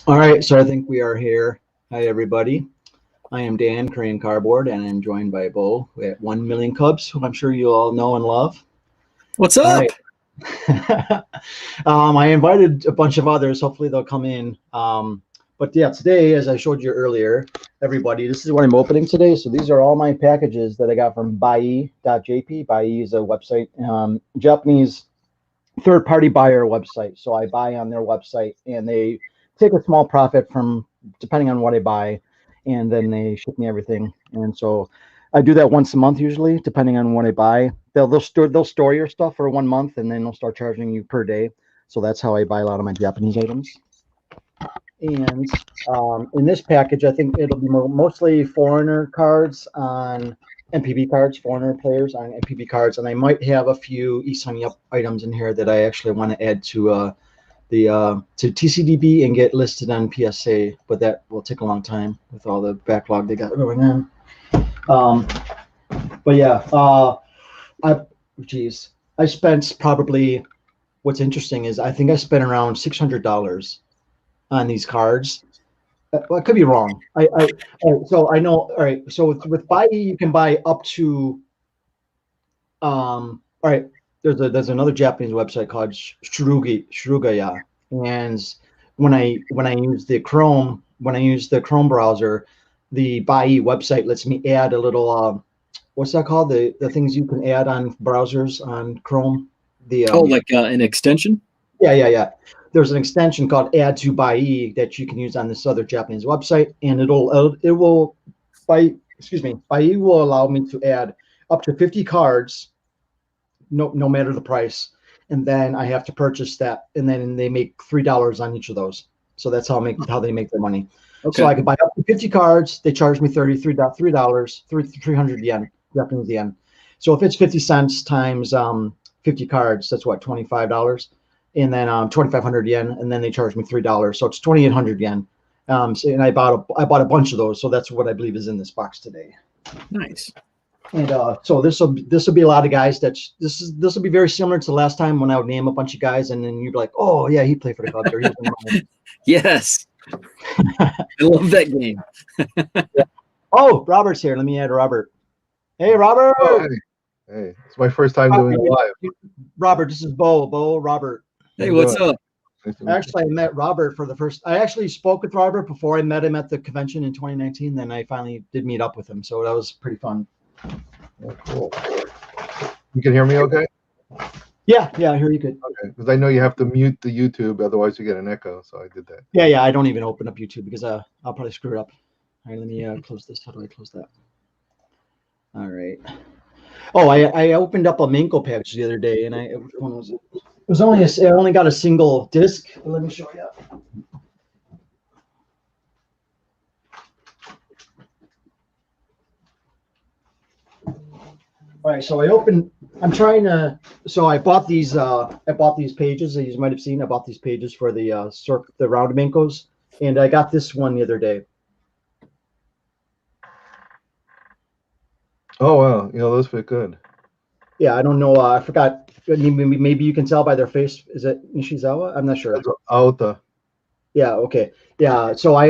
All right, so I think we are here. Hi, everybody. I am Dan, Korean Cardboard, and I'm joined by Bo at 1 Million Cubs, who I'm sure you all know and love. What's All up? right. I invited a bunch of others. Hopefully, they'll come in. But yeah, today, as I showed you earlier, everybody, this is what I'm opening today. So these are all my packages that I got from Bai.jp. Bai is a website, Japanese third-party buyer website. So I buy on their website, and they take a small profit from depending on what I buy, and then they ship me everything. And so I do that once a month usually, depending on what I buy. They'll store your stuff for 1 month, and then they'll start charging you per day. So that's how I buy a lot of my Japanese items. And in this package, I think it'll be mostly foreigner cards on NPB cards, foreigner players on NPB cards, and I might have a few eSigning Up items in here that I actually want to add to to TCDB and get listed on PSA, but that will take a long time with all the backlog they got going on. But yeah, I spent probably. What's interesting is I think I spent around $600 on these cards. Well, I could be wrong. So I know. All right. So with Bai, you can buy up to. All right. There's another Japanese website called Shurugaya, and when I use the Chrome browser, the Bai website lets me add a little. What's that called? The things you can add on browsers on Chrome. Like an extension? Yeah. There's an extension called Add to Bai that you can use on this other Japanese website, and Bai will allow me to add up to 50 cards, no matter the price, and then I have to purchase that, and then they make $3 on each of those. So that's how they make their money. Okay. So I could buy up to 50 cards. They charge me $300 yen, Japanese yen. So if it's 50 cents times 50 cards, that's what, $25, and then 2,500 yen, and then they charge me $3, so it's 2,800 yen. And I bought a bunch of those, so that's what I believe is in this box today. Nice. And so this will be a lot of guys. This will be very similar to the last time when I would name a bunch of guys, and then you'd be like, oh yeah, he played for the Cubs. Or he was Yes. I love that game. Yeah. Oh, Robert's here. Let me add Robert. Hey, Robert. Oh, hey, it's my first time doing it live. Robert, this is Bo, Robert. Hey, what's up? Actually, I met Robert I actually spoke with Robert before I met him at the convention in 2019. Then I finally did meet up with him, so that was pretty fun. Oh, cool. You can hear me okay? Yeah, I hear you good. Okay, because I know you have to mute the YouTube, otherwise you get an echo, so I did that. Yeah, I don't even open up YouTube because I'll probably screw it up. All right, let me close this. How do I close that? All right. Oh, I opened up a Manko package the other day, and which one was it? I only got a single disc. Let me show you. All right, so I bought these pages, as you might have seen. I bought these pages for the round Mankos, and I got this one the other day. Oh wow, those fit good. Yeah, I don't know. I forgot. Maybe you can tell by their face. Is it Nishizawa? I'm not sure. That's Aota. Yeah. Okay. Yeah. So I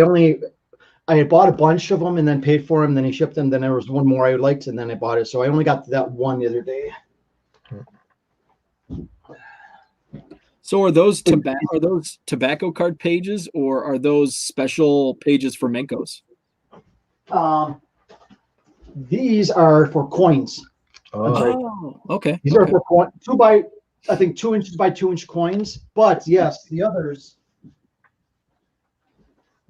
had bought a bunch of them and then paid for them. Then he shipped them. Then there was one more I liked, and then I bought it. So I only got that one the other day. So are those tobacco card pages, or are those special pages for Mankos? These are for coins. Oh, okay. These are for 2 inches by 2 inch coins. But yes, the others.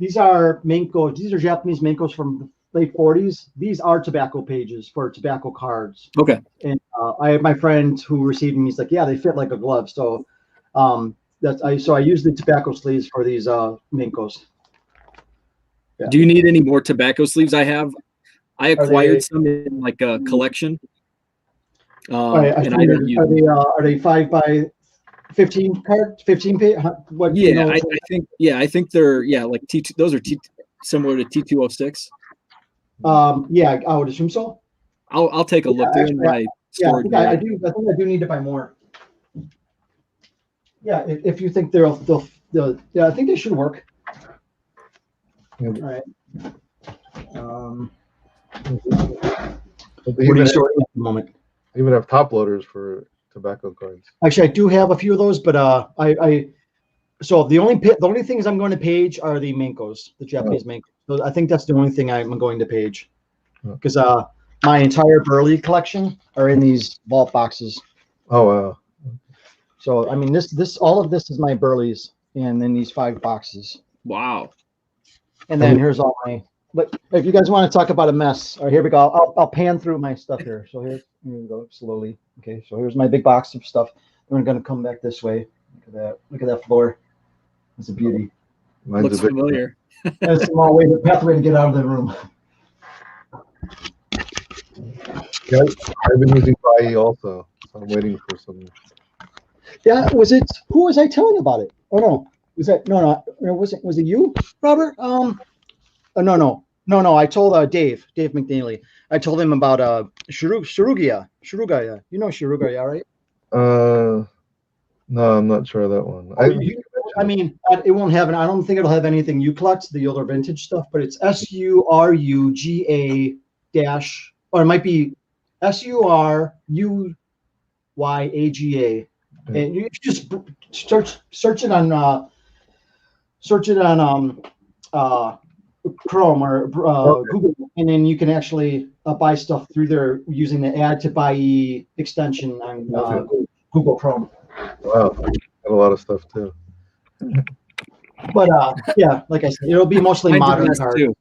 These are Mankos. These are Japanese Mankos from the late 40s. These are tobacco pages for tobacco cards. Okay. And I have my friend who received them. He's like, yeah, they fit like a glove. So I use the tobacco sleeves for these Mankos. Yeah. Do you need any more tobacco sleeves? I acquired some in like a collection. Are they 5 by 15 card? 15 page? What? Yeah, I think they're like T2. Those are similar to T206. Yeah, I would assume so. I'll take a look. They're in my storage. I think I do need to buy more. Yeah, if you think they'll I think they should work. Yeah, All right. they What are even, you sorting at the moment? even have top loaders for tobacco cards. Actually, I do have a few of those, but so the only things I'm going to page are the Mancos, the Japanese Mancos. So I think that's the only thing I'm going to page, because my entire Burley collection are in these vault boxes. Oh wow. So I mean, all of this is my Burleys, and then these 5 boxes, Wow. and then here's all my. But if you guys want to talk about a mess, here we go. I'll pan through my stuff here. So here we go slowly. Okay, so here's my big box of stuff. We're going to come back this way. Look at that. Look at that floor. It's a beauty. Mine's Looks a bit, familiar. That's a small way, the pathway to get out of the room. yeah, I've been using Bai also. So I'm waiting for some. Yeah, who was I telling about it? Oh no, was it you, Robert? No. I told Dave McNeely. I told him about Shirugia. You know Shirugia, right? No, I'm not sure of that one. I mean, it won't have. I don't think it'll have anything you collect, the older vintage stuff. But it's SURUGA dash, or it might be SURUYAGA. And you just search it on Chrome or Google, and then you can actually buy stuff through there using the Add to Buy extension on Google Chrome. Wow, got a lot of stuff too. But yeah, like I said, it'll be mostly Mine's a modern mess, cards. too.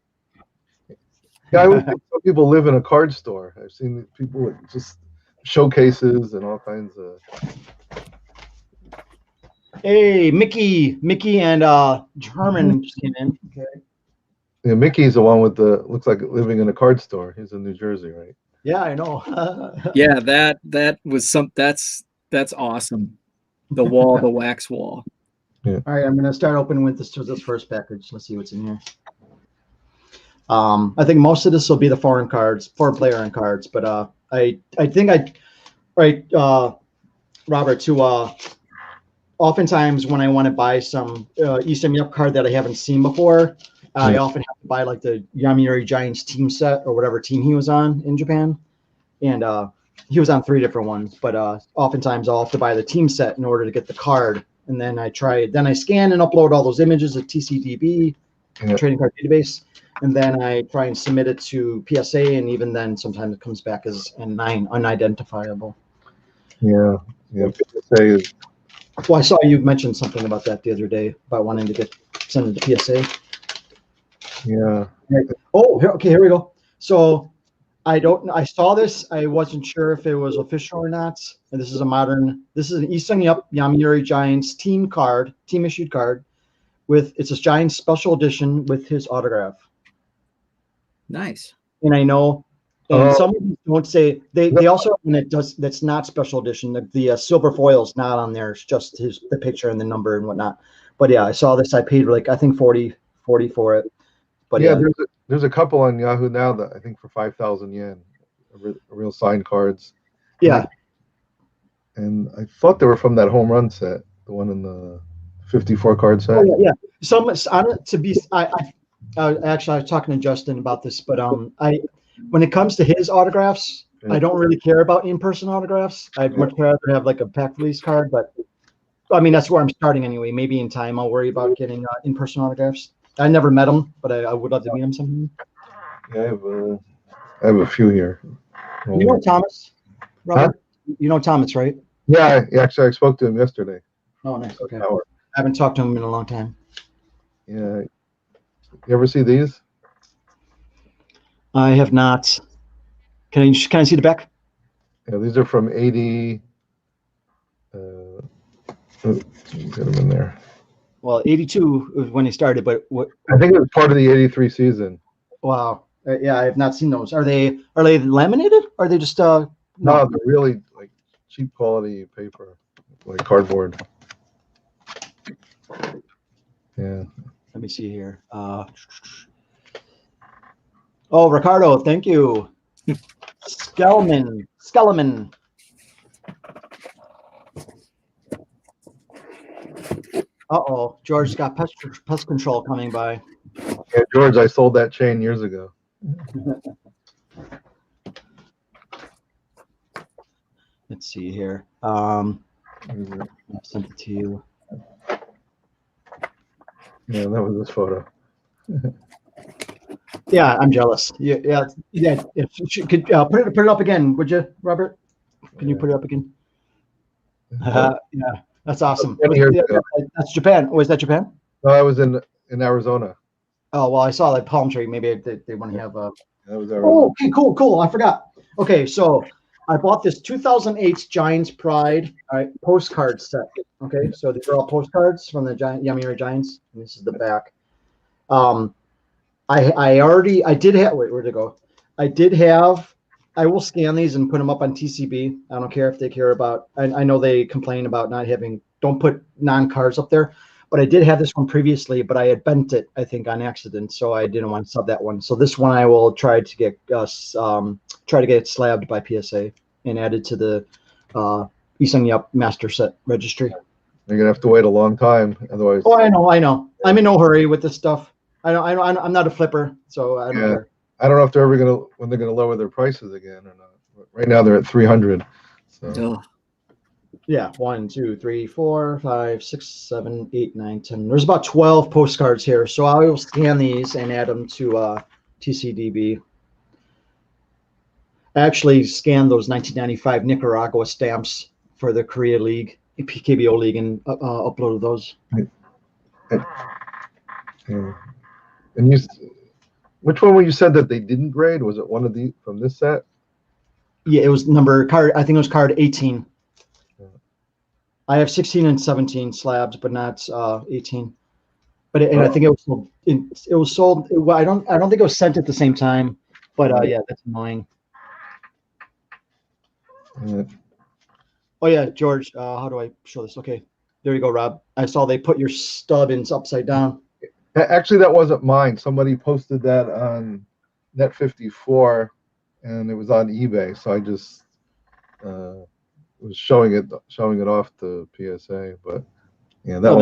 Yeah, I would think some people live in a card store. I've seen people with just showcases and all kinds of. Hey, Mickey and Herman just came in. Okay. Yeah, Mickey's the one with the looks like living in a card store. He's in New Jersey, right? Yeah, I know. Yeah, that was that's awesome. The wall, the wax wall. All right, I'm gonna start opening with this first package. Let's see what's in here. I think most of this will be the foreign player and cards, but I think Robert, to oftentimes when I want to buy some Eastern Yup card that I haven't seen before, I often have to buy like the Yomiuri Giants team set or whatever team he was on in Japan, and he was on 3 different ones. But oftentimes I'll have to buy the team set in order to get the card, and then I scan and upload all those images of TCDB, trading card database, and then I try and submit it to PSA, and even then sometimes it comes back as N9 unidentifiable. Yeah. PSA is. Well, I saw you mentioned something about that the other day about wanting to send it to PSA. Yeah. Oh, here we go. So I saw this. I wasn't sure if it was official or not. And this is an Eastern Yup Yomiuri Giants team issued card it's a Giants special edition with his autograph. Nice. And I know, and some of them don't say they also have one that's not special edition. The silver foil is not on there. It's just the picture and the number and whatnot. But yeah, I saw this. I paid I think 40 for it. But yeah, there's a couple on Yahoo now that I think for 5,000 yen, real signed cards. Yeah. And I thought they were from that home run set, the one in the 54 card set. Oh, yeah. Actually, I was talking to Justin about this, but when it comes to his autographs, I don't really care about in-person autographs. I'd much rather have like a pack release card, but I mean that's where I'm starting anyway. Maybe in time I'll worry about getting in-person autographs. I never met him, but I would love to meet him sometime. Yeah, I have a few here. You know Thomas, Robert? Huh? You know Thomas, right? Yeah, actually I spoke to him yesterday. Oh, nice. Okay. I haven't talked to him in a long time. Yeah. You ever see these? I have not. Can I see the back? Yeah, these are from 80. Get them in there. Well, 82 was when he started, but what? I think it was part of the 83 season. Wow. Yeah, I have not seen those. Are they laminated? Or are they just No, they're really like cheap quality paper, like cardboard. Yeah. Let me see here. Ricardo, thank you. Skellman. Uh-oh, George's got pest control coming by. Yeah, George, I sold that chain years ago. Let's see here. Here's it. I sent it to you. Yeah, that was this photo. Yeah, I'm jealous. Yeah. If you could put it up again, would you, Robert? Can you put it up again? Yeah, that's awesome. 10 years ago. That's Japan. Oh, is that Japan? No, I was in Arizona. Oh, well, I saw that palm tree. Maybe they want to have a. That was Arizona. Oh, okay, cool. I forgot. Okay, so I bought this 2008 Giants Pride postcard set. Okay, so these are all postcards from the Yomiuri Giants. And this is the back. I did have. Wait, where'd it go? I will scan these and put them up on TCB. I don't care if they care about. I know they complain about not having. Don't put non-cards up there. But I did have this one previously, but I had bent it, I think, on accident, so I didn't want to sub that one. So this one I will try to get it slabbed by PSA and added to the Isang Yup Master Set Registry. You're gonna have to wait a long time, otherwise. Oh, I know. I'm in no hurry with this stuff. I'm not a flipper, so I don't care. I don't know if they're ever when they're gonna lower their prices again or not. But right now they're at 300. So. Yeah, 1, 2, 3, 4, 5, 6, 7, 8, 9, 10. There's about 12 postcards here, so I will scan these and add them to TCDB. I actually scanned those 1995 Nicaragua stamps for the Korea League, KBO League, and uploaded those. Yeah. And which one were you said that they didn't grade? Was it one of the from this set? Yeah, it was card. I think it was card 18. I have 16 and 17 slabs, but not 18. But I think it was sold. I don't think it was sent at the same time. But yeah, that's annoying. Oh yeah, George. How do I show this? Okay, there you go, Rob. I saw they put your stub in upside down. Actually, that wasn't mine. Somebody posted that on Net54, and it was on eBay. So I just. Was showing it off to PSA, but yeah, that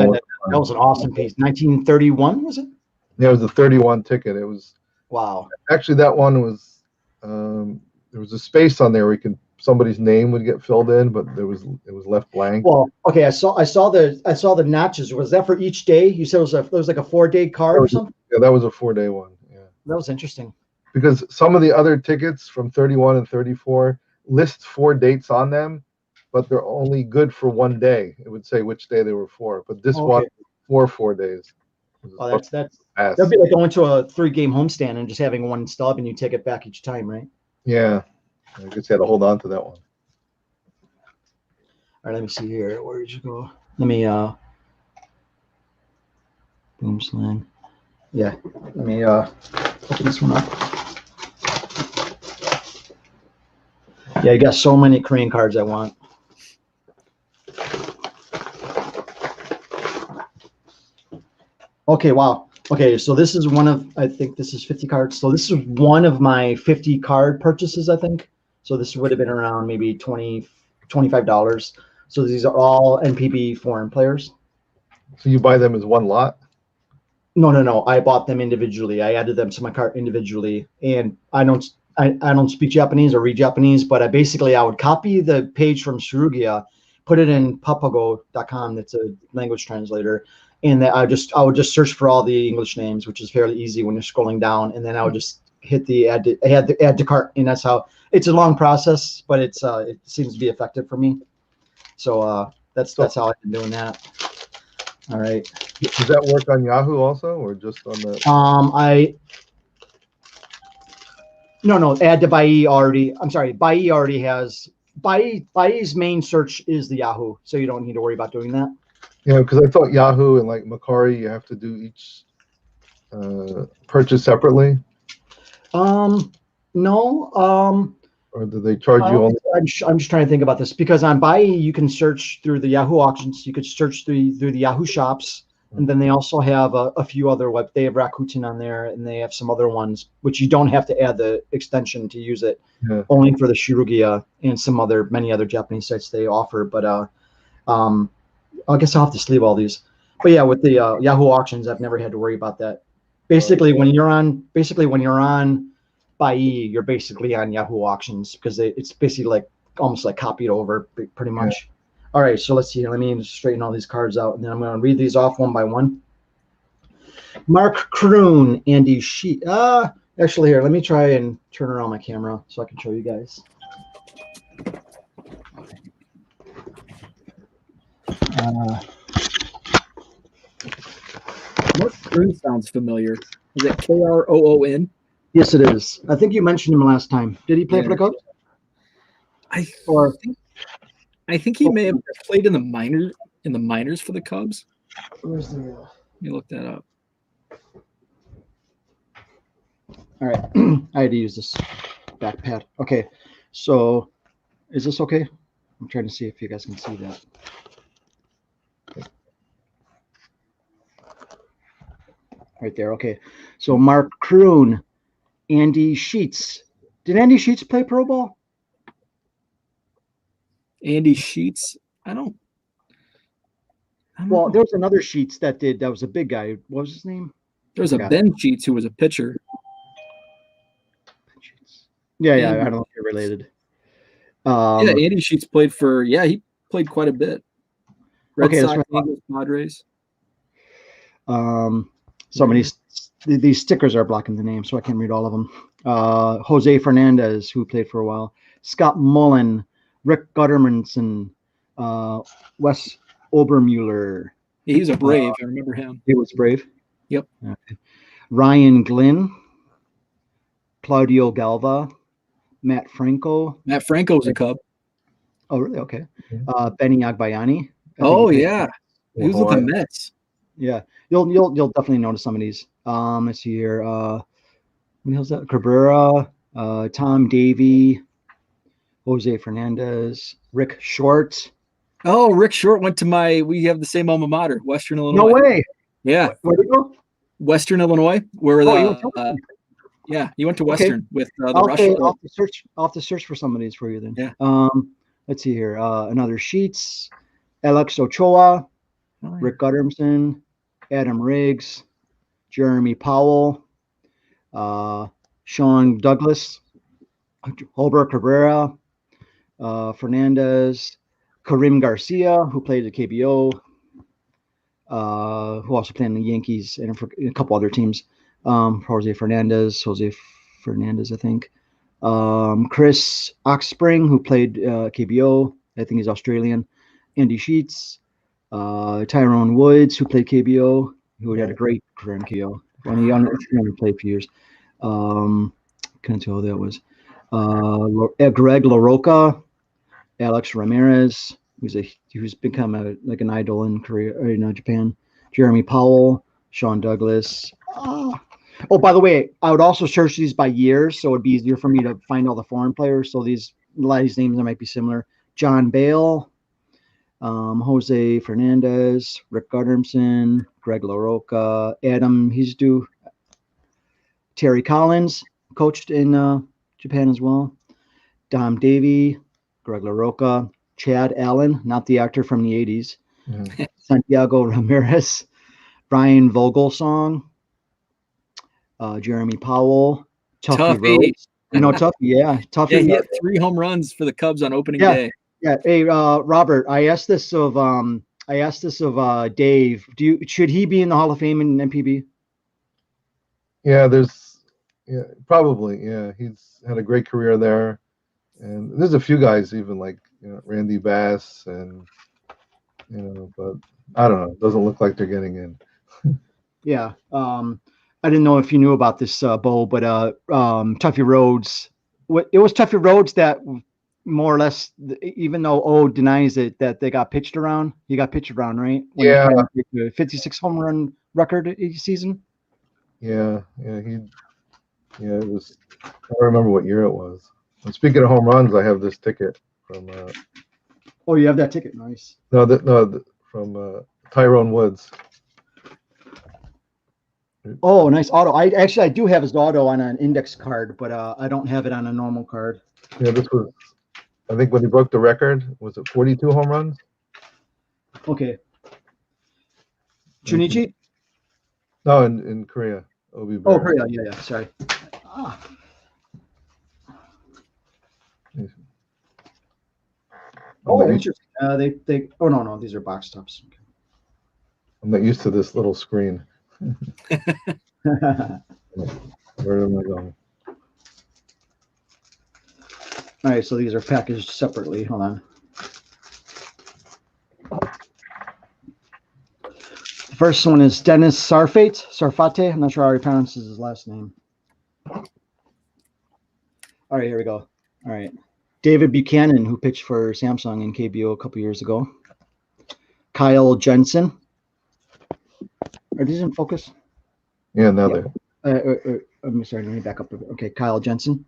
was an awesome piece. 1931 was it? Yeah, it was a 31 ticket. It was wow. Actually, that one was there was a space on there where somebody's name would get filled in, but it was left blank. Well, okay, I saw the notches. Was that for each day? You said it was like a 4-day card or something? Yeah, that was a 4-day one. Yeah, that was interesting. Because some of the other tickets from 31 and 34 list 4 dates on them, but they're only good for 1 day. It would say which day they were for, but this one for 4 days. Oh, that'd be like going to a 3-game homestand and just having one stub and you take it back each time, right? Yeah, I guess you had to hold on to that one. All right, let me see here. Where did you go? Let me boom slang. Yeah, let me open this one up. Yeah, you got so many Korean cards I want. Okay, wow. Okay, so this is I think this is 50 cards. So this is one of my 50 card purchases, I think. So this would have been around maybe $25. So these are all NPB foreign players. So you buy them as one lot? No. I bought them individually. I added them to my cart individually. And I don't speak Japanese or read Japanese, but I would copy the page from Shirugia, put it in papago.com. That's a language translator. And I would just search for all the English names, which is fairly easy when you're scrolling down. And then I would just hit the add to cart, and that's how. It's a long process, but it seems to be effective for me. So that's how I've been doing that. All right. Does that work on Yahoo also, or just on the? No. Add to Bai already. I'm sorry. Bai already has Bai's main search is the Yahoo, so you don't need to worry about doing that. Yeah, because I thought Yahoo and like Macari, you have to do each purchase separately. No. Or do they charge you only? I'm just trying to think about this because on Bai you can search through the Yahoo auctions. You could search through the Yahoo shops, and then they also have a few other They have Rakuten on there, and they have some other ones which you don't have to add the extension to use it. Yeah. Only for the Shirugia and many other Japanese sites they offer. But I guess I'll have to sleeve all these. But yeah, with the Yahoo auctions, I've never had to worry about that. Basically, when you're on Buyee, you're basically on Yahoo Auctions because it's basically like almost like copied over, pretty much. All right, so let's see. Let me straighten all these cards out, and then I'm going to read these off one by one. Mark Kroon, Andy Sheet. Actually, here, let me try and turn around my camera so I can show you guys. Mark Kroon sounds familiar. Is it Kroon? Yes, it is. I think you mentioned him last time. Did he play for the Cubs? I think he may have played in the minors for the Cubs. Where's the? Let me look that up. All right, I had to use this back pad. Okay, so is this okay? I'm trying to see if you guys can see that. Right there. Okay, so Mark Kroon, Andy Sheets. Did Andy Sheets play Pro Ball? Andy Sheets? I don't Well, know. there was another Sheets that did. That was a big guy. What was his name? There's a Ben Sheets who was a pitcher. Yeah, Andy I don't know if you're related. Yeah, Andy Sheets played for. Yeah, he played quite a bit. Red Okay, Sox, that's right. Angels, Padres. So many these stickers are blocking the name, so I can't read all of them. Jose Fernandez, who played for a while. Scott Mullen, Rick Guttermanson, Wes Obermuller. Yeah, he was a Brave. I remember him. He was Brave. Yep. Okay. Ryan Glynn, Claudio Galva, Matt Franco. Matt Franco was a Cub. Oh, really? Okay. Benny Agbayani. Oh, yeah. He was with the Mets. Yeah, you'll definitely notice some of these. Let's see here. What else? That Cabrera, Tom Davey, Jose Fernandez, Rick Short. Oh, Rick Short went to we have the same alma mater, Western Illinois. No way. Yeah. Where'd he go? Western Illinois, where yeah, you went to Western with the Rush. I'll have to search for some of these for you then. Yeah. Let's see here. Another Sheets, Alex Ochoa, Rick Gutterman, Adam Riggs, Jeremy Powell, Sean Douglas, Holbert Cabrera, Fernandez, Karim Garcia, who played at KBO, who also played in the Yankees and a couple other teams. Jose Fernandez, I think. Chris Oxspring, who played KBO. I think he's Australian. Andy Sheets. Tyrone Woods, who played KBO, who had a great career in KBO. When he only played for years. Couldn't tell who that was. Greg LaRocca, Alex Ramirez, who's become an idol in Korea, or Japan. Jeremy Powell, Sean Douglas. Oh, by the way, I would also search these by years, so it'd be easier for me to find all the foreign players. So a lot of these names might be similar. John Bale, Jose Fernandez, Rick Gutterman, Greg LaRocca, Adam Hizdu, Terry Collins, coached in Japan as well. Dom Davey, Greg LaRocca, Chad Allen, not the actor from the 80s. Santiago Ramirez, Brian Vogelsong, Jeremy Powell, Tuffy Rhodes. You know Tuffy, yeah. Tuffy. Yeah, he had 3 home runs for the Cubs on opening day. Yeah. Hey, Robert, I asked this of Dave. Should he be in the Hall of Fame in MPB? Yeah, probably. Yeah, he's had a great career there, and there's a few guys even like Randy Bass and but I don't know. It doesn't look like they're getting in. Yeah. I didn't know if you knew about this, Bo, but Tuffy Rhodes. It was Tuffy Rhodes that more or less, even though O denies it, that they got pitched around. He got pitched around, right? When yeah. 56 home run record each season. Yeah. It was. I don't remember what year it was. And speaking of home runs, I have this ticket from. Oh, you have that ticket? Nice. From Tyrone Woods. Oh, nice auto. I do have his auto on an index card, but I don't have it on a normal card. Yeah, this was, I think when he broke the record, was it 42 home runs? Okay. Junichi? No, in Korea. Obi Oh, Bear. yeah. Sorry. Ah. Oh, I'm not, interesting. They. Oh no, these are box tops. I'm not used to this little screen. All Where am I going? right, so these are packaged separately. Hold on. The first one is Dennis Sarfate. I'm not sure how he pronounces his last name. All right, here we go. All right. David Buchanan, who pitched for Samsung and KBO a couple years ago. Kyle Jensen. Are these in focus? Yeah, now Yeah. I'm sorry, let me back up. Okay, Kyle Jensen.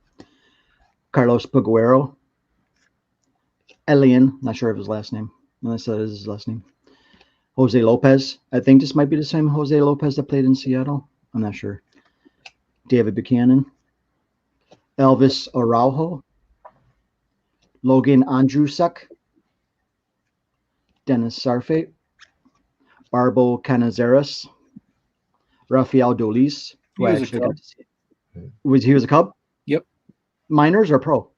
Carlos Paguero. Elian, not sure of his last name, unless that is his last name. Jose Lopez. I think this might be the same Jose Lopez that played in Seattle. I'm not sure. David Buchanan. Elvis Araujo. Logan Andrusek. Dennis Sarfate. Barbo Canizares. Rafael Dolis, who I actually got to see. He was a Cub? Yep. Minors or pro?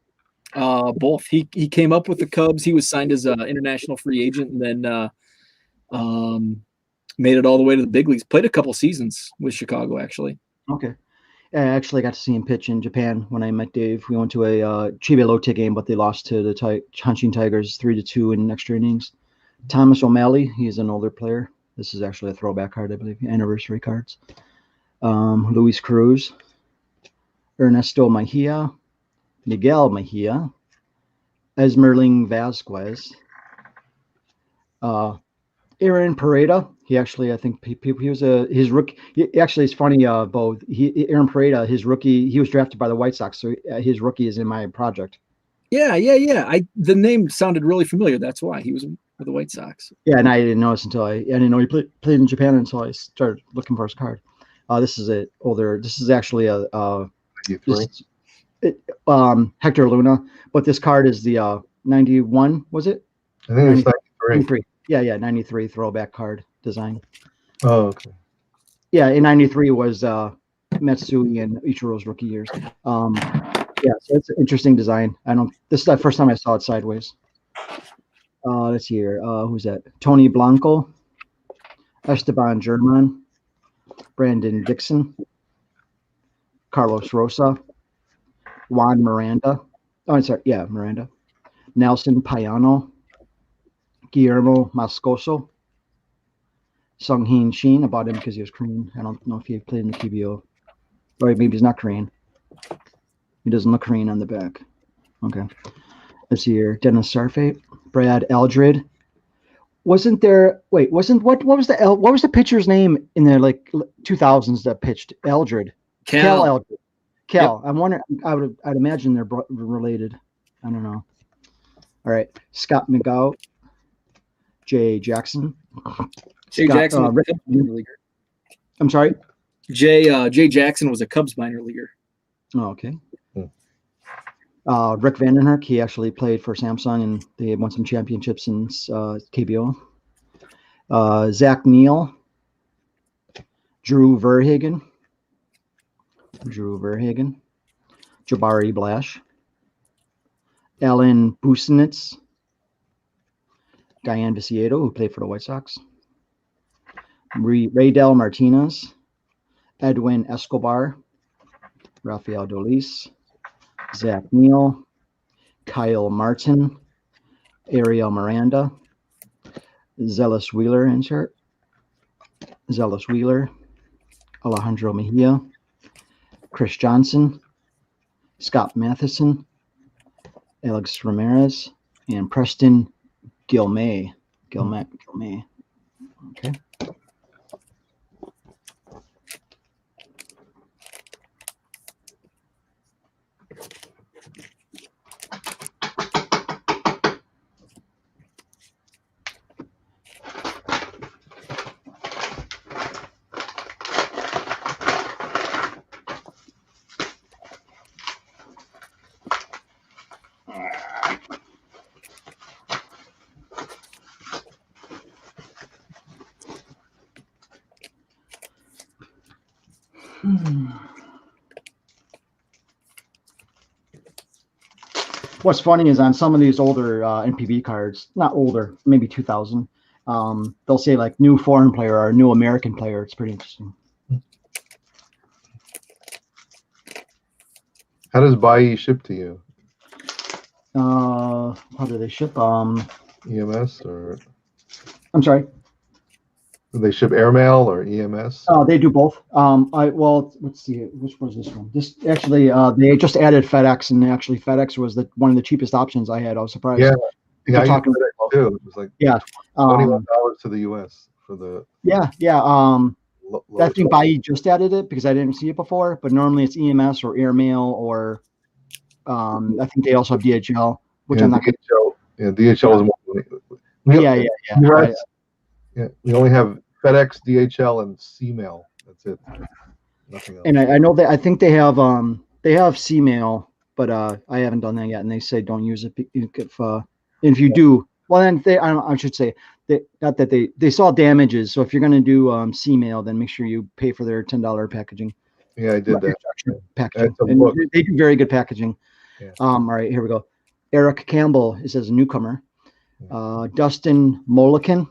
Both. He came up with the Cubs. He was signed as an international free agent, and then made it all the way to the big leagues. Played a couple seasons with Chicago, actually. Okay. I actually got to see him pitch in Japan when I met Dave. We went to a Chiba Lotte game, but they lost to the Hanshin Tigers 3-2 in extra innings. Thomas O'Malley, he's an older player. This is actually a throwback card, I believe, anniversary cards. Luis Cruz, Ernesto Mejia, Miguel Mejia, Esmerling Vasquez, Aaron Pareda. He actually, I think he was his rookie. Actually, it's funny, Bo. Aaron Pareda, his rookie, he was drafted by the White Sox, so his rookie is in my project. Yeah. The name sounded really familiar. That's why he was with the White Sox. Yeah, and I didn't notice until I didn't know he played in Japan until I started looking for his card. This is an older. This is actually a Hector Luna, but this card is the 91. Was it? I think it was 93. Yeah, 93 throwback card design. Oh, okay. Yeah, in 93 was Matsui and Ichiro's rookie years. Yeah, so it's an interesting design. This is the first time I saw it sideways. Let's see here. Who's that? Tony Blanco, Esteban German, Brandon Dixon, Carlos Rosa, Juan Miranda. Oh, I'm sorry. Yeah, Miranda. Nelson Payano, Guillermo Moscoso, Sung-Hin Shin. I bought him because he was Korean. I don't know if he played in the KBO. Or maybe he's not Korean. He doesn't look Korean on the back. Okay. Let's see here. Dennis Sarfate, Brad Eldred. What was the pitcher's name in the 2000s that pitched? Eldred. Cal Eldred. Cal. Yep. I'm wondering. I'd imagine they're related. I don't know. All right. Scott McGough. Jay Jackson. Jay Jackson was a Cubs minor leaguer. I'm sorry? Jay Jackson was a Cubs minor leaguer. Oh, okay. Rick Vandenherk, he actually played for Samsung and they won some championships in KBO. Zach Neal. Drew Verhagen. Jabari Blash. Alan Busenitz. Diane Viciedo, who played for the White Sox. Raydel Martinez. Edwin Escobar. Rafael Dolis. Zach Neal. Kyle Martin. Ariel Miranda. Zealous Wheeler insert. Zealous Wheeler. Alejandro Mejia. Chris Johnson. Scott Matheson. Alex Ramirez. And Preston Gilmay. Okay. What's funny is on some of these older NPB cards, not older, maybe 2000, they'll say like new foreign player or new American player. It's pretty interesting. How does Bai ship to you? How do they ship? EMS or I'm sorry. do they ship airmail or EMS? They do both. Well, let's see. Which was this one? This actually, they just added FedEx, and actually FedEx was one of the cheapest options I had. I was surprised. Yeah, They're I used talking- FedEx too. It was like Yeah. $21 to the US for the Yeah. I think Bai just added it because I didn't see it before. But normally it's EMS or airmail or I think they also have DHL, which I'm not. DHL. Yeah, DHL is more money. Yeah. US, yeah, we only have FedEx, DHL, and CMail. That's it. Nothing else. And I know that I think they have CMail, but I haven't done that yet. And they say don't use it if you do. Well, then I should say not that they saw damages. So if you're going to do CMail, then make sure you pay for their $10 packaging. Yeah, I did that. Packaging. That's a And book. they do very good packaging. Yeah. All right, here we go. Eric Campbell is as a newcomer. Dustin Molican,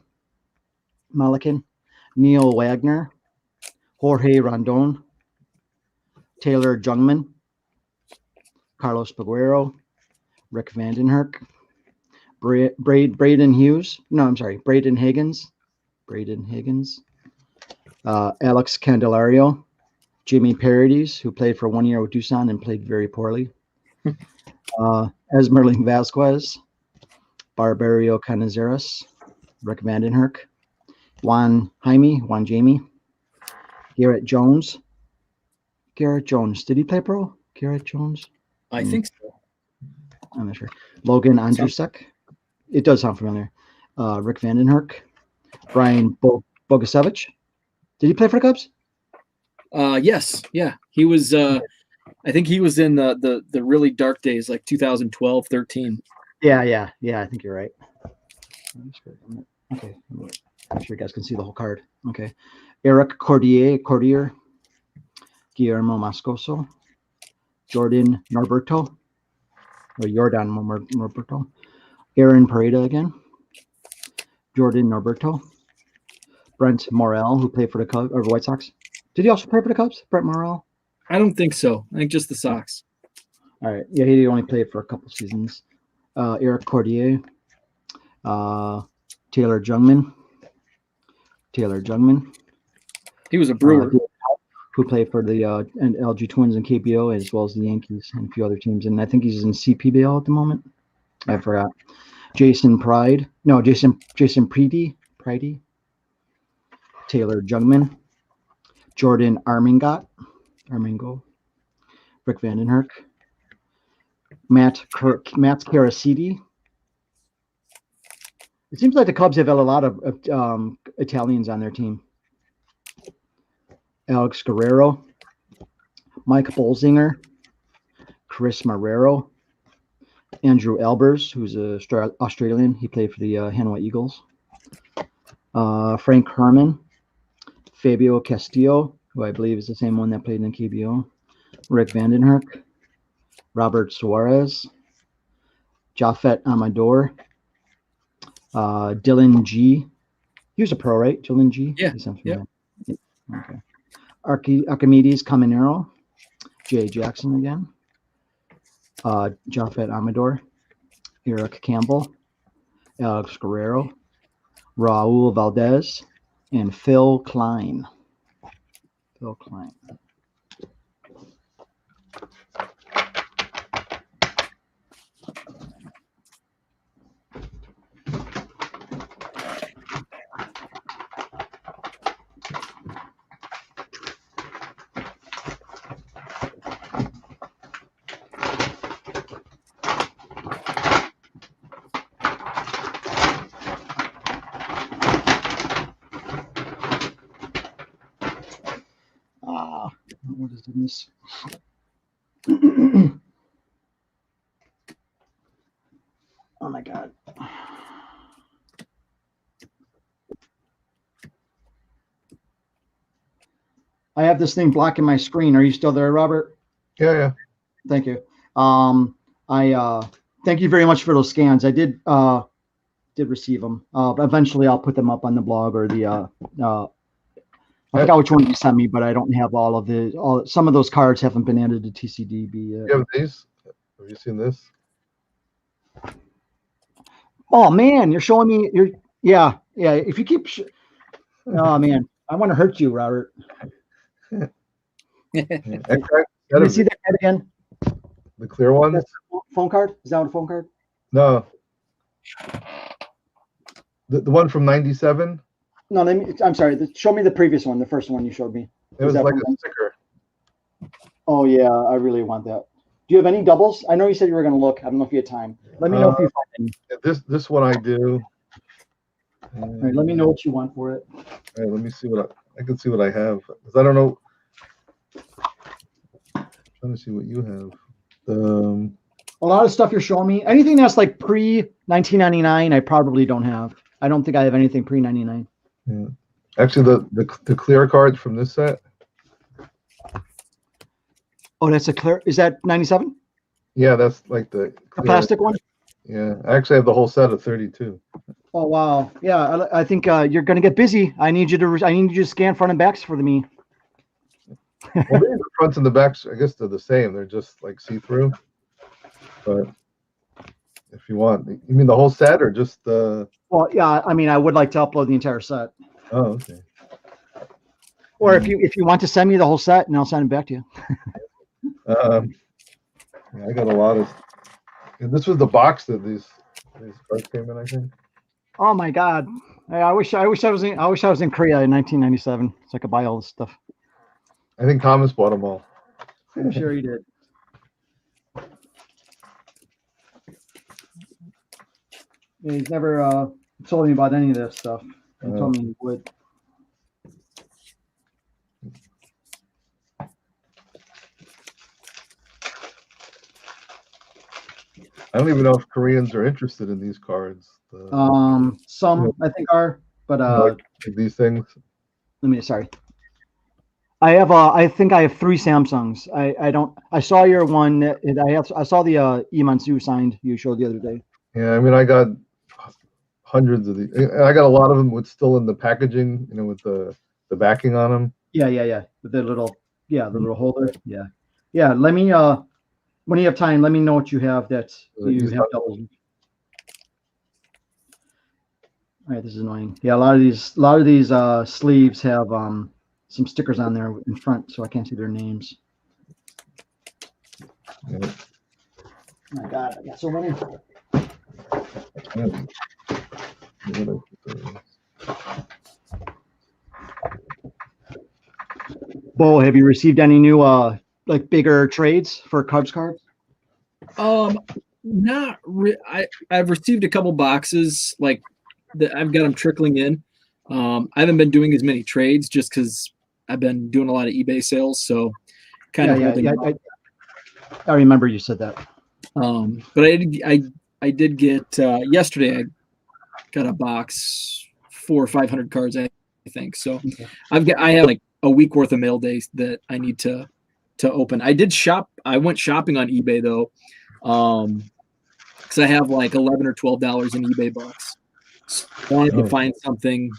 Neil Wagner, Jorge Rondon, Taylor Jungmann, Carlos Peguero, Rick Vandenherk, Braden Higgins, Alex Candelario, Jimmy Paredes, who played for 1 year with Doosan and played very poorly, Esmerling Vasquez, Barbario Canizares, Rick Vandenherk, Juan Jamie, Garrett Jones. Did he play pro? Garrett Jones? I think so. I'm not sure. Logan Andrusek. It does sound familiar. Rick Vandenherk. Brian Bogasevich. Did he play for the Cubs? Yes. Yeah. He was I think he was in the really dark days, like 2012, 13. Yeah. I think you're right. Okay. I'm sure you guys can see the whole card. Okay. Eric Cordier, Guillermo Moscoso, Jordan Norberto, Aaron Pareda again, Jordan Norberto, Brent Morel, who played for the Cubs or the White Sox. Did he also play for the Cubs? Brent Morel? I don't think so. I think just the Sox. All right. Yeah, he only played for a couple seasons. Eric Cordier, Taylor Jungmann. He was a Brewer. Who played for the LG Twins and KBO, as well as the Yankees and a few other teams. And I think he's in CPBL at the moment. I forgot. Jason Preedy. Taylor Jungmann. Jordan Armingo. Rick Vandenherk. Matt Caracidi. It seems like the Cubs have a lot of Italians on their team. Alex Guerrero, Mike Bolzinger, Chris Marrero, Andrew Albers, who's a Australian. He played for the Hanoi Eagles. Frank Herman, Fabio Castillo, who I believe is the same one that played in the KBO. Rick Vandenherk, Robert Suarez, Jafet Amador, Dylan G. He was a pro, right? Dylan G? Yeah. Okay. Archimedes Caminero, Jay Jackson again, Jafet Amador, Eric Campbell, Alex Guerrero, Raul Valdez, and Phil Klein. What is in this? Oh my God. I have this thing blocking my screen. Are you still there, Robert? Yeah. Thank you. I thank you very much for those scans. I did receive them. Eventually, I'll put them up on the blog or the. I forgot which one you sent me, but I don't have all of the. Some of those cards haven't been added to TCDB yet. You have these? Have you seen this? Oh man, you're showing me. Yeah. If you keep. Oh man, I want to hurt you, Robert. Yeah. Can you see that card again? The clear ones? That's a phone card? Is that a phone card? No. The one from 97? No, I'm sorry. Show me the previous one, the first one you showed me. It was that like from a sticker. Oh yeah, I really want that. Do you have any doubles? I know you said you were going to look. I don't know if you had time. Let me know if you find any. This one I do. All right, let me know what you want for it. All right, let me see what I can see what I have, because I don't know. I'm trying to see what you have. A lot of stuff you're showing me. Anything that's like pre 1999, I probably don't have. I don't think I have anything pre 99. Yeah. Actually, the clear cards from this set. Oh, that's a clear. Is that 97? Yeah, that's like the clear, plastic one. Yeah, I actually have the whole set of 32. Oh wow, yeah. I think you're going to get busy. I need you to scan front and backs for me. Well, the fronts and the backs, I guess they're the same. They're just like see-through. But if you want, you mean the whole set or just the? Well, yeah. I mean, I would like to upload the entire set. Oh, okay. Or if you want to send me the whole set, and I'll send it back to you. Yeah, I got a lot of. And this was the box that these cards came in, I think. Oh my God! I wish I was in Korea in 1997, so I could buy all this stuff. I think Thomas bought them all. I'm sure he did. Yeah, he's never told me about any of this stuff. He told me he would. I don't even know if Koreans are interested in these cards. Some I think are, but like these things. Sorry. I think I have 3 Samsungs. I saw your one. I saw the Imansu signed you showed the other day. Yeah, I mean, I got hundreds of these. I got a lot of them with still in the packaging, with the backing on them. Yeah. With the little holder. Yeah. Let me when you have time, let me know what you have that you have doubles. All right, this is annoying. Yeah, a lot of these sleeves have some stickers on there in front, so I can't see their names. Yeah. Oh my God, I got so many. Bo, have you received any new like bigger trades for Cubs cards? Not I've received a couple boxes, like I've got them trickling in. I haven't been doing as many trades just because I've been doing a lot of eBay sales, so kind of holding yeah. I remember you said that. But I did get yesterday. I got a box 400 or 500 cards, I think. So okay. I have like a week worth of mail days that I need to open. I did shop. I went shopping on eBay though, because I have like $11 or $12 in eBay bucks. So I wanted to find something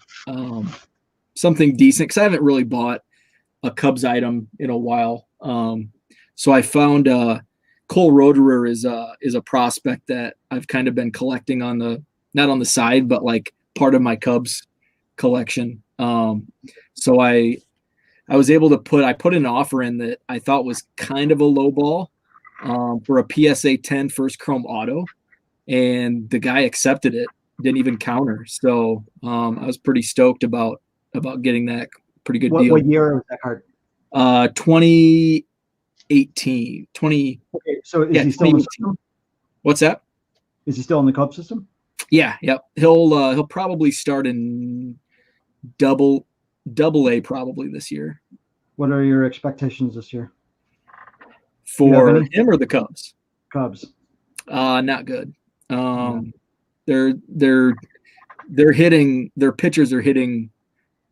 decent because I haven't really bought a Cubs item in a while. So I found Cole Roederer is a prospect that I've kind of been collecting on the, not on the side, but like part of my Cubs collection. So I was able to put an offer in that I thought was kind of a low ball for a PSA 10 first chrome auto, and the guy accepted it, didn't even counter. So I was pretty stoked about getting that pretty good deal. What year was that card? 2018. Okay, so is he still in the system? What's that? Is he still in the Cubs system? Yeah, yep. He'll probably start in double A probably this year. What are your expectations this year? For him or the Cubs? Cubs. Not good. They're hitting, their pitchers are hitting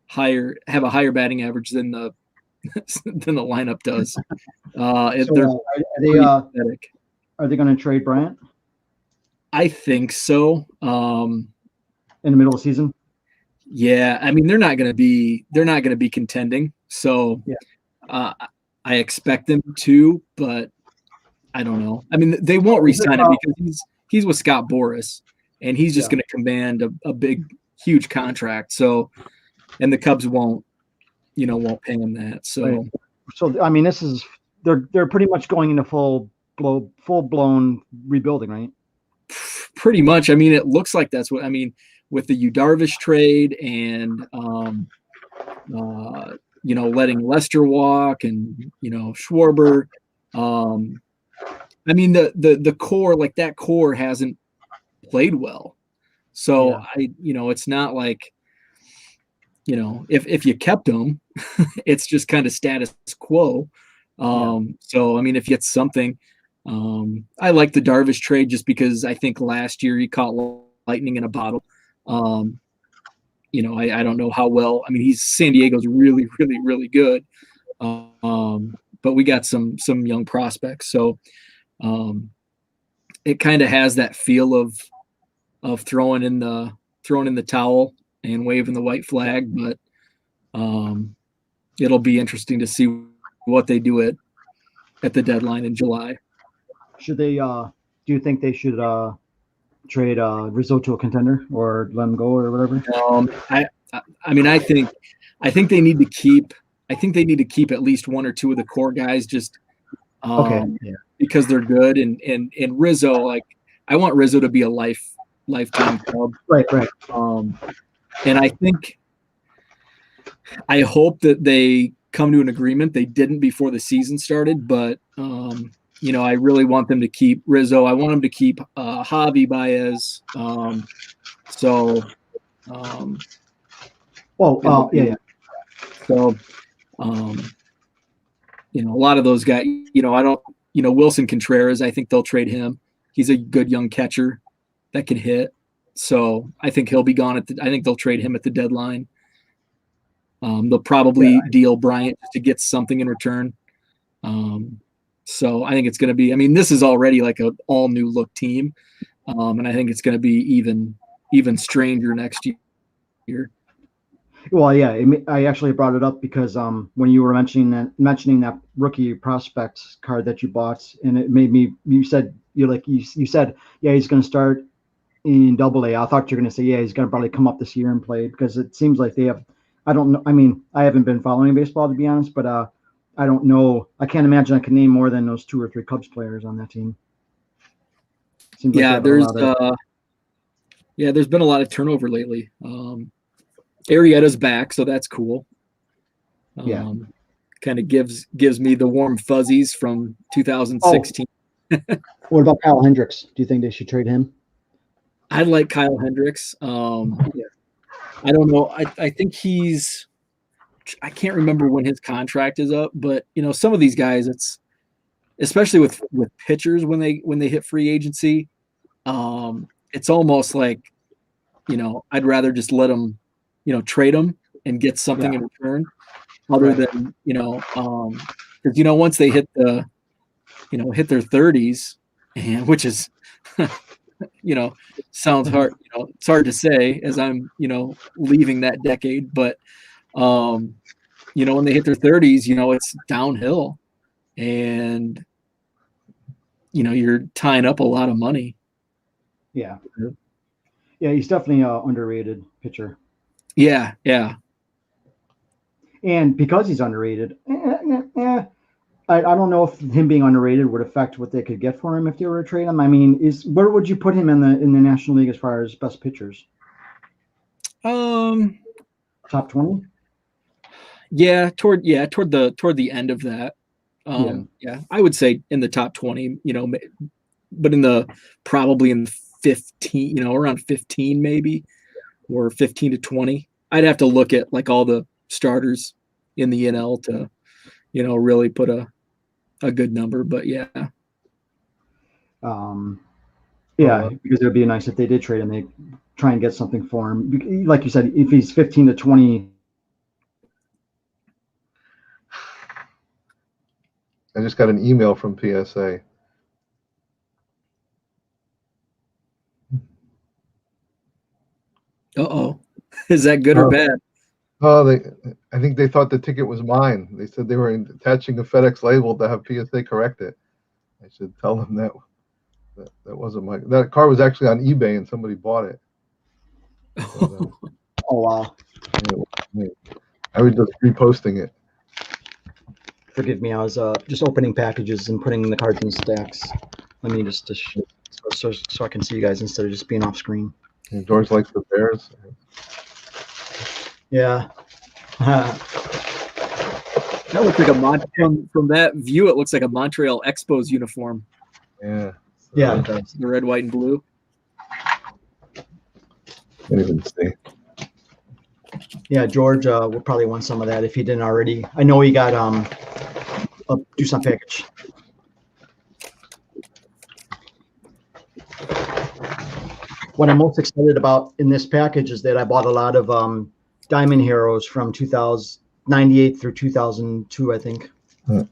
higher, have a higher batting average than the than the lineup does. So, They're pretty pathetic. are they going to trade Bryant I think so. in the middle of the season? Yeah, I mean they're not going to be contending. So I expect them to, but I don't know. I mean they won't re-sign him because he's with Scott Boras, and he's just going to command a big, huge contract. So, and the Cubs won't pay him that. So, I mean, they're pretty much going into full blown rebuilding, right? Pretty much. I mean, it looks like that's what I mean with the Yu Darvish trade and letting Lester walk and Schwarber. I mean the core, like that core hasn't played well. So it's not like if you kept them, it's just kind of status quo. So I mean if you get something, I like the Darvish trade just because I think last year he caught lightning in a bottle. I don't know how well. I mean, San Diego's really, really, really good, but we got some young prospects, so it kind of has that feel of throwing in the towel and waving the white flag. But it'll be interesting to see what they do at the deadline in July. Should they? Do you think they should trade Rizzo to a contender or let him go or whatever? I mean, I think they need to keep. I think they need to keep at least one or two of the core guys, just because they're good. And Rizzo, like I want Rizzo to be a lifetime Cub. Right. And I hope that they come to an agreement. They didn't before the season started, but I really want them to keep Rizzo. I want them to keep Javi Baez. So a lot of those guys, Wilson Contreras, I think they'll trade him. He's a good young catcher that can hit. So I think he'll be gone I think they'll trade him at the deadline. They'll probably deal Bryant to get something in return. So I think it's going to be, I mean, this is already like an all new look team. And I think it's going to be even stranger next year. Well, yeah, I actually brought it up because when you were mentioning that rookie prospect card that you bought, and it made me. You said you said he's going to start in Double-A. I thought you were going to say he's going to probably come up this year and play because it seems like they have. I don't know. I mean, I haven't been following baseball to be honest, but I don't know. I can't imagine I can name more than those 2 or 3 Cubs players on that team. Seems like there's been a lot of turnover lately. Arrieta's back, so that's cool. Kind of gives me the warm fuzzies from 2016. What about Kyle Hendricks? Do you think they should trade him? I like Kyle Hendricks. I don't know. I think I can't remember when his contract is up, but some of these guys, it's especially with pitchers when they hit free agency, it's almost like I'd rather just let them trade them and get something in return, other than because once they hit their 30s, and which is sounds hard. It's hard to say as I'm leaving that decade, but when they hit their 30s, it's downhill, and you're tying up a lot of money. Yeah, he's definitely an underrated pitcher. Yeah. And because he's underrated, I don't know if him being underrated would affect what they could get for him if they were to trade him. I mean, where would you put him in the National League as far as best pitchers? Top 20? Yeah, toward the end of that. I would say in the top 20, but probably in 15, around 15 maybe, or 15 to 20. I'd have to look at like all the starters in the NL to, really put a good number, but because it would be nice if they did trade him, they try and get something for him. Like you said, if he's 15 to 20, I just got an email from PSA. Uh-oh. Is that good or Oh. bad? Oh, I think they thought the ticket was mine. They said they were attaching a FedEx label to have PSA correct it. I should tell them that wasn't my. That car was actually on eBay and somebody bought it. So, Oh wow. I was just reposting it. Forgive me. I was just opening packages and putting the cards in stacks. Let me just so I can see you guys instead of just being off screen. And George likes the Bears. Yeah. That looks like from that view. It looks like a Montreal Expos uniform. Yeah. So Yeah, it does. The red, white, and blue. Can't even see. Yeah, George will probably want some of that if he didn't already. I know he got a Doosan package. What I'm most excited about in this package is that I bought a lot of Diamond Heroes from 2098 through 2002, I think. Huh.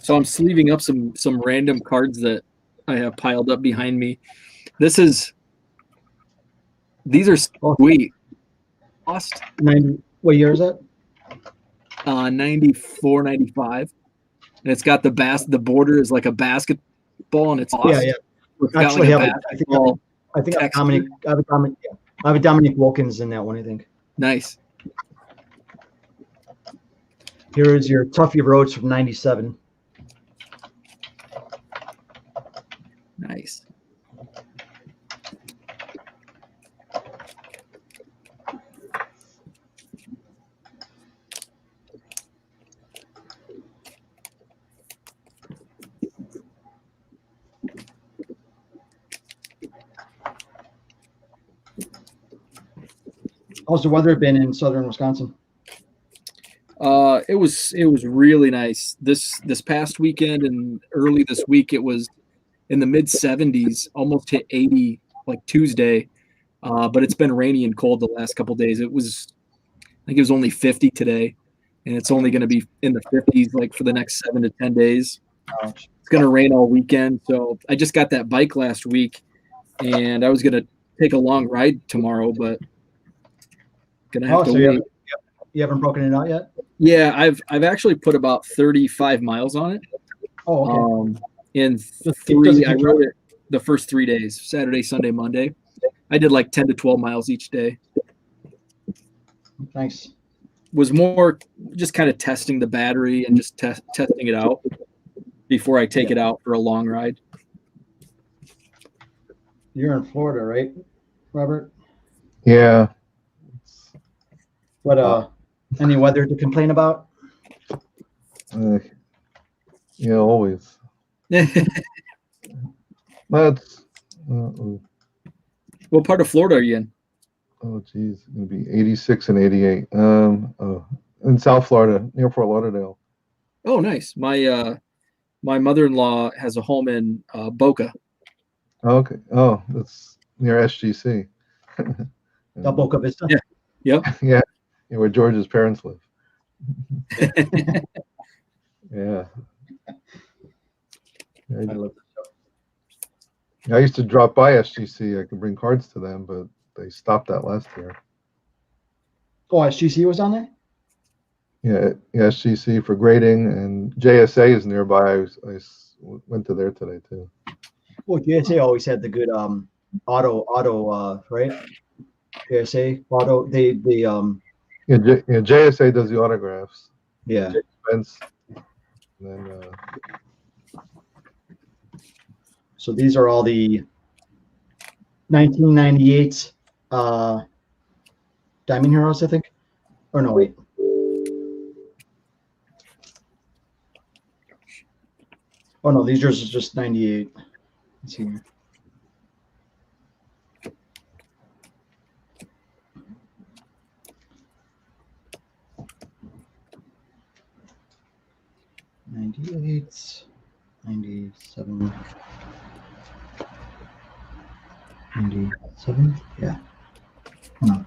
So I'm sleeving up some random cards that I have piled up behind me. These are sweet. Lost 90. What year is that? 94, 95. And it's got the border is like a basketball and it's lost. Yeah, yeah. It's got Actually, like a I basketball. think I have Dominic. I have a Dominic Wilkins in that one. I think. Nice. Here is your Tuffy Rhodes from '97. Nice. How's the weather been in southern Wisconsin? It was really nice this past weekend and early this week. It was in the mid 70s, almost hit 80 like Tuesday. But it's been rainy and cold the last couple of days. I think it was only 50 today, and it's only going to be in the 50s like for the next 7 to 10 days. Ouch. It's going to rain all weekend. So I just got that bike last week, and I was going to take a long ride tomorrow, but gonna have to wait. You haven't broken it out yet? Yeah, I've actually put about 35 miles on it. Oh, okay. I rode it the first 3 days, Saturday, Sunday, Monday. I did like 10 to 12 miles each day. Nice. Was more just kind of testing the battery and just testing it out before I take it out for a long ride. You're in Florida, right, Robert? Yeah. What any weather to complain about? Yeah, always. That's What part of Florida are you in? oh geez, it's gonna be 86 and 88. In South Florida, near Fort Lauderdale. Oh, nice. My mother-in-law has a home in Boca. Okay. Oh, that's near SGC. Boca Vista. Yeah. Yep. Yeah, where George's parents live. Yeah. I love I used to drop by SGC. I could bring cards to them, but they stopped that last year. Oh, SGC was on there? Yeah, SGC for grading, and JSA is nearby. I went to there today too. Well, JSA always had the good auto right? JSA auto they JSA does the autographs. yeah. Spence, and then So these are all the 1998 Diamond Heroes, I think. Or no, wait. Oh no, these are just 98. Let's see here. 98, 97, 97. Yeah. No.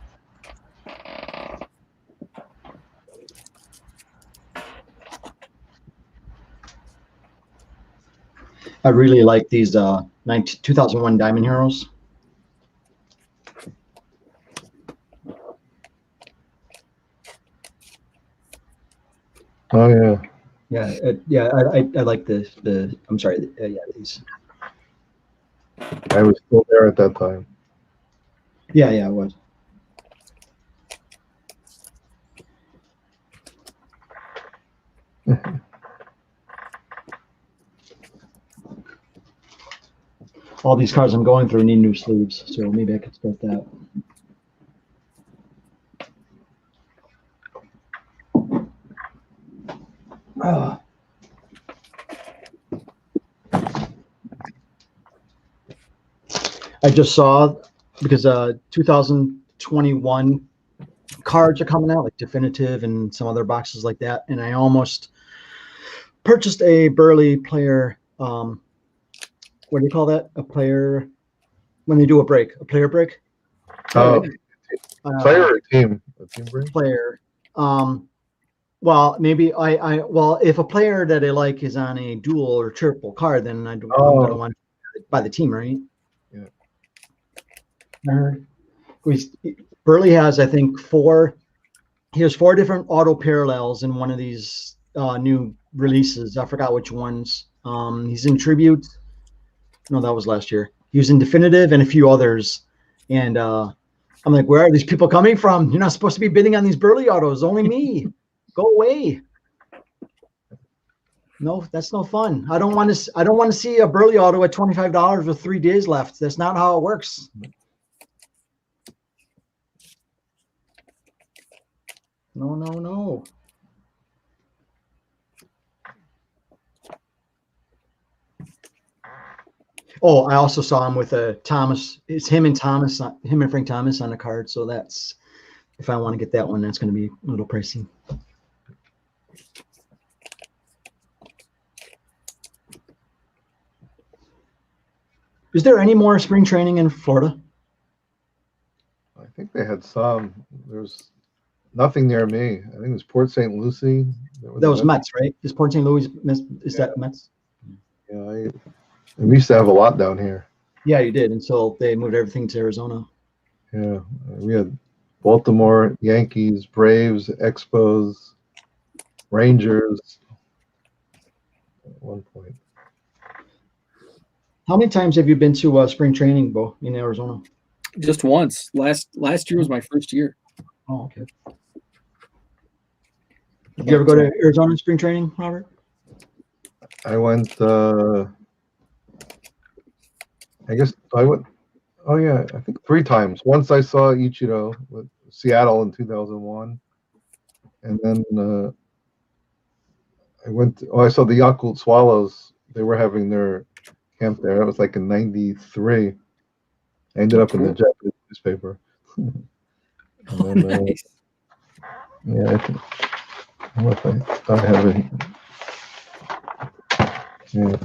I really like these 2001 Diamond Heroes. Oh yeah. Yeah, I like the. I'm sorry. Yeah, these. I was still there at that time. Yeah, it was. All these cars I'm going through need new sleeves, so maybe I could start that. Ah. I just saw because 2021 cards are coming out, like Definitive and some other boxes like that, and I almost purchased a Burley player. What do you call that? A player when they do a break, a player break. Oh, player or team? A team break? Player. Well, maybe well, if a player that I like is on a dual or triple card, then I'm going to want to buy the team, right? Yeah. I heard. Burley has, I think, he has 4 different auto parallels in one of these new releases. I forgot which ones. He's in Tribute. No, that was last year. He was in Definitive and a few others. And I'm like, where are these people coming from? You're not supposed to be bidding on these Burley autos. Only me. Go away. No, that's no fun. I don't want to see a Burley auto at $25 with 3 days left. That's not how it works. No. Oh, I also saw him with a Thomas. It's him and Frank Thomas on the card. So that's, if I want to get that one, that's going to be a little pricey. Is there any more spring training in Florida? I think they had some. There's nothing near me. I think it was Port St. Lucie. That was Mets, right? Is Port St. Louis, is that Mets? Yeah, we used to have a lot down here. Yeah, you did until they moved everything to Arizona. Yeah, we had Baltimore, Yankees, Braves, Expos, Rangers at one point. How many times have you been to spring training, Bo, in Arizona? Just once. Last year was my first year. Oh, okay. Did you ever go to Arizona spring training, Robert? I went. I guess I went. Oh yeah, I think 3 times. Once I saw Ichiro with Seattle in 2001, and then I went. I saw the Yakult Swallows. They were having their camp there. It was like in '93. I ended up in the Japanese newspaper. And then, Nice. yeah, I don't know if I have it. Yeah.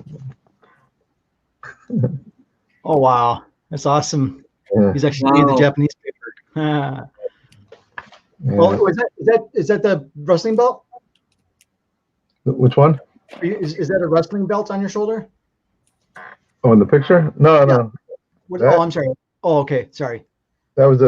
Oh, wow. That's awesome. Yeah. He's actually in the Wow. Japanese paper. Ah. Yeah. Well, is that the wrestling belt? Which one? Is that a wrestling belt on your shoulder? Oh, in the picture? No, no. That- Oh, I'm sorry. Oh, okay. Sorry. That was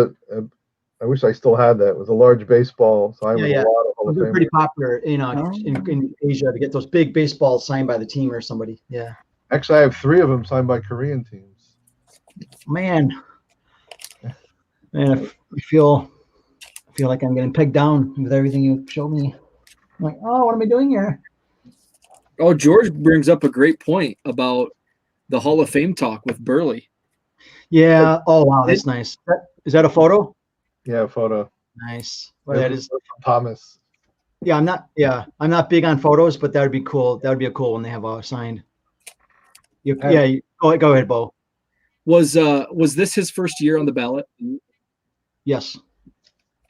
I wish I still had that. It was a large baseball signed with Yeah. a lot of Hall of They're Famers. pretty popular in Oh. in Asia to get those big baseballs signed by the team or somebody. Yeah. Actually, I have 3 of them signed by Korean teams. Man, I feel like I'm getting pegged down with everything you showed me. I'm like, oh, what am I doing here? Oh, George brings up a great point about the Hall of Fame talk with Burley. Yeah. Oh, wow, that's nice. Is that a photo? Yeah, photo. Nice. Well, that is. Thomas. Yeah, I'm not big on photos, but that would be cool. That would be a cool when they have a signed. Go ahead, Bo. Was this his first year on the ballot? Yes.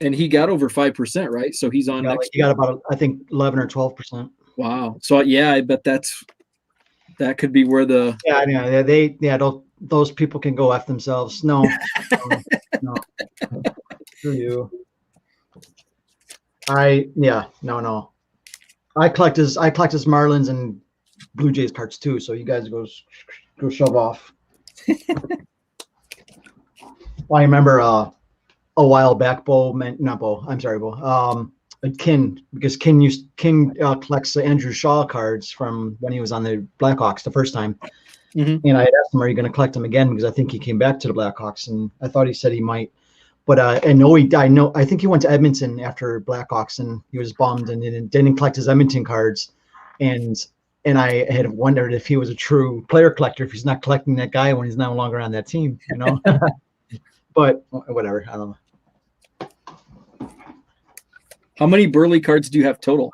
And he got over 5%, right? So he's on next. He got about, I think, 11 or 12%. Wow. So yeah, I bet that could be where the Yeah, I know. Those people can go F themselves. No, no. Screw you. No. I collect his Marlins and Blue Jays cards too. So you guys go shove off. Well, I remember a while back, Kin, because Kin collects the Andrew Shaw cards from when he was on the Blackhawks the first time. Mhm. And I asked him, "Are you going to collect them again?" Because I think he came back to the Blackhawks, and I thought he said he might. But I think he went to Edmonton after Blackhawks, and he was bummed and didn't collect his Edmonton cards. And I had wondered if he was a true player collector, if he's not collecting that guy when he's no longer on that team, you know. But whatever, I don't know. How many Burley cards do you have total?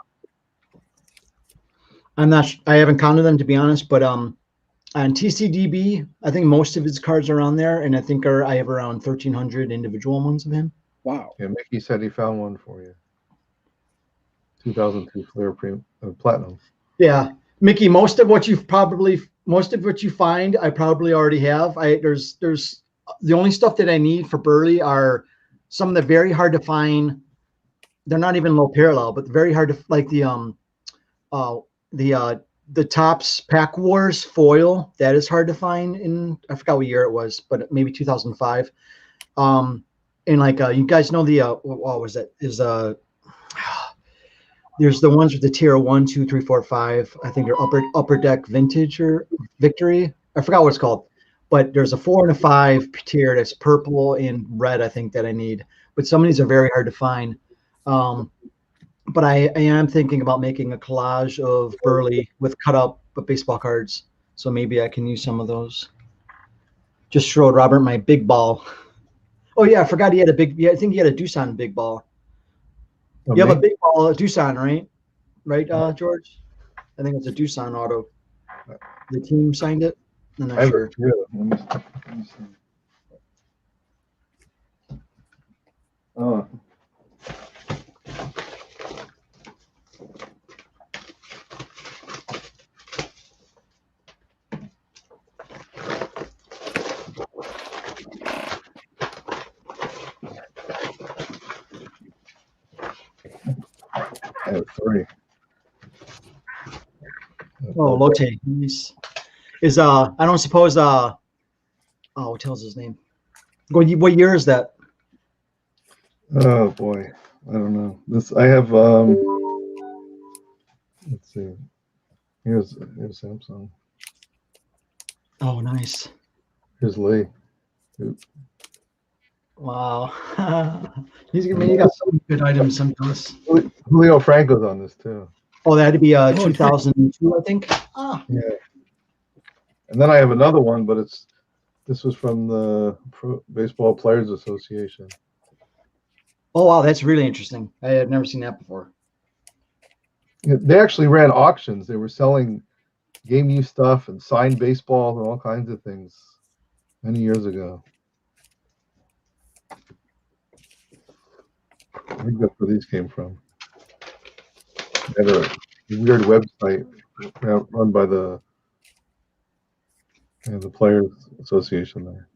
I haven't counted them, to be honest, but on TCDB, I think most of his cards are on there, and I think I have around 1,300 individual ones of him. Wow. Yeah, Mickey said he found one for you. 2002 Flair Platinum. Yeah, Mickey, most of what you find, I probably already have. There's the only stuff that I need for Burley are some of the very hard to find. They're not even low parallel, but very hard to, like the Topps Pack Wars foil. That is hard to find in, I forgot what year it was, but maybe 2005. And you guys know what was that? There's the ones with the tier 1, 2, 3, 4, 5. I think they're upper deck vintage or victory. I forgot what it's called. But there's a 4 and a 5 tier that's purple and red, I think, that I need. But some of these are very hard to find. But I am thinking about making a collage of Burley with cut up baseball cards. So maybe I can use some of those. Just showed Robert my big ball. Oh yeah, I forgot he had I think he had a Doosan big ball. You have a big ball, a Doosan, right? Right, George? I think it's a Doosan auto. The team signed it. I'm not sure. Let me see. Oh. I have 3. Oh, Lotte. Nice. I don't suppose what tells his name? What year is that? Oh boy, I don't know. I have let's see. Here's Samsung. Oh, nice. Here's Lee. Wow. You got so many good items sometimes. Julio Franco's on this too. Oh, that had to be 2002, I think. Ah. Yeah. And then I have another one, but this was from the Baseball Players Association. Oh wow, that's really interesting. I had never seen that before. They actually ran auctions. They were selling game use stuff and signed baseballs and all kinds of things many years ago. I think that's where these came from. They had a weird website run by the Players Association there.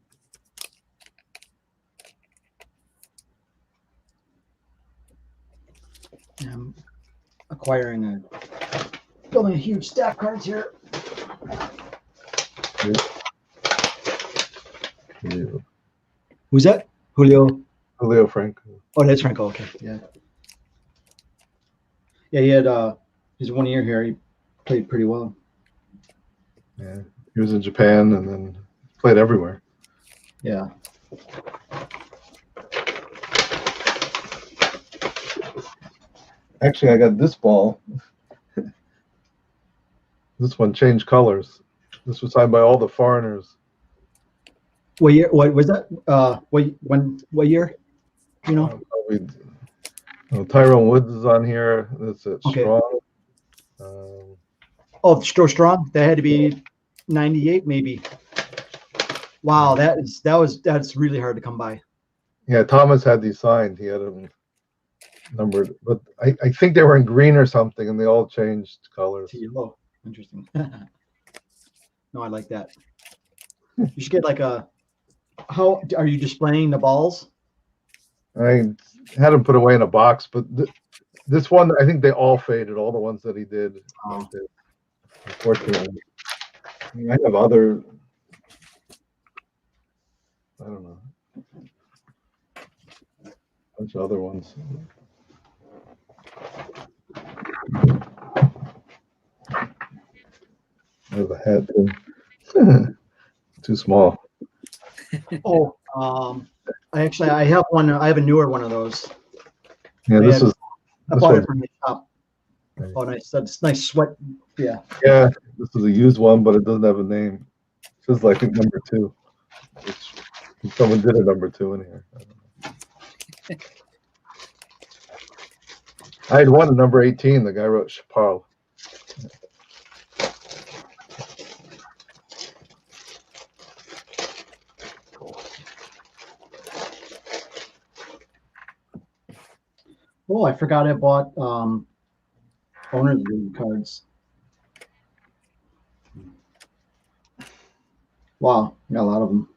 I'm building a huge stack cards here. Yeah. Who's that? Julio Franco. Oh, that's Franco. Okay, yeah. Yeah, he had his 1 year here. He played pretty well. Yeah, he was in Japan and then played everywhere. Yeah. Actually, I got this ball. This one changed colors. This was signed by all the foreigners. What year? What was that? What year? You know? Tyrone Woods is on here. That's it. Okay. Strong. Still Strong. That had to be 98, maybe. Wow, that's really hard to come by. Yeah, Thomas had these signed. He had them. numbered, but I think they were in green or something, and they all changed colors. To yellow. Interesting. No, I like that. You should get like a. How are you displaying the balls? I had them put away in a box, but this one, I think they all faded. All the ones that he did, Oh. did, unfortunately. I mean, I have other. I don't know. A bunch of other ones. I have a hat too. Too small. Oh, I have one. I have a newer one of those. Yeah, I this had- is. I This bought one- it from the shop. Nice. Oh, nice. That's nice sweat. Yeah. Yeah, this is a used one, but it doesn't have a name. It says like number 2. Which someone did a number 2 in here. I don't know. I had one at number 18. The guy wrote Chaparral. Oh, I forgot I bought owner's league cards. Wow, got a lot of them.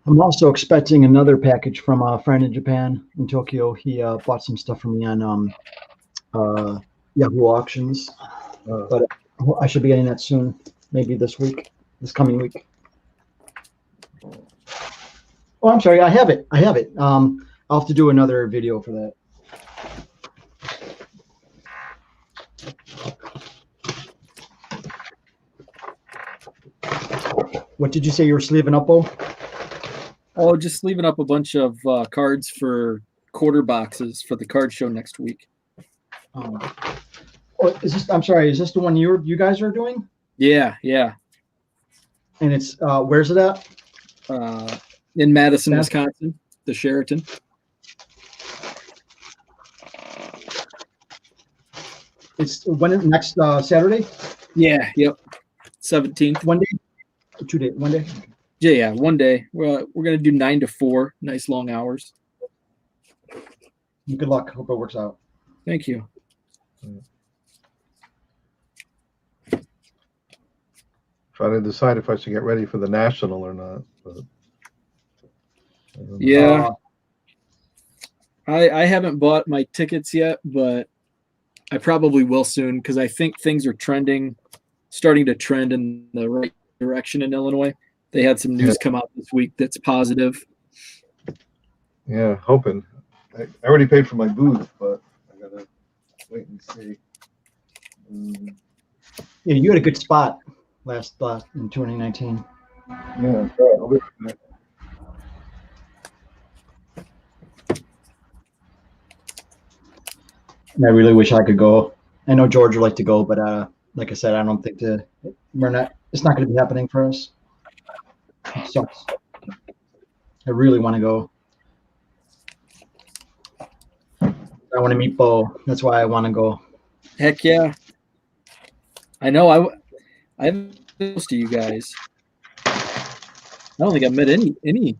I'm also expecting another package from a friend in Japan, in Tokyo. He bought some stuff for me on Yahoo Auctions. But I should be getting that soon, maybe this coming week. Oh, I'm sorry, I have it. I'll have to do another video for that. What did you say you were sleeving up, Bo? Oh, just leaving up a bunch of cards for quarter boxes for the card show next week. Oh, is this? I'm sorry. Is this the one you guys are doing? Yeah. And it's where's it at? In Madison, Yeah. Wisconsin, the Sheraton. It's when next Saturday. Yeah. Yep. 17th. 1 day, 2 days, 1 day. Yeah. One day. We're gonna do 9 to 4. Nice long hours. Good luck. Hope it works out. Thank you. Trying to decide if I should get ready for the national or not. But I don't know. Yeah. I haven't bought my tickets yet, but I probably will soon because I think things are starting to trend in the right direction in Illinois. They had some news come out this week that's positive. Yeah, hoping. I already paid for my booth, but I gotta wait and see. Yeah, you had a good spot last in 2019. Yeah, sure. I'll be right back. And I really wish I could go. I know George would like to go, but like I said, I don't think it's not going to be happening for us. It sucks. I really want to go. I want to meet Bo. That's why I want to go. Heck yeah. I know. I haven't been close to you guys. I don't think I've met any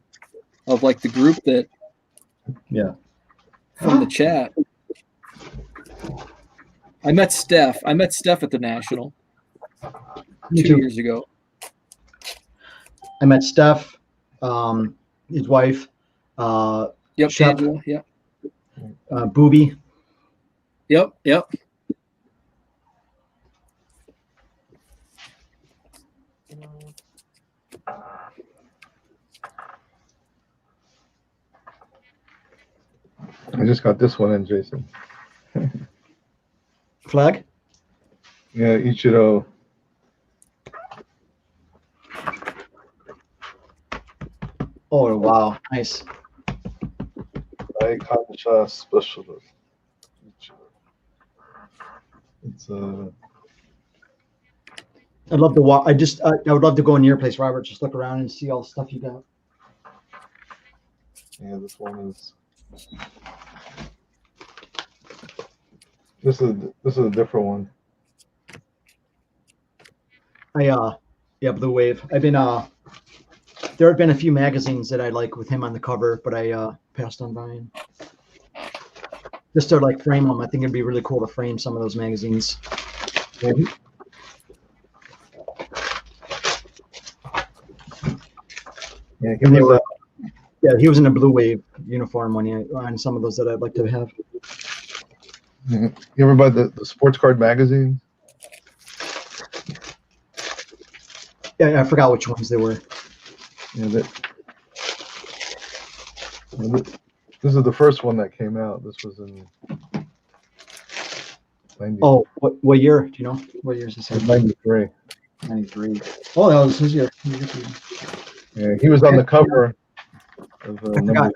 of like the group that from the chat. I met Steph at the National Me 2 too. years ago. I met Steph, his wife, Yep, Shep. Angela. Yep. Booby. Yep. I just got this one in, Jason. Flag. Yeah, Ichiro. Oh wow, nice. Kancha Specialist. It's I'd love to walk. I would love to go in your place, Robert. Just look around and see all the stuff you got. yeah, this one is. This is a different one. Yeah, Blue Wave. There have been a few magazines that I like with him on the cover, but I passed on buying. Just to like frame them, I think it'd be really cool to frame some of those magazines. Yeah, he And they was, were, yeah, he was in a Blue Wave uniform on some of those that I'd like to have. you ever buy the sports card magazine? Yeah, I forgot which ones they were. Yeah, this is the first one that came out. This was in 90, Oh, what year? Do you know what year is this? 93. 93. Oh, that was his year. Yeah, he was on the cover of I forgot.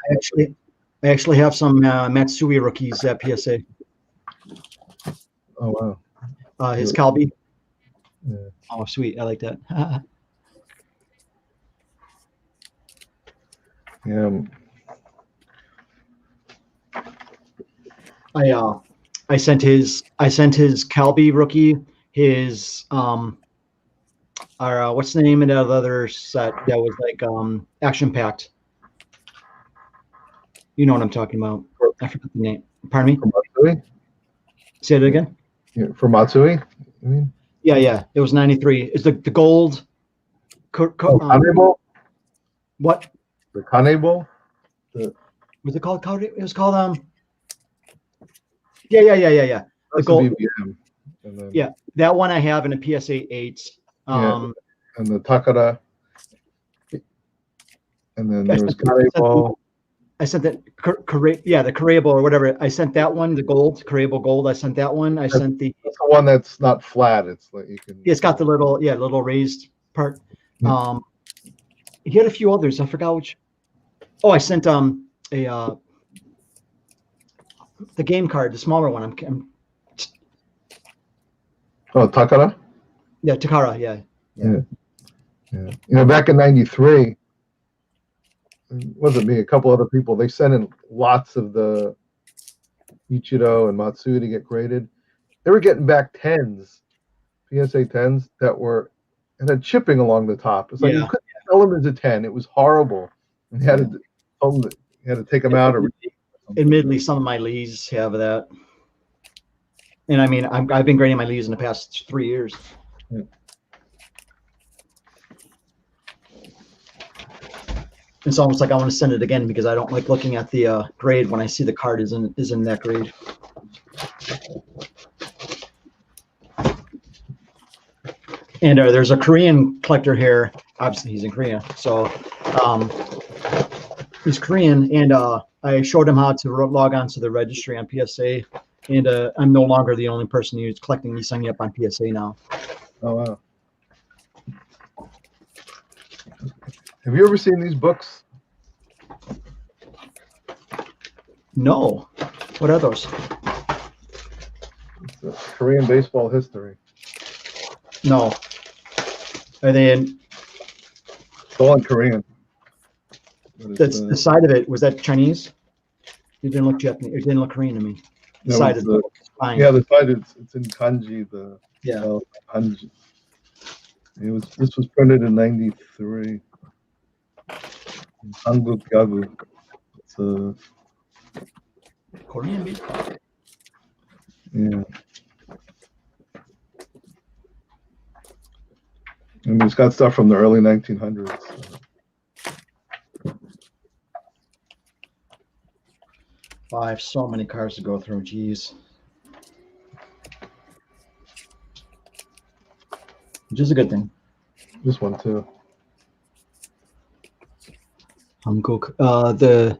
I actually have some Matsui rookies at PSA. Oh wow. His Calby. Yeah. Oh, sweet. I like that. Yeah. I sent his Calby rookie, his what's the name of that other set that was like action packed? You know what I'm talking about. I forgot the name. Pardon me? For Matsui? Say it again. Yeah, for Matsui? I mean, Yeah. It was 93. Is the gold Kanebo? what The Kanebo? was it called? It was called yeah. That's gold- the BBM. And then, Yeah. That one I have in a PSA 8. and the Takara. And then I there was sent the- Kanebo. I sent that, the Carable or whatever. I sent that one, the gold, Carable gold. I sent that one. I sent the. That's the one that's not flat. It's like you can. It's got the little raised part. He had a few others. I forgot which. Oh, I sent the game card, the smaller one. Oh, Takara? Yeah, Takara. Yeah. Yeah. You know, back in 93, it wasn't me, a couple other people, they sent in lots of the Ichiro and Matsui to get graded. They were getting back 10s, PSA 10s that had chipping along the top. It's like you couldn't tell them as a 10. It was horrible. And you had to take them out. Admittedly, some of my Lees have that. And I mean, I've been grading my Lees in the past 3 years. Yeah. It's almost like I want to send it again because I don't like looking at the grade when I see the card is in that grade. And there's a Korean collector here. Obviously, he's in Korea, so he's Korean, and I showed him how to log on to the registry on PSA. And I'm no longer the only person who's collecting. He's signing up on PSA now. Oh wow! Have you ever seen these books? No. What are those? It's Korean baseball history. No. Are they in? It's all in Korean. That's the side of it. Was that Chinese? It didn't look Japanese. It didn't look Korean to me. The side of the book is fine. Yeah, the side it's in kanji. Yeah. Kanji. This was printed in 93. Hanguk Yagu. It's Korean baseball. yeah. And it's got stuff from the early 1900s. Oh, I have so many cards to go through. Jeez. Which is a good thing. This one too. The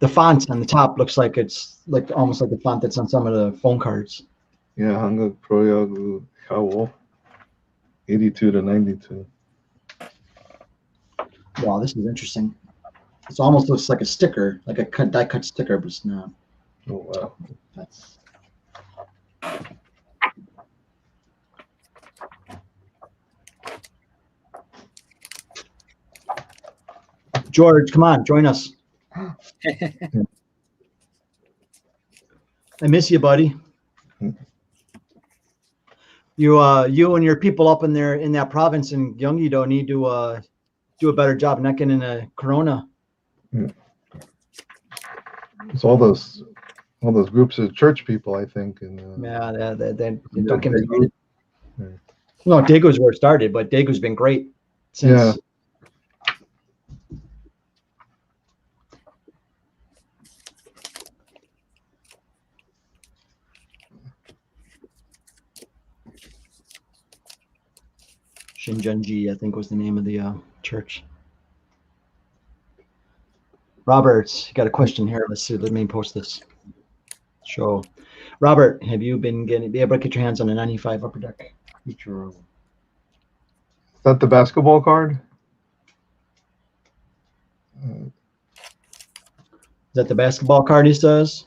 font on the top looks like it's like almost like the font that's on some of the phone cards. Yeah, Hanguk Proyagu Hyawo. 82 to 92. Wow, this is interesting. It almost looks like a sticker, like a die cut sticker, but it's not. Oh wow. That's George, come on, join us. I miss you, buddy. You and your people up in there in that province in Gyeonggi-do need to do a better job not getting a corona. It's all those groups of church people, I think, and Yeah, they don't get me Daegu. started. No, Daegu's where it started, but Daegu's been great since. Yeah. Shinjunji, I think, was the name of the church. Robert, got a question here. Let's see. Let me post this. Show. Robert, have you been be able to get your hands on a 95 Upper Deck? Is that the basketball card? Is that the basketball card he says?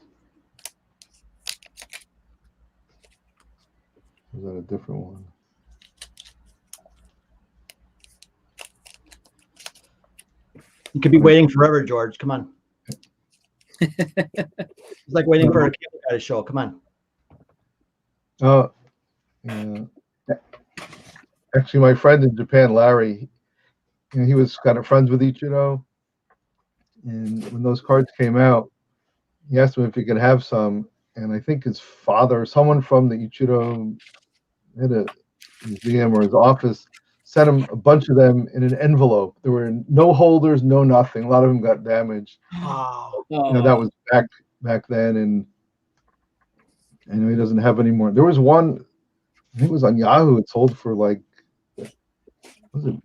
Is that a different one? You could be waiting forever, George. Come on. It's like waiting for a cable guy to show. Come on. Oh, yeah. Actually, my friend in Japan, Larry, he was kind of friends with Ichiro. And when those cards came out, he asked him if he could have some. And I think his father, someone from the Ichiro museum or his office, sent him a bunch of them in an envelope. There were no holders, no nothing. A lot of them got damaged. Wow. That was back then, and I know he doesn't have any more. There was one, I think it was on Yahoo. It sold for like, was it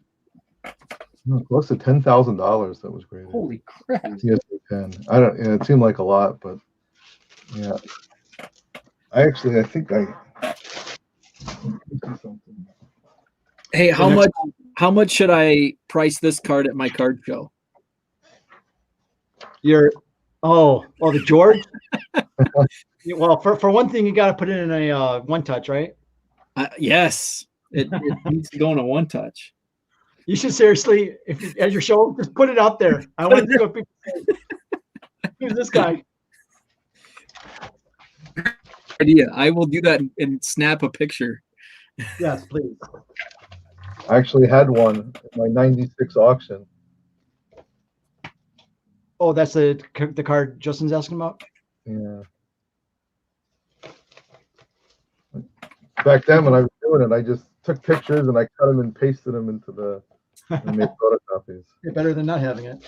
close to $10,000? That was great. Holy crap! TSA 10. I don't. Yeah, it seemed like a lot, but yeah. I think I. Hey, how much should I price this card at my card show? The George. Well, for one thing, you got to put it in a one touch, right? Yes, it needs to go in a one touch. You should seriously, if at your show, just put it out there. I want to see what people say. Who's this guy? Idea. I will do that and snap a picture. Yes, please. I actually had one at my '96 auction. Oh, that's the card Justin's asking about? Yeah. Back then, when I was doing it, I just took pictures and I cut them and pasted them into and made photocopies. You're better than not having it.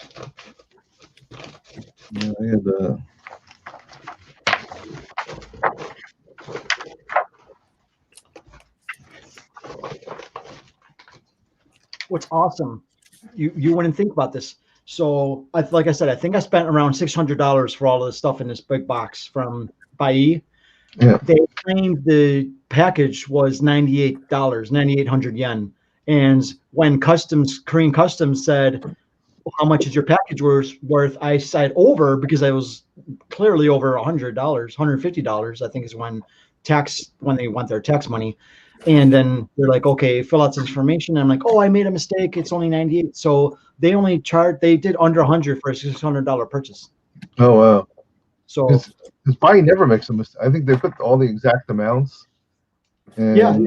Yeah, I had the. What's awesome, you wouldn't think about this. So, like I said, I think I spent around $600 for all of the stuff in this big box from Bai. Yeah. They claimed the package was $98, 9,800 yen. And when Korean Customs said, well, how much is your package worth? I said over, because I was clearly over $100, $150, I think is when they want their tax money. And then they're like, okay, fill out this information. And I'm like, oh, I made a mistake. It's only 98. So they did under 100 for a $600 purchase. Oh, wow. So Because Bai never makes a mistake. I think they put all the exact amounts. And yeah.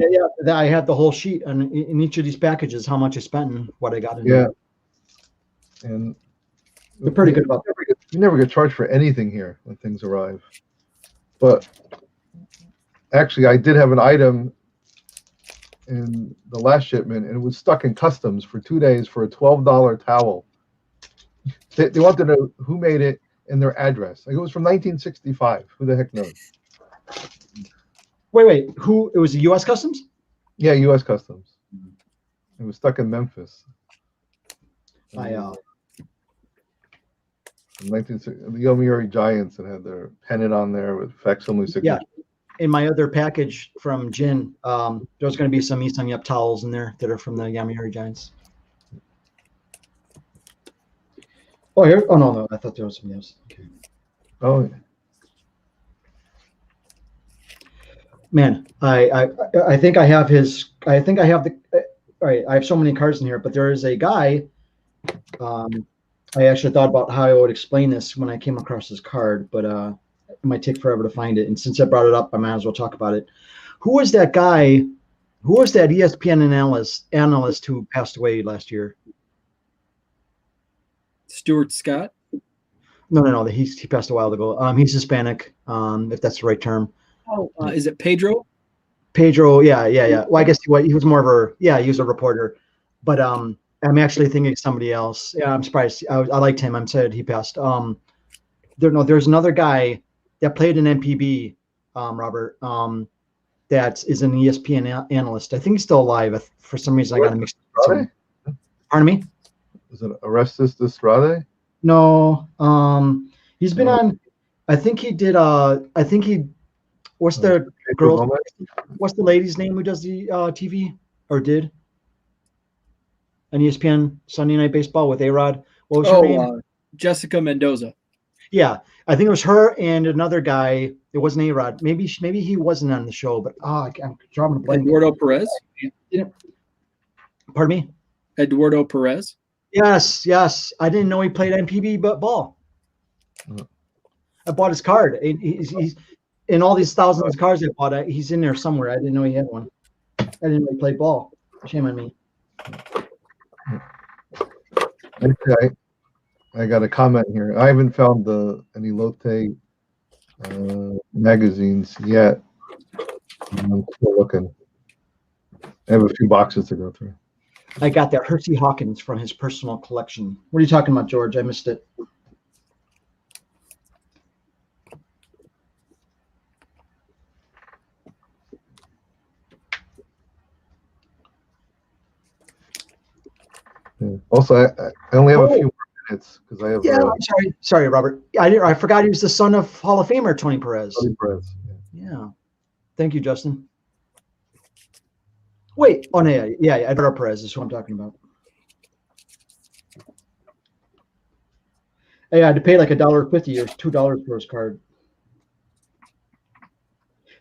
I had the whole sheet in each of these packages, how much I spent and what I got in. Yeah. And they're pretty good about that. You never get charged for anything here when things arrive. But actually, I did have an item in the last shipment, and it was stuck in customs for 2 days for a $12 towel. They wanted to know who made it and their address. Like, it was from 1965. Who the heck knows? Wait. Who? It was the U.S. Customs? Yeah, U.S. Customs. It was stuck in Memphis. The Yomiuri Giants, that had their pennant on there with facsimile signature. Yeah. In my other package from Jin, there's going to be some Isan Yep towels in there that are from the Yomiuri Giants. Oh, here? Oh, no. I thought there was something else. Okay. Oh, yeah. Man, I think I have the. All right, I have so many cards in here, but there is a guy. I actually thought about how I would explain this when I came across this card, but it might take forever to find it. And since I brought it up, I might as well talk about it. Who was that guy Who was that ESPN analyst who passed away last year? Stuart Scott. No. He passed a while ago. He's Hispanic, if that's the right term. Oh, is it Pedro? Pedro, yeah. Well, I guess he was more of he was a reporter, but I'm actually thinking of somebody else. Yeah, I'm surprised. I liked him. I'm sad he passed. There's another guy that played in MPB, Robert. That is an ESPN analyst. I think he's still alive. For some reason, I got him mixed up. Pardon me? Is it Orestes Destrade? No. He's been on. I think he did. What's the girl? What's the lady's name who does the TV or did? On ESPN Sunday Night Baseball with A-Rod. What was her name? Jessica Mendoza. Yeah, I think it was her and another guy. It wasn't A-Rod. Maybe he wasn't on the show, but I'm drawing a blank. Eduardo Perez. Pardon me? Eduardo Perez. Yes. I didn't know he played MPB ball. I bought his card. He's in all these thousands of cards I bought. He's in there somewhere. I didn't know he had one. I didn't know he played ball. Shame on me. Okay. I got a comment here. I haven't found any Lotte magazines yet. I'm still looking. I have a few boxes to go through. I got that Hersey Hawkins from his personal collection. What are you talking about, George? I missed it. Yeah. Also, I only have a few more minutes because I have. Yeah, I'm sorry, Robert. I forgot he was the son of Hall of Famer Tony Perez. Tony Perez. Yeah. Thank you, Justin. Wait. Oh no, yeah. Eduardo Perez is who I'm talking about. Hey, I had to pay like $1.50 or $2 for his card.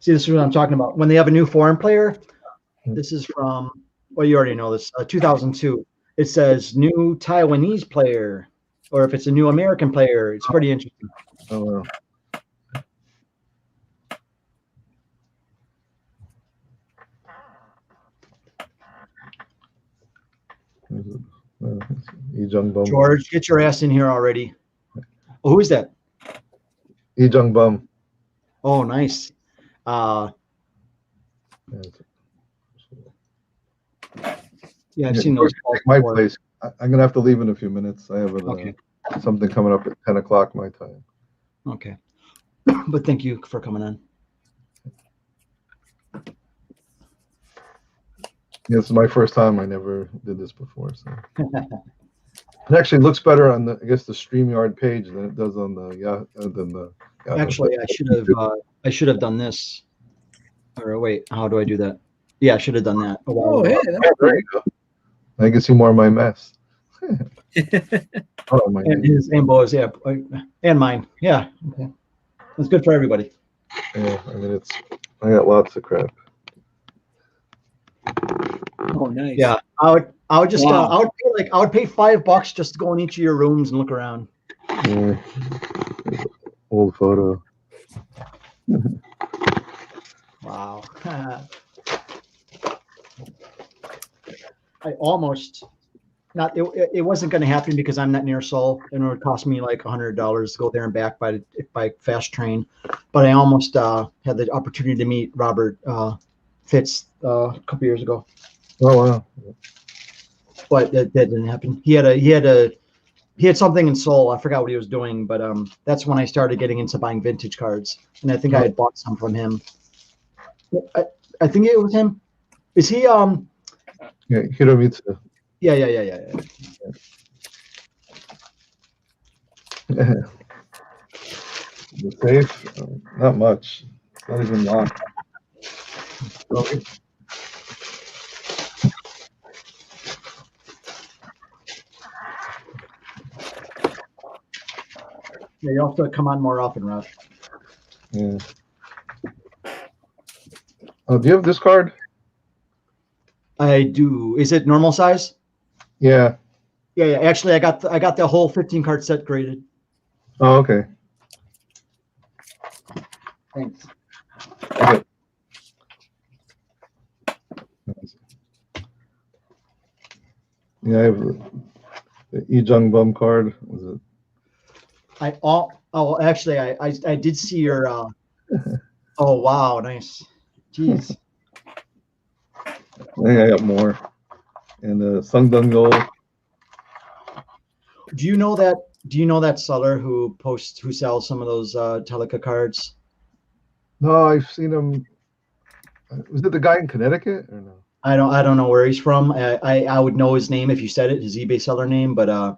See, this is what I'm talking about. When they have a new foreign player, this is from. Well, you already know this. 2002. It says new Taiwanese player, or if it's a new American player, it's pretty interesting. Oh, wow. Ijung Bum. George, get your ass in here already. Oh, who is that? Ijung Bum. Oh, nice. Yeah, I've seen those. My place. I'm gonna have to leave in a few minutes. I have Okay. Something coming up at 10 o'clock my time. Okay. But thank you for coming on. Yeah, this is my first time. I never did this before, so it actually looks better on the the StreamYard page than it does on the Actually, I should have done this. Or wait, how do I do that? Yeah, I should have done that. Oh, hey, that's there you go. I can see more of my mess. Oh, my and his and Bo's, yeah, and mine. Yeah, okay. It's good for everybody. Yeah, I mean I got lots of crap. Oh, nice. Yeah, I would just Wow. I would pay $5 just to go in each of your rooms and look around. Yeah. Old photo. Wow. I almost not it wasn't going to happen because I'm not near Seoul and it would cost me like $100 to go there and back by fast train. But I almost had the opportunity to meet Robert Fitz a couple years ago. Oh wow. But that didn't happen. He had something in Seoul. I forgot what he was doing, but that's when I started getting into buying vintage cards. And I think I had bought some from him. I think it was him. Is he Yeah, Hiromitsu. Yeah. The safe, not much. It's not even locked. Okay. Yeah, you have to come on more often, Russ. Yeah. Oh, do you have this card? I do. Is it normal size? Yeah. Yeah. Actually, I got the whole 15 card set graded. Oh, okay. Thanks. Okay. Yeah, I have the Lee Jung Bum card. Was it? Actually, I did see your. Oh wow, nice. Jeez. I think I got more. And Sung Dun Gold. Do you know that? Do you know that seller who sells some of those Telica cards? No, I've seen him. Was it the guy in Connecticut or no? I don't know where he's from. I would know his name if you said it, his eBay seller name, but I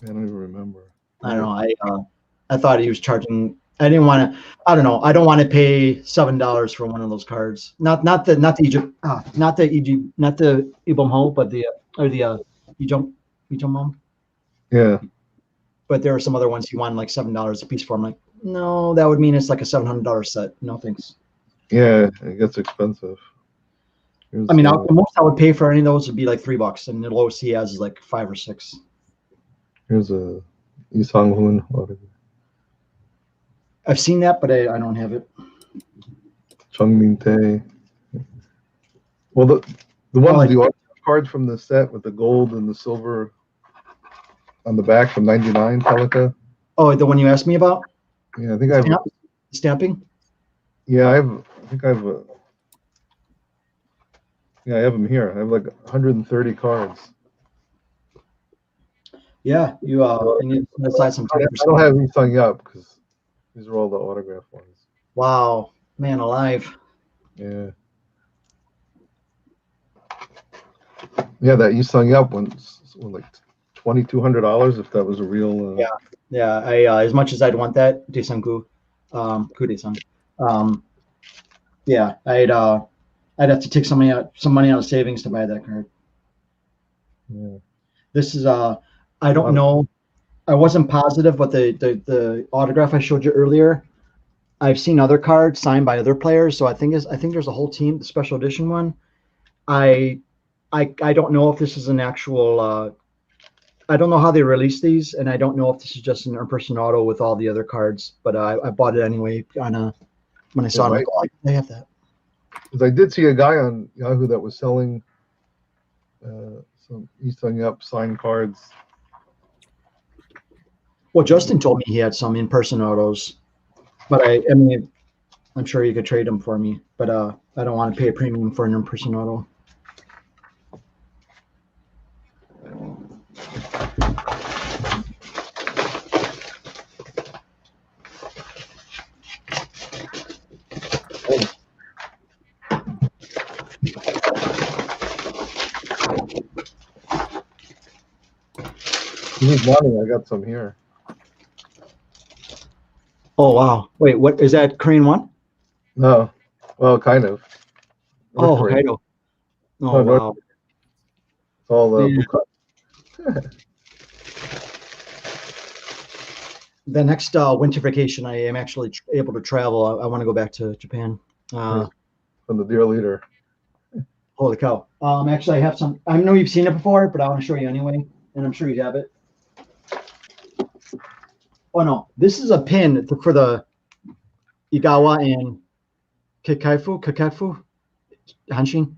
don't even remember. I don't know. I thought he was charging. I didn't want to. I don't know. I don't want to pay $7 for one of those cards. Not the Egypt. Not the Egypt. Not the Ibom Ho, but the Ejom Home. Yeah, But there are some other ones he wanted like $7 a piece for. I'm like, no, that would mean it's like a $700 set. No thanks. yeah, it gets expensive. I mean, the most I would pay for any of those would be like $3, and the lowest he has is like 5 or 6. Here's a Lee Sang Hoon. I've seen that, but I don't have it. Chung Min Tae. Well, the ones, the cards from the set with the gold and the silver on the back from '99 Telica. Oh, the one you asked me about? Yeah, I think I have. Stamping? Yeah, I think I have a. Yeah, I have them here. I have like 130 cards. Yeah, you need to decide some time. I don't have these hung up because these are all the autograph ones. Wow, man alive. Yeah. Yeah, that you sung up was like $2,200 if that was a real. Yeah. I as much as I'd want that Desangu, Kude-san. Yeah, I'd have to take some money out of savings to buy that card. Yeah. This is I don't know. I wasn't positive, but the autograph I showed you earlier, I've seen other cards signed by other players, so I think there's a whole team, the special edition one. I don't know if this is an actual. I don't know how they release these, and I don't know if this is just an in-person auto with all the other cards. But I bought it anyway when I saw it. Like, oh, they have that. Because I did see a guy on Yahoo that was selling some Easting Up signed cards. Well, Justin told me he had some in-person autos, but I mean, I'm sure you could trade them for me, but I don't want to pay a premium for an in-person auto. You need money? I got some here. Oh wow! Wait, what is that? Korean one? No, well, kind of. Oh, Hokkaido. Oh wow! It's all The next winter vacation, I am actually able to travel. I want to go back to Japan. from the Dear Leader. Holy cow! Actually, I have some. I know you've seen it before, but I want to show you anyway, and I'm sure you have it. Oh no, this is a pin for the Igawa and Kakaifu Hanshin.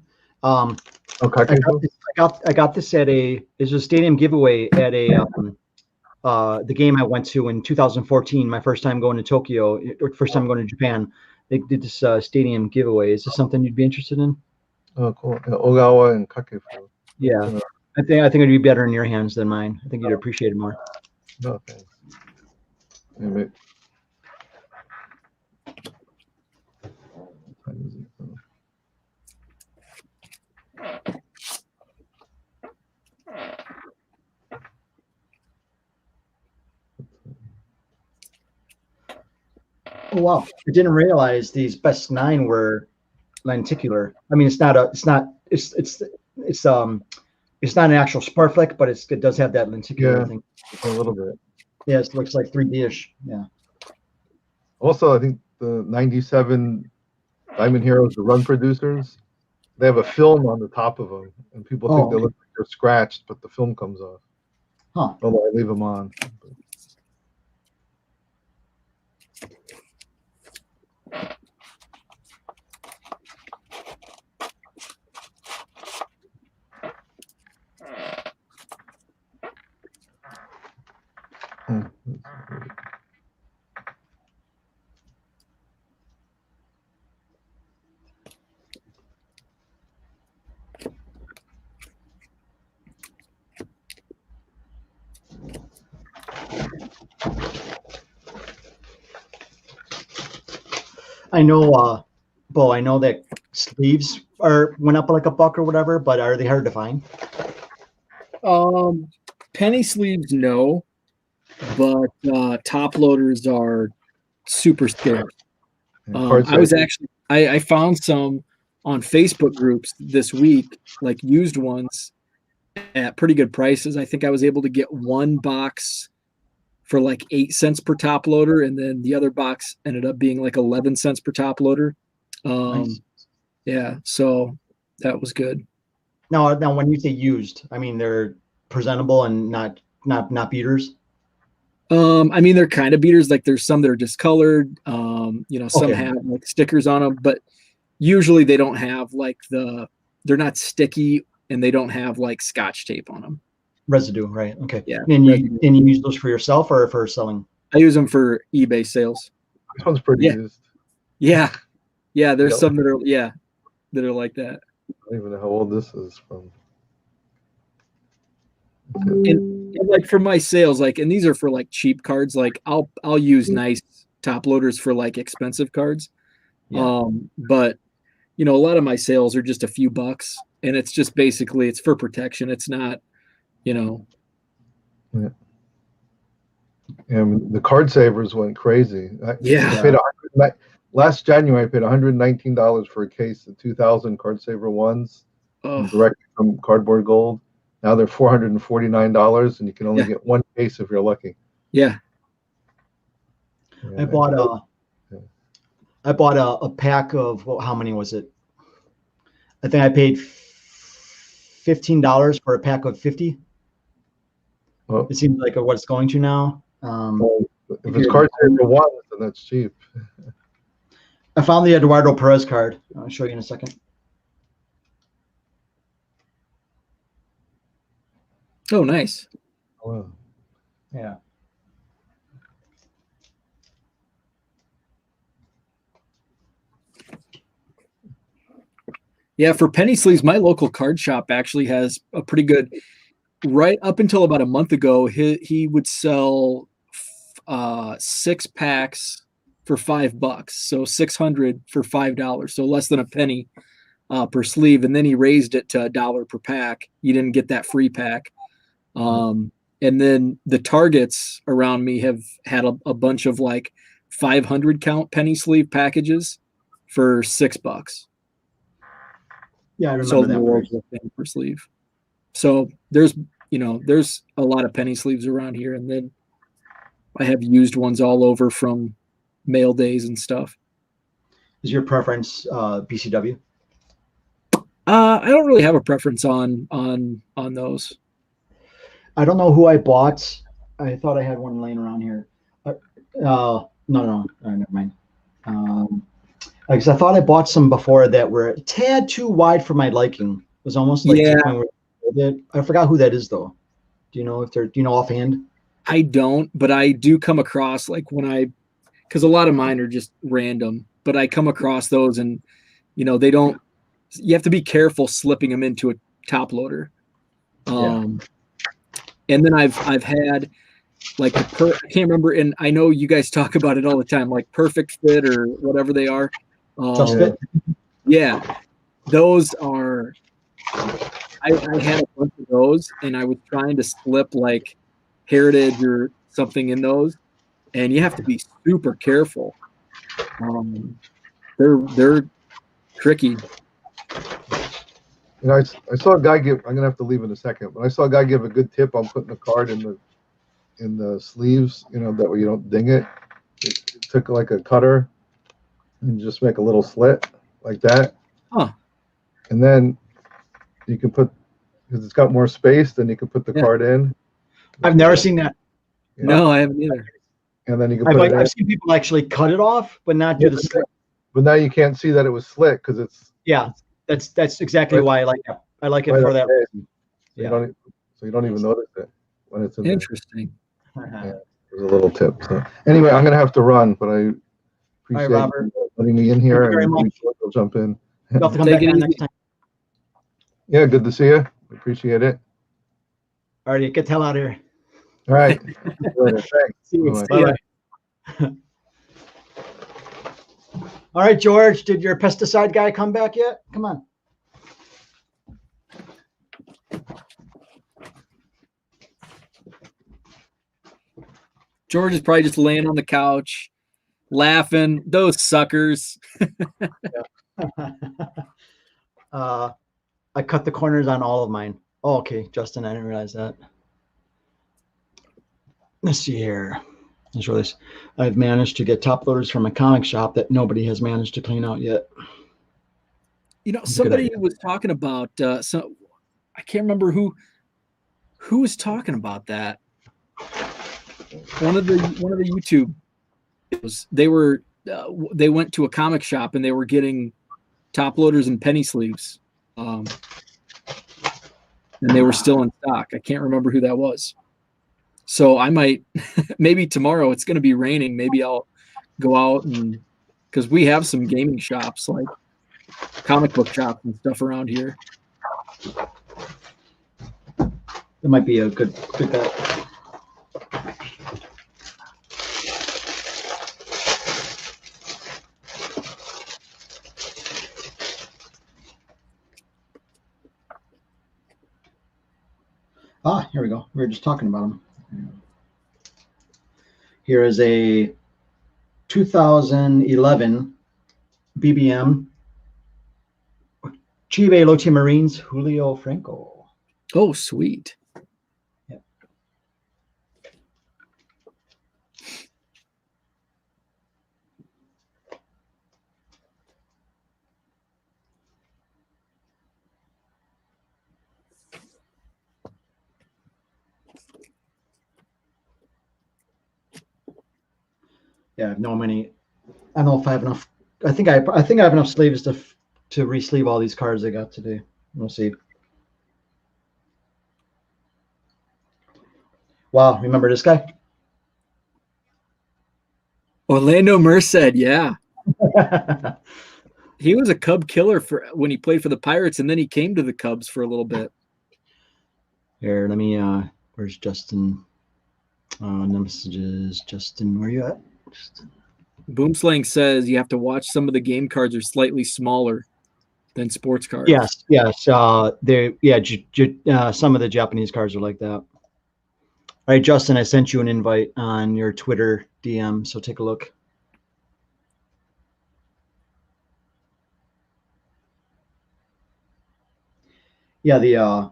Okay. I got this at a stadium giveaway at the game I went to in 2014. My first time going to Tokyo, or first time going to Japan. They did this stadium giveaway. Is this something you'd be interested in? Oh, cool. Yeah, Ogawa and Kakefu. Yeah, I think it'd be better in your hands than mine. I think you'd appreciate it more. No, thanks. Yeah, Oh wow! I didn't realize these best 9 were lenticular. I mean, it's not an actual Sparflick, but it does have that lenticular thing. A little bit. Yeah, it looks like 3D-ish. Yeah. Also, I think the '97 Diamond Heroes, the Run Producers, they have a film on the top of them, and people think they look like they're scratched, but the film comes off. Huh. Although I leave them on. I know, Bo, I know that sleeves went up like a buck or whatever, but are they hard to find? Penny sleeves, no, but top loaders are super scarce. I was actually I found some on Facebook groups this week, like used ones at pretty good prices. I think I was able to get one box for like 8 cents per top loader, and then the other box ended up being like 11 cents per top loader. Nice. Yeah, so that was good. Now, when you say used, I mean they're presentable and not beaters. I mean, they're kind of beaters. Like there's some that are discolored. Some Okay. have like stickers on them, but usually they don't have like they're not sticky, and they don't have like Scotch tape on them. Residue, right? Okay. Yeah. And you use those for yourself or for selling? I use them for eBay sales. This one's pretty used. Yeah. Yeah. There's Yep. some that are like that. I don't even know how old this is from. And like for my sales, like, and these are for like cheap cards. Like I'll use nice top loaders for like expensive cards. Yeah. But a lot of my sales are just a few bucks, and it's just basically it's for protection. It's not, Yeah. And the card savers went crazy. Last January, I paid $119 for a case of 2,000 card saver ones directly from Cardboard Gold. Now they're $449, and you can only get one case if you're lucky. Yeah. I bought a pack of how many was it? I think I paid $15 for a pack of 50. Well, it seems like what it's going to now. If it's card saver ones, then that's cheap. I found the Eduardo Perez card. I'll show you in a second. Oh, nice. Wow. Yeah. Yeah, for penny sleeves, my local card shop actually has a pretty good. Right up until about a month ago, he would sell 6 packs for $5, so 600 for $5, so less than a penny per sleeve, and then he raised it to $1 per pack. You didn't get that free pack. And then the Targets around me have had a bunch of like 500 count penny sleeve packages for $6. Yeah, I remember So that. world's thing per sleeve. So there's a lot of penny sleeves around here, and then I have used ones all over from mail days and stuff. Is your preference BCW? I don't really have a preference on those. I don't know who I bought. I thought I had one laying around here. No, never mind. Because I thought I bought some before that were a tad too wide for my liking. It was almost like I forgot who that is though. Do you know offhand? I don't, but I do come across like because a lot of mine are just random, but I come across those, and they don't. You have to be careful slipping them into a top loader. And then I've had like I can't remember, and I know you guys talk about it all the time, like Perfect Fit or whatever they are. Just Fit. Yeah, those are. I had a bunch of those, and I was trying to slip like Heritage or something in those, and you have to be super careful. They're tricky. I saw a guy give. I'm gonna have to leave in a second, but I saw a guy give a good tip on putting the card in the sleeves. That way you don't ding it. It took like a cutter and just make a little slit like that. Huh. And then you can put, because it's got more space, then you can put the card in. I've never seen that. No, I haven't either. And then you can put it in. I've seen people actually cut it off, but not do the slit. But now you can't see that it was slit because it's. Yeah, that's exactly why I like it. I like it for that reason. So you don't even notice it when it's in Interesting. there. There's a little tip. So anyway, I'm gonna have to run, but I appreciate Robert. you letting me in here. Thank you very much. We'll jump in. You'll have to come back on next time. Yeah, good to see you. Appreciate it. All right, get the hell out of here. All right. Thanks. See you. Bye-bye. Bye-bye. All right, George, did your pesticide guy come back yet? Come on. George is probably just laying on the couch, laughing. Those suckers. I cut the corners on all of mine. Oh, okay, Justin, I didn't realize that. Let's see here. Let's show this. I've managed to get top loaders from a comic shop that nobody has managed to clean out yet. You know, somebody was talking about so I can't remember who was talking about that. One of the YouTube videos, they went to a comic shop and they were getting top loaders and penny sleeves. And they were still in stock. I can't remember who that was. So I might, maybe tomorrow, it's going to be raining. Maybe I'll go out and, because we have some gaming shops, like comic book shops and stuff around here. It might be a good bet. Ah, here we go. We were just talking about them. Here is a 2011 BBM Chive Lotte Marines Julio Franco. Oh, sweet. Yep. Yeah, I have no many. I don't know if I have enough. I think I have enough sleeves to re-sleeve all these cards I got today. We'll see. Wow, remember this guy? Orlando Merced, yeah. He was a Cub killer for when he played for the Pirates, and then he came to the Cubs for a little bit. Here, let me. Where's Justin? No messages. Justin, where you at? Boomslang says you have to watch some of the game cards are slightly smaller than sports cards. Yes. Some of the Japanese cards are like that. All right, Justin, I sent you an invite on your Twitter DM, so take a look. Yeah, the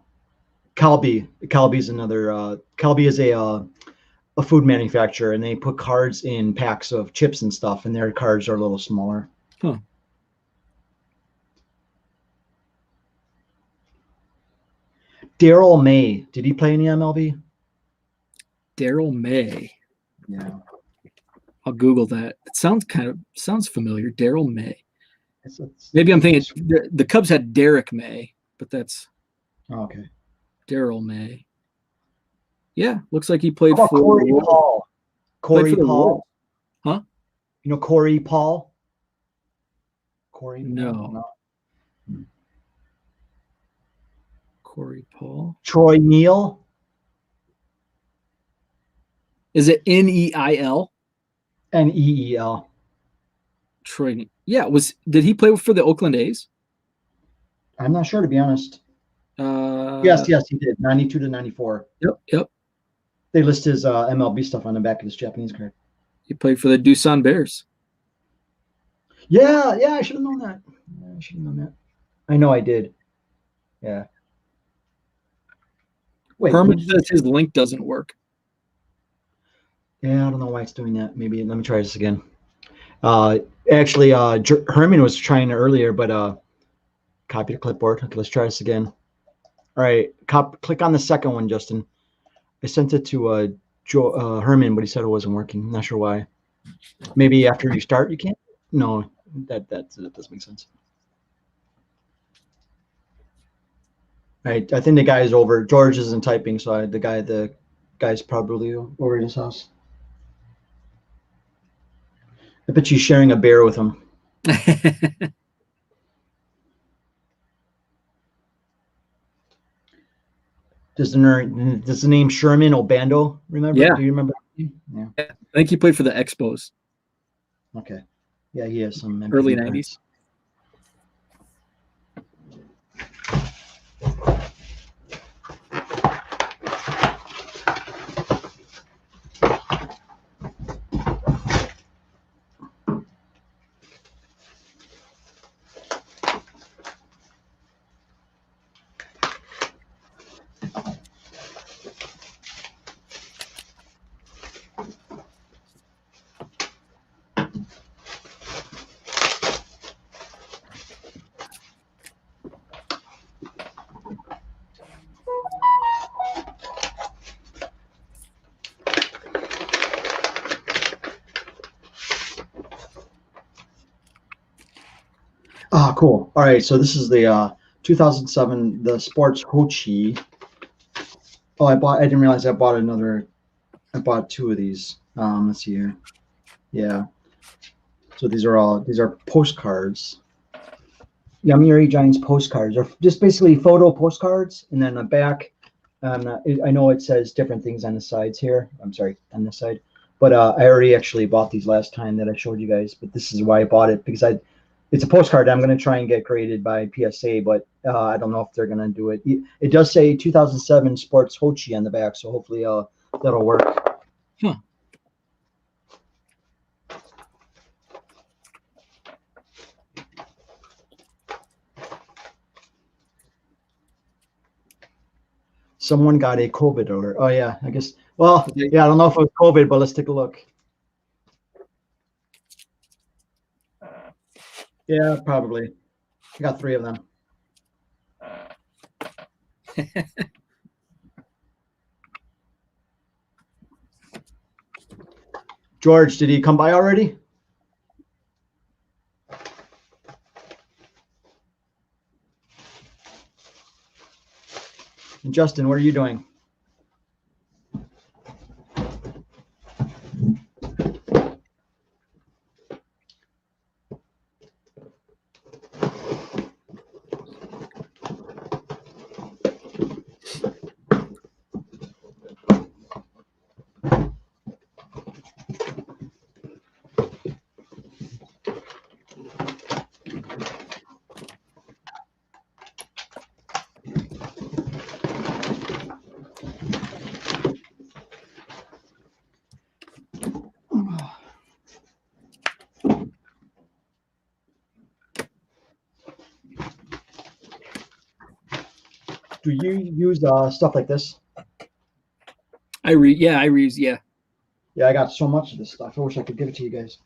Calbee. Calbee's another. Calbee is a food manufacturer, and they put cards in packs of chips and stuff, and their cards are a little smaller. Huh. Daryl May, did he play in the MLB? Daryl May. Yeah. I'll Google that. It sounds familiar. Daryl May. It's Maybe I'm thinking the Cubs had Derek May, but that's okay. Daryl May. Yeah, looks like he played How about for Corey Paul. Corey for the Paul. Royals. Huh? You know Corey Paul? Corey? No. Corey Paul. Troy Neal. Is it Neil? Neel. Troy. Yeah, did he play for the Oakland A's? I'm not sure, to be honest. Yes, he did. 92 to 94. Yep. They list his MLB stuff on the back of his Japanese card. He played for the Doosan Bears. Yeah, I should have known that. I know I did. Yeah. Wait. Herman says his link doesn't work. Yeah, I don't know why it's doing that. Maybe let me try this again. Actually, Herman was trying it earlier, but copy to clipboard. Okay, let's try this again. All right, click on the second one, Justin. I sent it to Herman, but he said it wasn't working. I'm not sure why. Maybe after you start, you can't. No, that doesn't make sense. All right, I think the guy is over. George isn't typing, so the guy's probably over at his house. I bet you're sharing a bear with him. Does the name Sherman Obando remember? Yeah. Do you remember? Yeah. I think he played for the Expos. Okay. Yeah, he has some MPV Early cards. 90s. Ah, cool. All right, so this is the 2007 the Sports Hochi. Oh, I didn't realize I bought another. I bought two of these. Let's see here. Yeah. So these are postcards. Yomiuri Giants postcards are just basically photo postcards, and then the back. I know it says different things on the sides here. I'm sorry, on this side, but I already actually bought these last time that I showed you guys. But this is why I bought it because it's a postcard I'm going to try and get graded by PSA, but I don't know if they're going to do it. It does say 2007 Sports Hochi on the back, so hopefully that'll work. Huh. Someone got a COVID alert. Oh yeah, I guess. Well, yeah, I don't know if it was COVID, but let's take a look. Yeah, probably. I got 3 of them. George, did he come by already? And Justin, what are you doing? Do you use stuff like this? I reuse. Yeah. Yeah, I got so much of this stuff. I wish I could give it to you guys.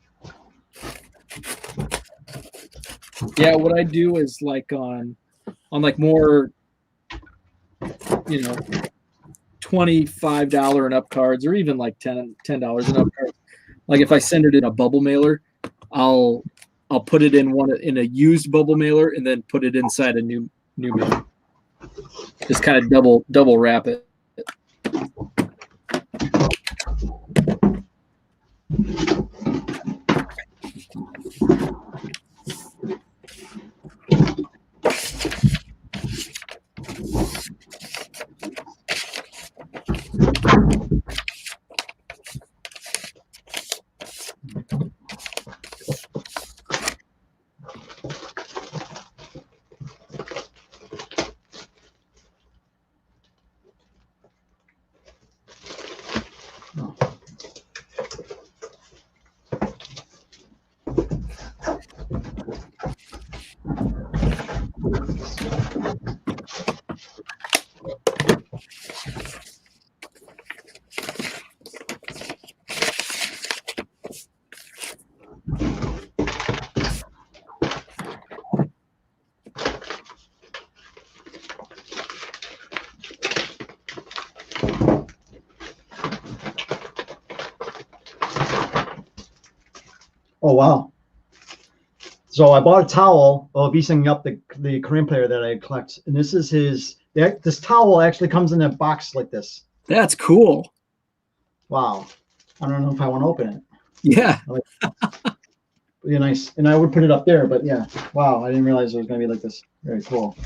Yeah, what I do is like on like more, $25 and up cards, or even like $10 and up cards. Like if I send it in a bubble mailer, I'll put it in a used bubble mailer and then put it inside a new mailer. Just kind of double wrap it. Oh wow! So I bought a towel of Isang Yup, the Korean player that I collect, and this is his. This towel actually comes in a box like this. That's cool. Wow! I don't know if I want to open it. Yeah. Yeah, nice. And I would put it up there, but yeah. Wow! I didn't realize it was going to be like this. Very cool.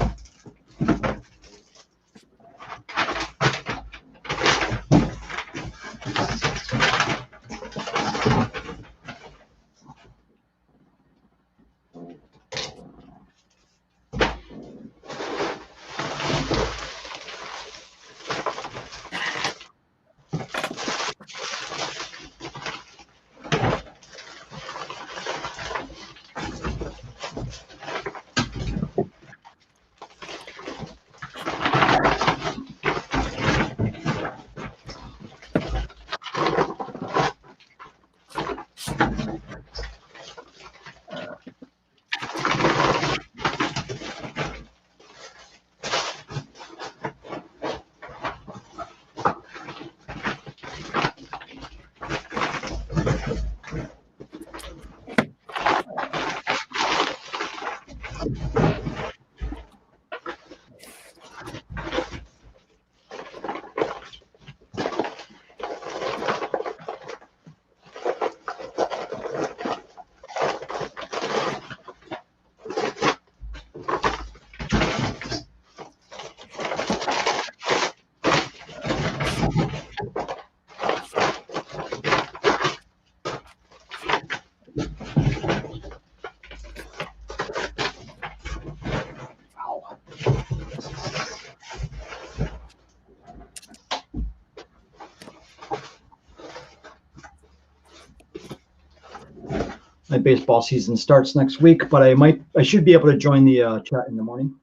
My baseball season starts next week, but I should be able to join the chat in the morning.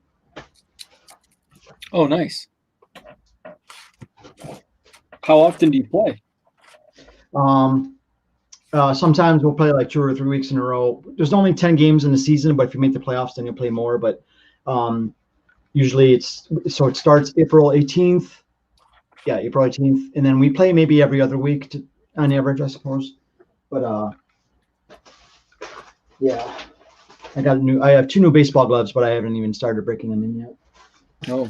Oh, nice. How often do you play? Sometimes we'll play like 2 or 3 weeks in a row. There's only 10 games in the season, but if you make the playoffs, then you'll play more. But usually it starts April 18th. Yeah, April 18th, and then we play maybe every other week on average, I suppose. But yeah, I have 2 new baseball gloves, but I haven't even started breaking them in yet. Oh.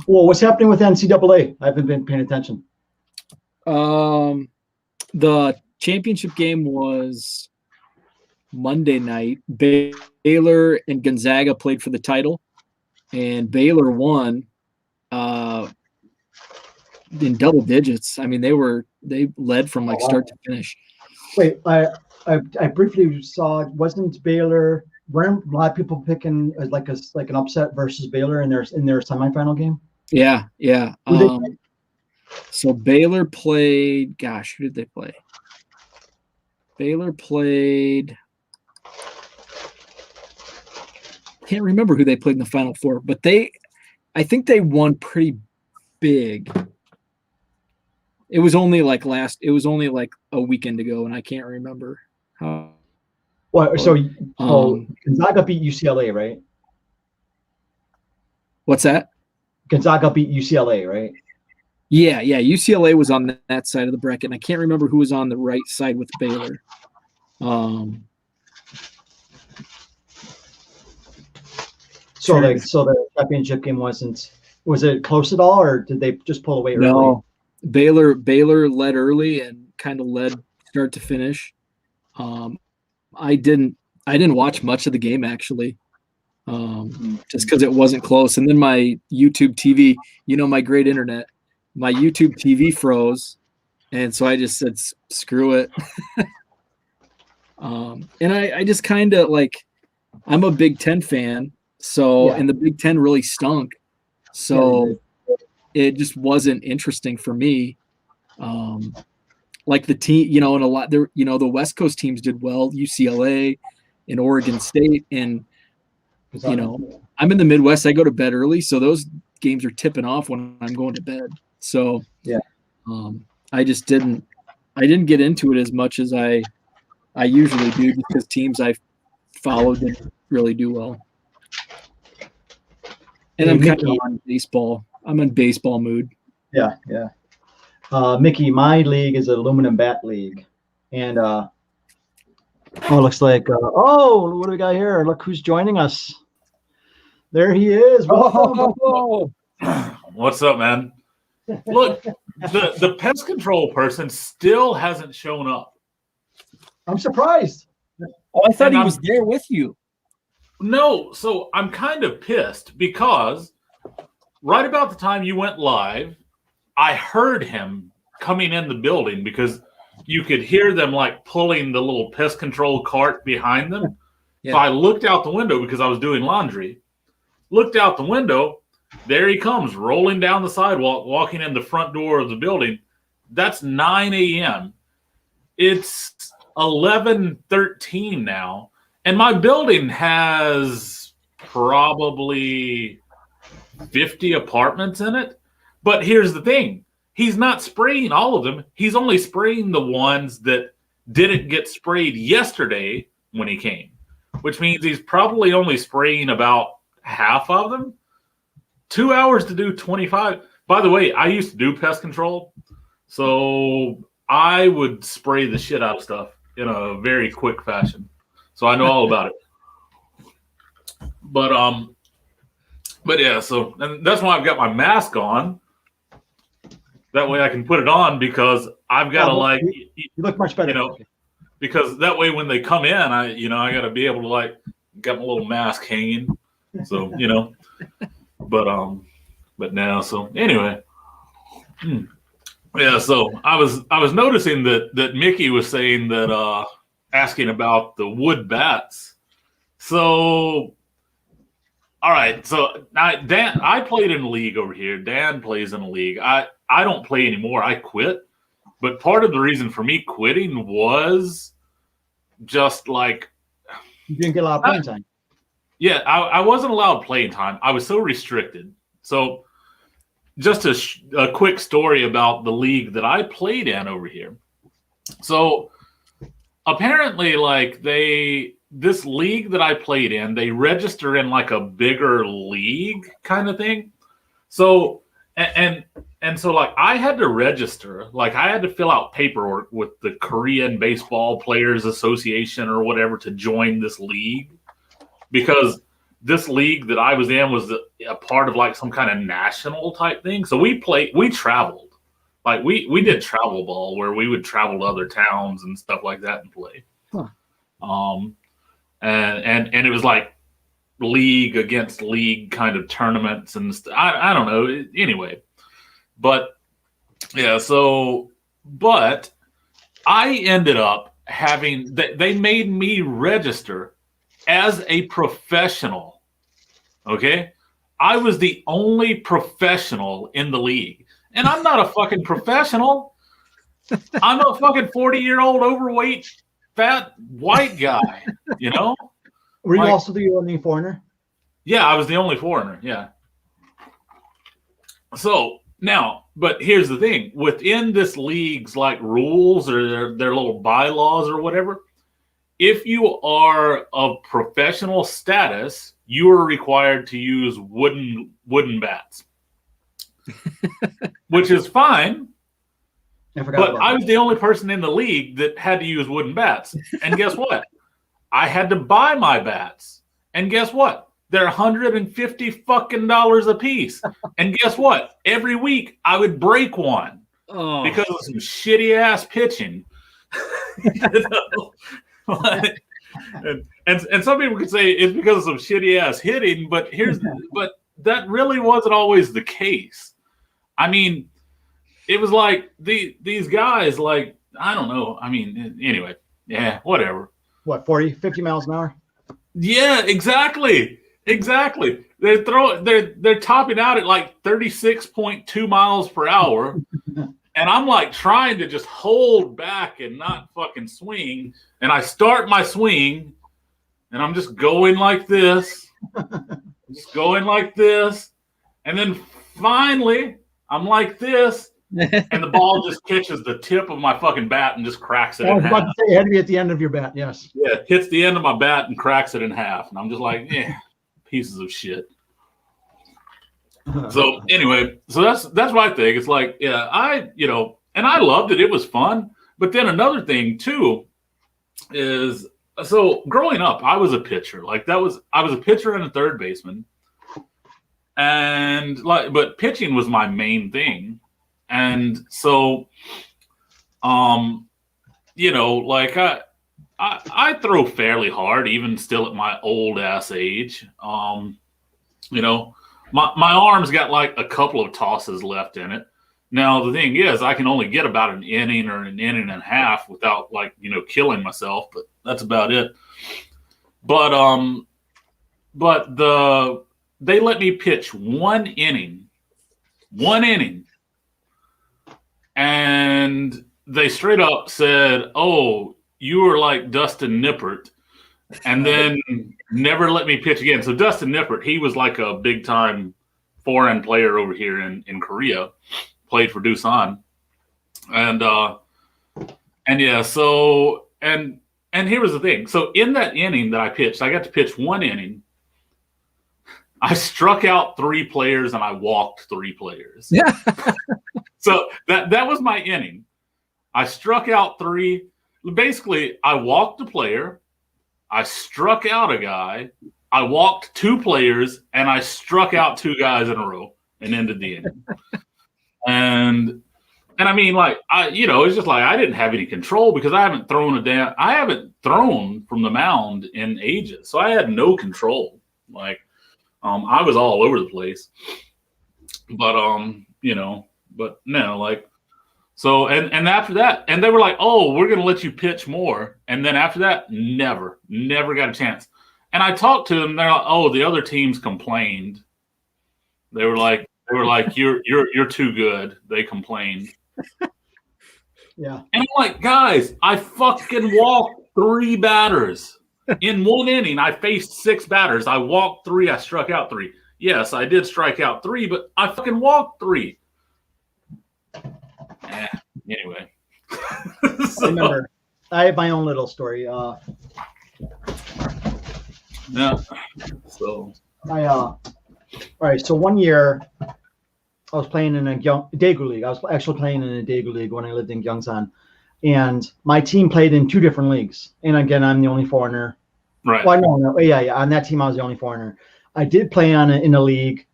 Well, what's happening with NCAA? I haven't been paying attention. The championship game was Monday night. Baylor and Gonzaga played for the title, and Baylor won in double digits. I mean, they led from like start to finish. Wait, I briefly saw, wasn't Baylor? Weren't a lot of people picking like an upset versus Baylor in their semifinal game? Yeah. Who they played? So Baylor played. Gosh, who did they play? Baylor played. Can't remember who they played in the Final Four, but I think they won pretty big. It was only like a weekend ago, and I can't remember how. What? So Gonzaga beat UCLA, right? What's that? Gonzaga beat UCLA, right? Yeah. UCLA was on that side of the bracket, and I can't remember who was on the right side with Baylor. So the championship game was it close at all, or did they just pull away early? No, Baylor led early and kind of led start to finish. I didn't watch much of the game actually, just because it wasn't close. And then my YouTube TV, my great internet, my YouTube TV froze, and so I just said screw it. And I just kind of like, I'm a Big Ten fan, so and the Big Ten really stunk, so it just wasn't interesting for me. Like the team, and a lot there, the West Coast teams did well, UCLA and Oregon State, and I'm in the Midwest. I go to bed early, so those games are tipping off when I'm going to bed. So I just didn't get into it as much as I usually do, because teams I followed didn't really do well. And Hey, I'm kind of Mickey. on baseball. I'm in baseball mood. Yeah, yeah. Mickey, my league is an aluminum bat league, and oh, it looks like oh, what do we got here? Look who's joining us. There he is. Welcome. Oh, What's up, man? Look, the pest control person still hasn't shown up. I'm surprised. I thought And he I'm- was there with you. No, so I'm kind of pissed because right about the time you went live, I heard him coming in the building because you could hear them like pulling the little pest control cart behind them. Yeah. So I looked out the window because I was doing laundry. Looked out the window. There he comes, rolling down the sidewalk, walking in the front door of the building. That's 9 a.m. It's 11:13 now, and my building has probably 50 apartments in it. But here's the thing. He's not spraying all of them. He's only spraying the ones that didn't get sprayed yesterday when he came, which means he's probably only spraying about half of them. 2 hours to do 25. By the way, I used to do pest control, so I would spray the shit out of stuff in a very quick fashion. So I know all about it. But yeah, so and that's why I've got my mask on. That way I can put it on because I've got to like, You look much better. you know, because that way when they come in, I got to be able to like get my little mask hanging. So, but now, so anyway, yeah. So I was noticing that Mickey was saying that asking about the wood bats. So, all right. So Dan, I played in a league over here. Dan plays in a league. I don't play anymore. I quit. But part of the reason for me quitting was just like You didn't get a lot of playing time. yeah, I wasn't allowed playing time. I was so restricted. So just a quick story about the league that I played in over here. So apparently like this league that I played in, they register in like a bigger league kind of thing. So and so like I had to register, like I had to fill out paperwork with the Korean Baseball Players Association or whatever to join this league, because this league that I was in was a part of like some kind of national type thing. So we traveled. Like we did travel ball where we would travel to other towns and stuff like that and play. Huh. And it was like league against league kind of tournaments and I don't know. Anyway, but yeah, but I ended up having, they made me register as a professional. Okay. I was the only professional in the league, and I'm not a fucking professional. I'm a fucking 40-year-old overweight, fat white guy, Were you like- also the only foreigner? Yeah, I was the only foreigner. Yeah. So now, but here's the thing: within this league's like rules or their little bylaws or whatever, if you are of professional status, you are required to use wooden bats, which is fine. I forgot. But about I that. was the only person in the league that had to use wooden bats. And guess what? I had to buy my bats. And guess what? They're $150 fucking a piece. And guess what? Every week I would break one Oh, because of some shitty ass pitching. And some people could say it's because of some shitty ass hitting, but that really wasn't always the case. I mean, it was like these guys, like, I don't know. I mean, anyway, yeah, whatever. What, 40, 50 miles an hour? Yeah, exactly. They're topping out at like 36.2 miles per hour. And I'm like trying to just hold back and not fucking swing. And I start my swing and I'm just going like this. And then finally I'm like this. And the ball just catches the tip of my fucking bat and just cracks it I in was about half. to say it had to be at the end of your bat. Yes. Yeah, it hits the end of my bat and cracks it in half. And I'm just like, yeah, pieces of shit. So anyway, so that's my thing. It's like, yeah, and I loved it. It was fun. But then another thing too is, so growing up, I was a pitcher. I was a pitcher and a third baseman. And but pitching was my main thing. And so, I throw fairly hard, even still at my old ass age. My arm's got like a couple of tosses left in it. Now, the thing is, I can only get about an inning or an inning and a half without killing myself, but that's about it. But they let me pitch one inning, and they straight up said, "Oh, you were like Dustin Nippert," and then never let me pitch again. So Dustin Nippert, he was like a big time foreign player over here in Korea, played for Doosan. And yeah, so, and here was the thing. So in that inning that I pitched, I got to pitch one inning. I struck out 3 players and I walked 3 players. Yeah. So that was my inning. I struck out 3. Basically, I walked a player, I struck out a guy, I walked 2 players, and I struck out 2 guys in a row and ended the inning. And I mean, it's just like I didn't have any control because I haven't thrown from the mound in ages. So I had no control. I was all over the place. But but no, so and after that, and they were like, "Oh, we're gonna let you pitch more." And then after that, never got a chance. And I talked to them, they're like, "Oh, the other teams complained." They were like, you're too good. They complained. Yeah. And I'm like, guys, I fucking walked 3 batters. In one inning, I faced 6 batters. I walked 3, I struck out 3. Yes, I did strike out 3, but I fucking walked 3. Anyway. I remember, I have my own little story. Yeah. So All right. So one year, I was playing in a Daegu league. I was actually playing in a Daegu league when I lived in Gyeongsan, and my team played in 2 different leagues. And again, I'm the only foreigner. Right. Well, no, yeah. On that team, I was the only foreigner. I did play in a league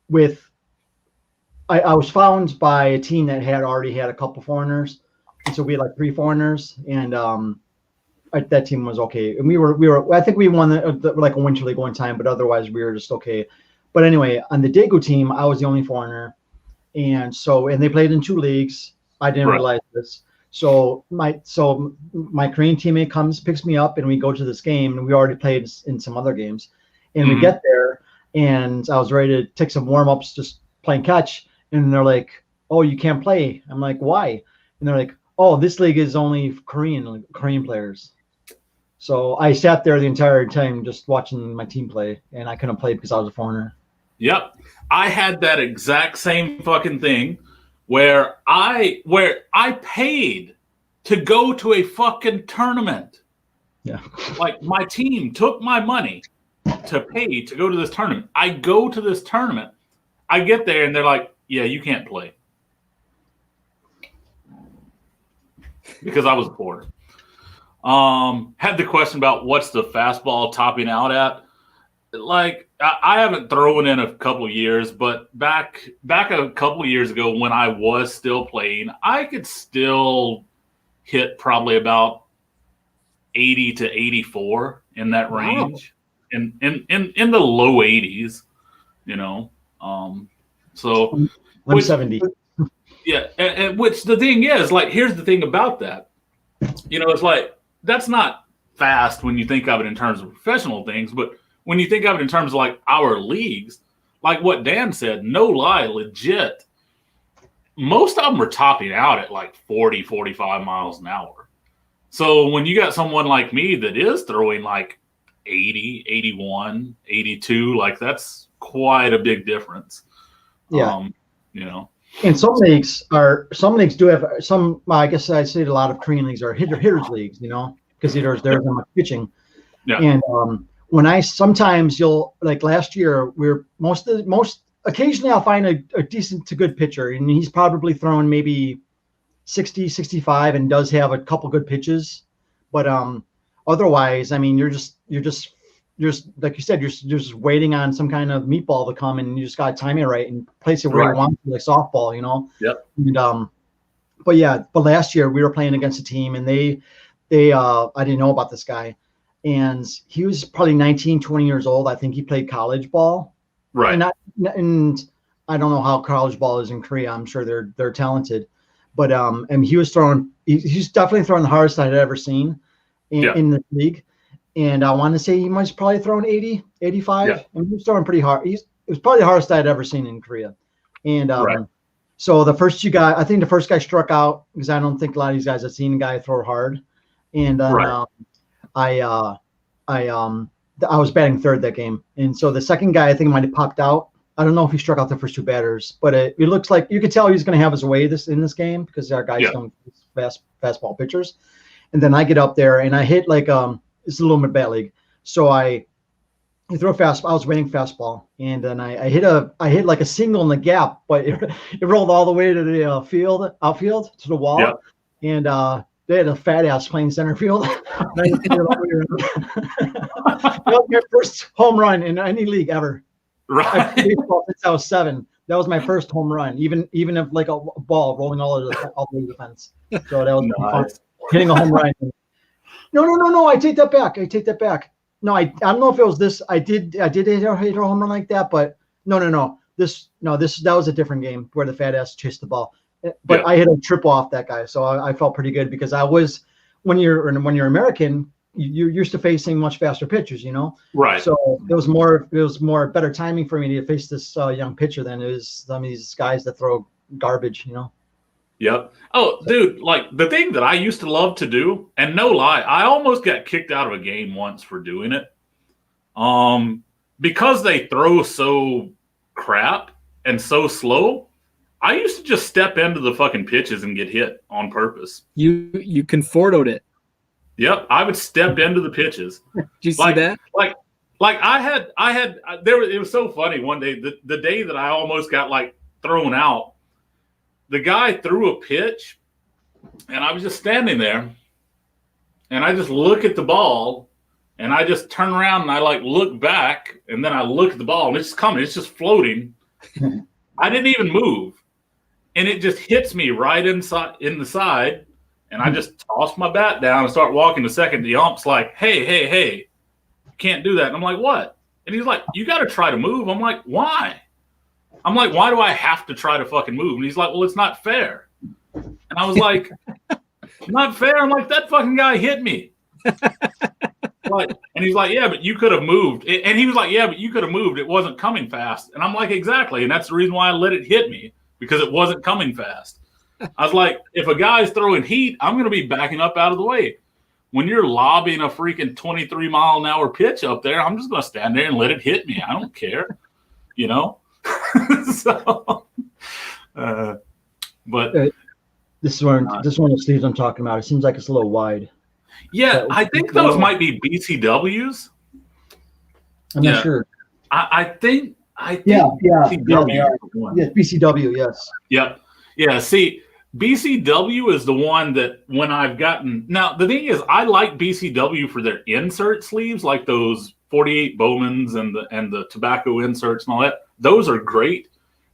with. I was found by a team that had already had a couple foreigners, and so we had like 3 foreigners, and that team was okay. And we were. I think we won like a winter league one time, but otherwise we were just okay. But anyway, on the Daegu team, I was the only foreigner, and they played in 2 leagues. I didn't realize this. So my Korean teammate picks me up, and we go to this game, and we already played in some other games, and we get there, and I was ready to take some warm ups, just playing catch, and they're like, "Oh, you can't play." I'm like, "Why?" And they're like, "Oh, this league is only Korean players." So I sat there the entire time just watching my team play, and I couldn't play because I was a foreigner. Yep. I had that exact same fucking thing where I paid to go to a fucking tournament. Yeah. Like my team took my money to pay to go to this tournament. I go to this tournament. I get there and they're like, "Yeah, you can't play." Because I was a foreigner. Had the question about what's the fastball topping out at. Like I haven't thrown in a couple of years, but back a couple of years ago when I was still playing, I could still hit probably about 80 to 84 in that range, in the low 80s, So 170. Yeah, and which the thing is, like, here's the thing about that. It's like that's not fast when you think of it in terms of professional things, but when you think of it in terms of like our leagues, like what Dan said, no lie, legit, most of them are topping out at like 40, 45 miles an hour. So when you got someone like me that is throwing like 80, 81, 82, like that's quite a big difference. Yeah. And some leagues do have some. I guess I'd say a lot of Korean leagues are hitters leagues, because there's not much pitching. Yeah. And sometimes you'll, like last year, most occasionally I'll find a decent to good pitcher, and he's probably thrown maybe 60, 65 and does have a couple good pitches. But otherwise, I mean, you're just like you said, you're just waiting on some kind of meatball to come, and you just got to time it right and place it where you want to, like softball, you know? Yep. And but last year we were playing against a team, and they I didn't know about this guy, and he was probably 19, 20 years old. I think he played college ball. Right. And I don't know how college ball is in Korea. I'm sure they're talented, but and he was throwing. He's definitely throwing the hardest I'd ever seen in the league. And I want to say he must probably thrown 80, 85. Yeah. And he was throwing pretty hard. It was probably the hardest I'd ever seen in Korea. And Right. so the first two guys, I think the first guy struck out because I don't think a lot of these guys have seen a guy throw hard. And Right. I was batting third that game. And so the second guy, I think, might have popped out. I don't know if he struck out the first two batters, but it looks like you could tell he's going to have his way in this game because our guys don't fastball pitchers. And then I get up there and I hit like it's a little bit bat league. So I throw a fastball. I was waiting fastball, and then I hit like a single in the gap, but it rolled all the way to the outfield to the wall. Yep. And they had a fat ass playing center field. That was my first home run in any league ever. I've played Right. baseball since I was 7. That was my first home run, even if like a ball rolling all the way to the fence. So that was fun. Nice. Hitting a home run. No. I take that back. No, I don't know if it was this. I did hit a home run like that, but no. That was a different game where the fat ass chased the ball. But Yeah. I hit a triple off that guy, so I felt pretty good because I was when you're American, you're used to facing much faster pitchers, you know. Right. So it was more better timing for me to face this young pitcher than it is some of these guys that throw garbage, you know. Yep. Oh, dude, like the thing that I used to love to do, and no lie, I almost got kicked out of a game once for doing it. Because they throw so crap and so slow, I used to just step into the fucking pitches and get hit on purpose. You Confortoed it. Yep, I would step into the pitches. Did you see Like- that? Like it was so funny one day, the day that I almost got like thrown out, the guy threw a pitch and I was just standing there and I just look at the ball and I just turn around and I like look back and then I look at the ball and it's coming, it's just floating. I didn't even move and it just hits me right in the side and I just toss my bat down and start walking to second. The ump's like, hey, you can't do that. And I'm like, what? And he's like, you got to try to move. I'm like, why? I'm like, why do I have to try to fucking move? And he's like, well, it's not fair. And I was like, not fair. I'm like, that fucking guy hit me. And he's like, yeah, but you could have moved. And he was like, yeah, but you could have moved. It wasn't coming fast. And I'm like, exactly. And that's the reason why I let it hit me, because it wasn't coming fast. I was like, if a guy's throwing heat, I'm going to be backing up out of the way. When you're lobbing a freaking 23-mile-an-hour pitch up there, I'm just going to stand there and let it hit me. I don't care, you know? So, but this is one of the sleeves I'm talking about. It seems like it's a little wide. yeah, I think those might be BCWs. I'm not sure. I think Yeah. BCW is the one. Yes, BCW. Yes. Yep. Yeah. See, BCW is the one that when I've gotten now, the thing is, I like BCW for their insert sleeves, like those 48 Bowmans and the tobacco inserts and all that. Those are great,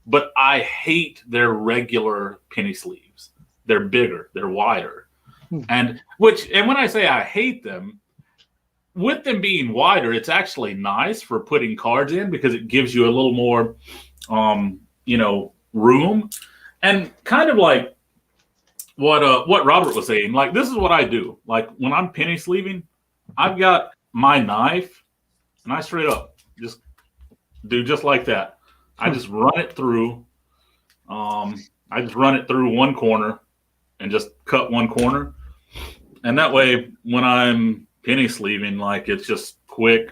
but I hate their regular penny sleeves. They're bigger, they're wider, and when I say I hate them, with them being wider, it's actually nice for putting cards in because it gives you a little more, room, and kind of like what Robert was saying. Like, this is what I do. Like, when I'm penny sleeving, I've got my knife, and I straight up just do just like that. I just run it through. I just run it through one corner and just cut one corner, and that way, when I'm penny sleeving, like, it's just quick,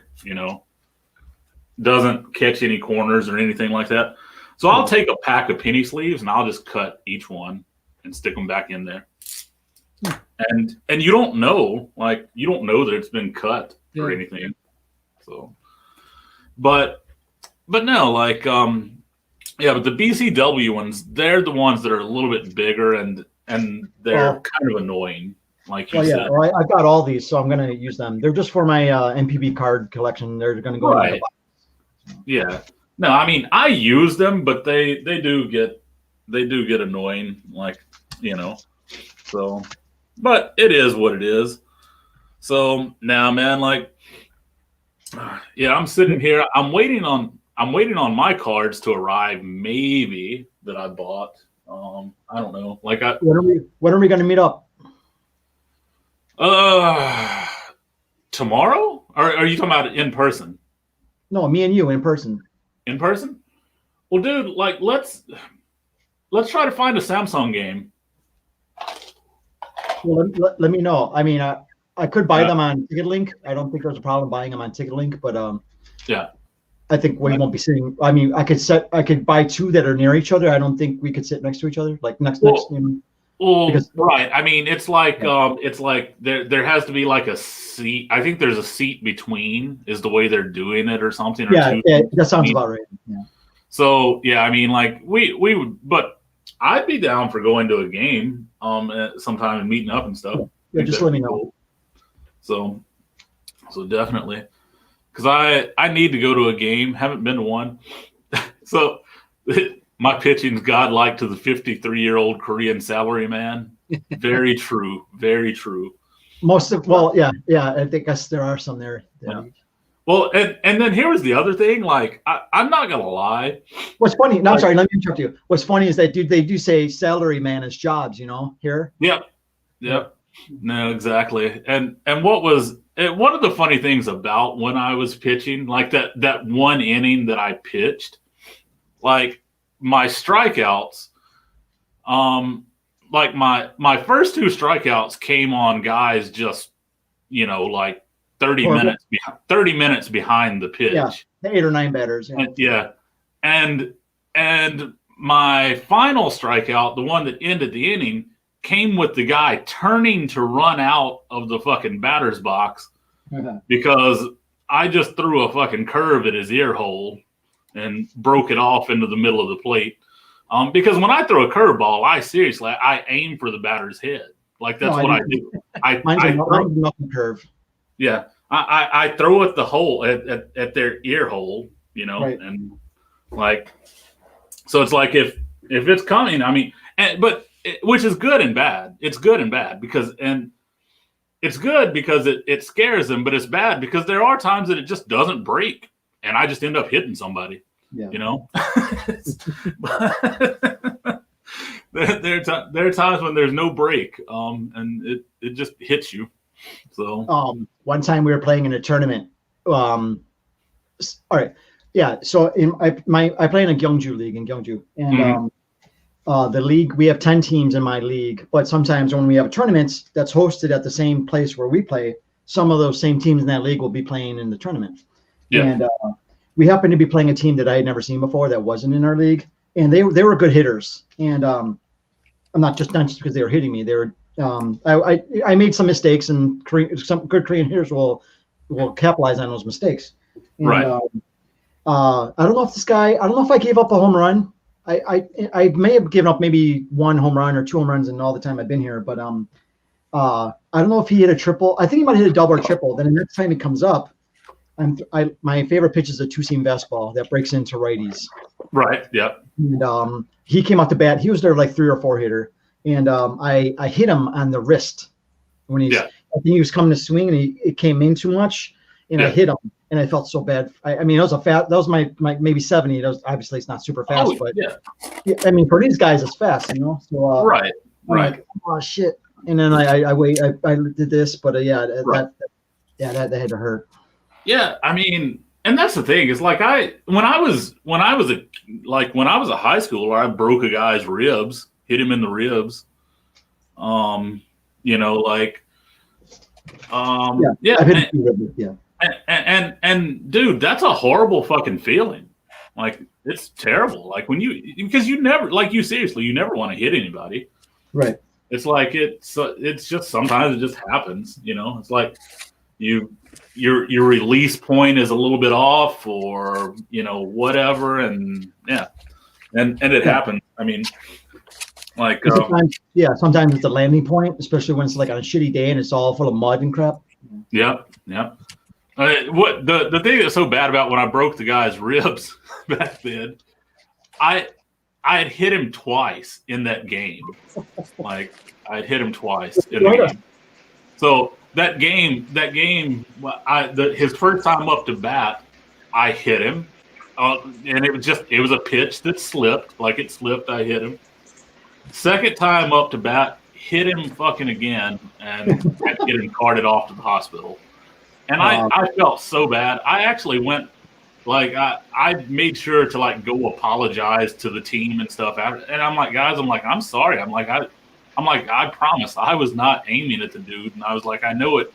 doesn't catch any corners or anything like that. So I'll take a pack of penny sleeves and I'll just cut each one and stick them back in there. And you don't know that it's been cut or anything. So, but no, like, Yeah, but the BCW ones, they're the ones that are a little bit bigger and they're Well- kind of annoying, like you Well, yeah, said. well, I've got all these, so I'm gonna use them. They're just for my MPB card collection. They're gonna go Right. into Yeah. No, I mean I use them, but they do get annoying, like, you know. So, but it is what it is. So now, man, like, yeah, I'm sitting here. I'm waiting on my cards to arrive. Maybe that I bought. I don't know. Like when are we gonna meet up? Tomorrow? Or are you talking about in person? No, me and you in person. In person? Well, dude, like let's try to find a Samsung game. Well, let me know. I mean, I could buy Yeah. them on TicketLink. I don't think there's a problem buying them on TicketLink, but Yeah. I think we won't be sitting. I mean, I could buy two that are near each other. I don't think we could sit next to each other, like next. You know? Well, Because- right. I mean, it's like there has to be like a seat. I think there's a seat between is the way they're doing it or something. Or Yeah, two. yeah, that sounds about right. Yeah. So yeah, I mean, like we would, but I'd be down for going to a game sometime and meeting up and stuff. Yeah, just let me know. Cool. So definitely, because I need to go to a game. Haven't been to one. So my pitching's godlike to the 53-year-old Korean salaryman. Very true. Very true. Yeah. I think there are some there. Yeah. Well, and then here was the other thing. Like, I'm not gonna lie. What's funny? No, I'm sorry. Let me interrupt you. What's funny is that they do say salary man is jobs. You know, here. Yep. No, exactly. And what was one of the funny things about when I was pitching, like that one inning that I pitched, like my strikeouts, like my first two strikeouts came on guys just, like 30 minutes behind the pitch. Yeah, 8 or 9 batters. Yeah. And my final strikeout, the one that ended the inning, came with the guy turning to run out of the fucking batter's box because I just threw a fucking curve at his ear hole and broke it off into the middle of the plate. Because when I throw a curveball, I aim for the batter's head. Like that's what I do. Mine's a nothing curve. Yeah, I throw at the hole at their ear hole, Right. and like, so it's like if it's coming, I mean, which is good and bad. It's good and bad because it's good because it scares them, but it's bad because there are times that it just doesn't break, and I just end up hitting somebody. Yeah. There are times when there's no break, and it just hits you. So one time we were playing in a tournament. All right, yeah. So I play in a Gyeongju league in Gyeongju, and the league, we have 10 teams in my league. But sometimes when we have tournaments that's hosted at the same place where we play, some of those same teams in that league will be playing in the tournament. Yeah. And we happened to be playing a team that I had never seen before that wasn't in our league, and they were good hitters. And I'm not just because they were hitting me. They were I made some mistakes, and some good Korean hitters will capitalize on those mistakes. And, right. I don't know if this guy. I don't know if I gave up a home run. I may have given up maybe 1 home run or 2 home runs in all the time I've been here, but I don't know if he hit a triple. I think he might have hit a double or triple. Then the next time he comes up, my favorite pitch is a 2-seam fastball that breaks into righties. Right. Yep. And he came out to bat. He was their like 3 or 4 hitter, and I hit him on the wrist when I think he was coming to swing, and it came in too much, and I hit him, and I felt so bad. I mean, that was my maybe 70. That was, obviously it's not super fast, but I mean for these guys it's fast, So right. Like, oh shit, and then I did this, but that had to hurt. Yeah, I mean, and that's the thing is like when I was a high schooler, I broke a guy's ribs, hit him in the ribs. And dude, that's a horrible fucking feeling. Like it's terrible. Like because you never you never want to hit anybody. Right. It's like it's just sometimes it just happens. It's like your release point is a little bit off, or whatever, and and it happened. I mean, like Sometimes it's a landing point, especially when it's like on a shitty day and it's all full of mud and crap. yeah. What the thing that's so bad about when I broke the guy's ribs back then, I had hit him twice in that game. Like I'd hit him twice in the game. So that game, his first time up to bat, I hit him, and it was a pitch that slipped. Like it slipped, I hit him. Second time up to bat, hit him fucking again, and had to get him carted off to the hospital. And I felt so bad. I actually went, like, I made sure to like go apologize to the team and stuff. And I'm like, guys, I'm sorry. I promise I was not aiming at the dude. And I was like, I know it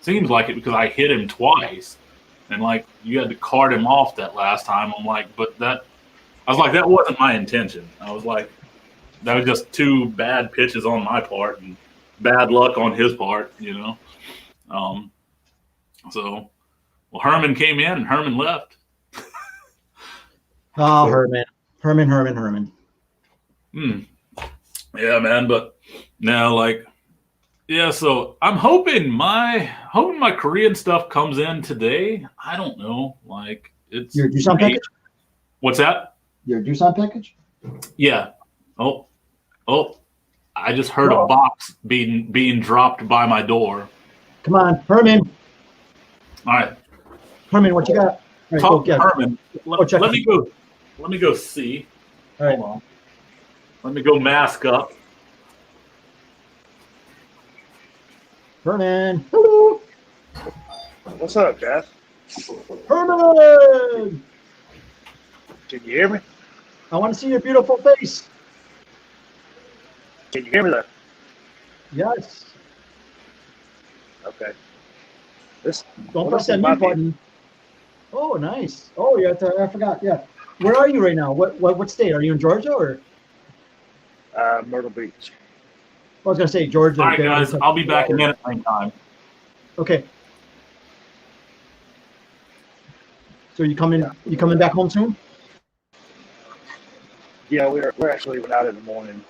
seems like it because I hit him twice. And like, you had to cart him off that last time. I'm like, that wasn't my intention. I was like, that was just two bad pitches on my part and bad luck on his part, you know? So, well, Herman came in and Herman left. Oh, Herman. Yeah, man. But now, like, yeah. So I'm hoping my Korean stuff comes in today. I don't know. Like, it's your Doosan package. What's that? Your Doosan package. Yeah. Oh! I just heard a box being dropped by my door. Come on, Herman. All right, Herman, what you got? Right, talk to Herman. Let me go. Let me go see. All right. Hold on. Let me go mask up. Herman. Hello. What's up, Jeff? Herman. Can you hear me? I want to see your beautiful face. Can you hear me though? Yes. Okay. Don't press that mute button. Oh, nice. Oh, yeah. I forgot. Yeah. Where are you right now? What state? Are you in Georgia or? Myrtle Beach. I was gonna say Georgia. All right, guys. I'll be back in at the same time. Okay. So you coming back home soon? Yeah, we're actually leaving out in the morning.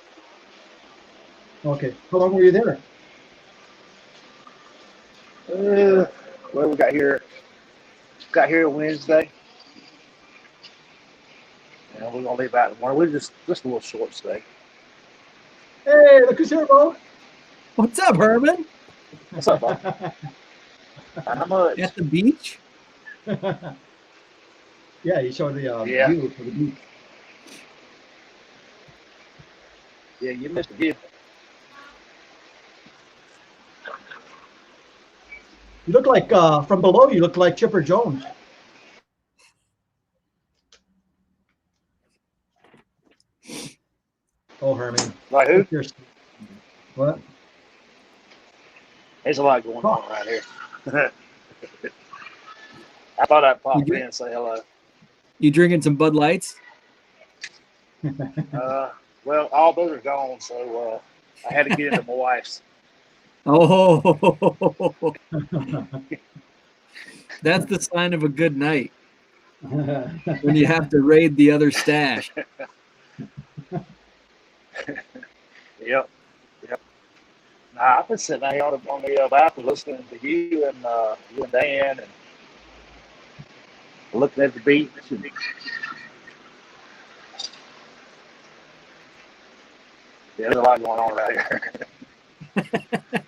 Okay. How long were you there? Well, we got here Wednesday. And we're gonna leave out in the morning. We're just a little short stay. Hey, look who's here, Bo. What's up, Herman? What's up, Bob? Not much. At the beach? Yeah, you showed the Yeah. view for the beach. Yeah, you missed the view. You look like from below. You look like Chipper Jones. Oh, Herman. Like who? What? There's a lot going on right here. I thought I'd pop in and say hello. You drinking some Bud Lights? Well, all those are gone, so I had to get into my wife's. Oh, that's the sign of a good night when you have to raid the other stash. Yep. Nah, I've been sitting out here on the balcony listening to you and Dan and looking at the beach. Yeah, there's a lot going on right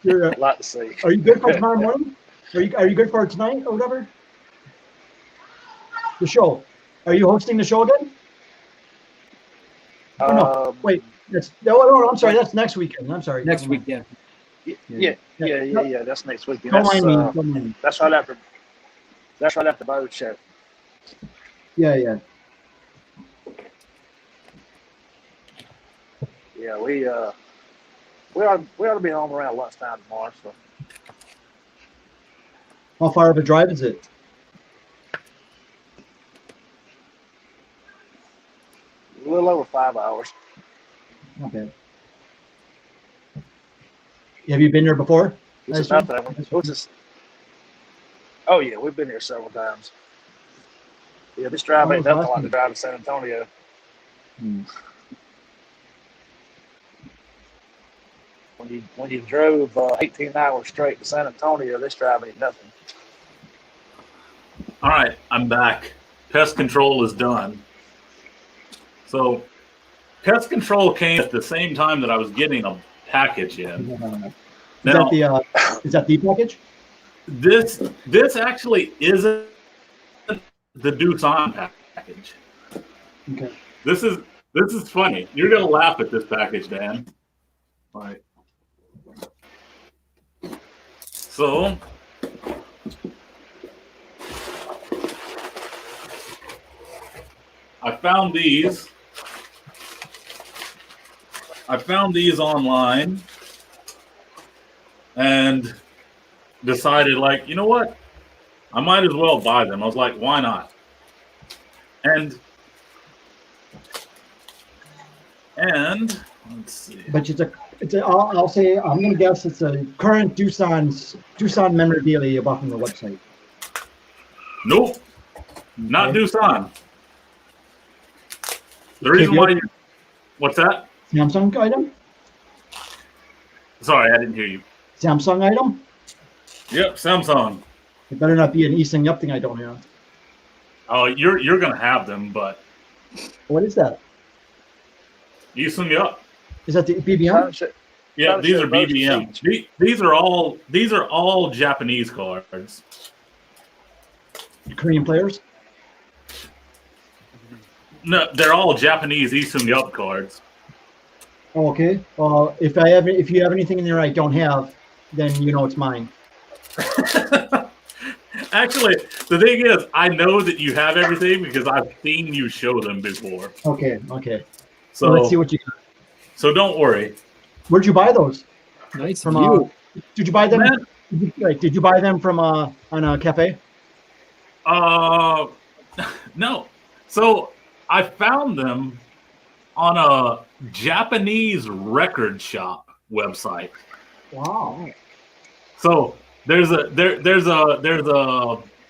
here. A lot to see. Are you good for tomorrow morning? Are you good for tonight or whatever? The show. Are you hosting the show again? Oh, no. Wait. No, I'm sorry. That's next weekend. I'm sorry. Next weekend. Yeah. That's next weekend. Don't mind me. That's right after Bird Show. Yeah. Yeah, we ought to be home around lunchtime tomorrow. So How far of a drive is it? a little over 5 hours. Okay. Have you been there before? It's about that one. Oh yeah, we've been here several times. Yeah, this drive ain't nothing like the drive to San Antonio. Hmm. When you drove 18 hours straight to San Antonio, this drive ain't nothing. All right, I'm back. Pest control is done. So, pest control came at the same time that I was getting a package in. Now, Is that the package? this actually isn't the Doosan package. Okay. This is funny. You're gonna laugh at this package, Dan. All right. So, I found these. Online and decided, like, you know what? I might as well buy them. I was like, why not? And let's see. But I'll say, I'm going to guess it's a current Doosan memorabilia you bought from the website. Nope. Not Okay. Doosan. The reason why you... What's that? Samsung item? Sorry, I didn't hear you. Samsung item? Yep, Samsung. It better not be an Easton Yup thing I don't have. Oh, you're gonna have them, but What is that? Easton Yup. Is that the BBM? Yeah, Trying to these say are most BBM. seats. These are all Japanese cards. Korean players? No, they're all Japanese Easton Yup cards. Oh, okay. If you have anything in there I don't have, then you know it's mine. Actually, the thing is, I know that you have everything because I've seen you show them before. Okay. So Let's see what you got. So don't worry. Where'd you buy those? Nice From view. did you buy them? Man. Did you buy them from on a cafe? No. So I found them on a Japanese record shop website. Wow. So there was a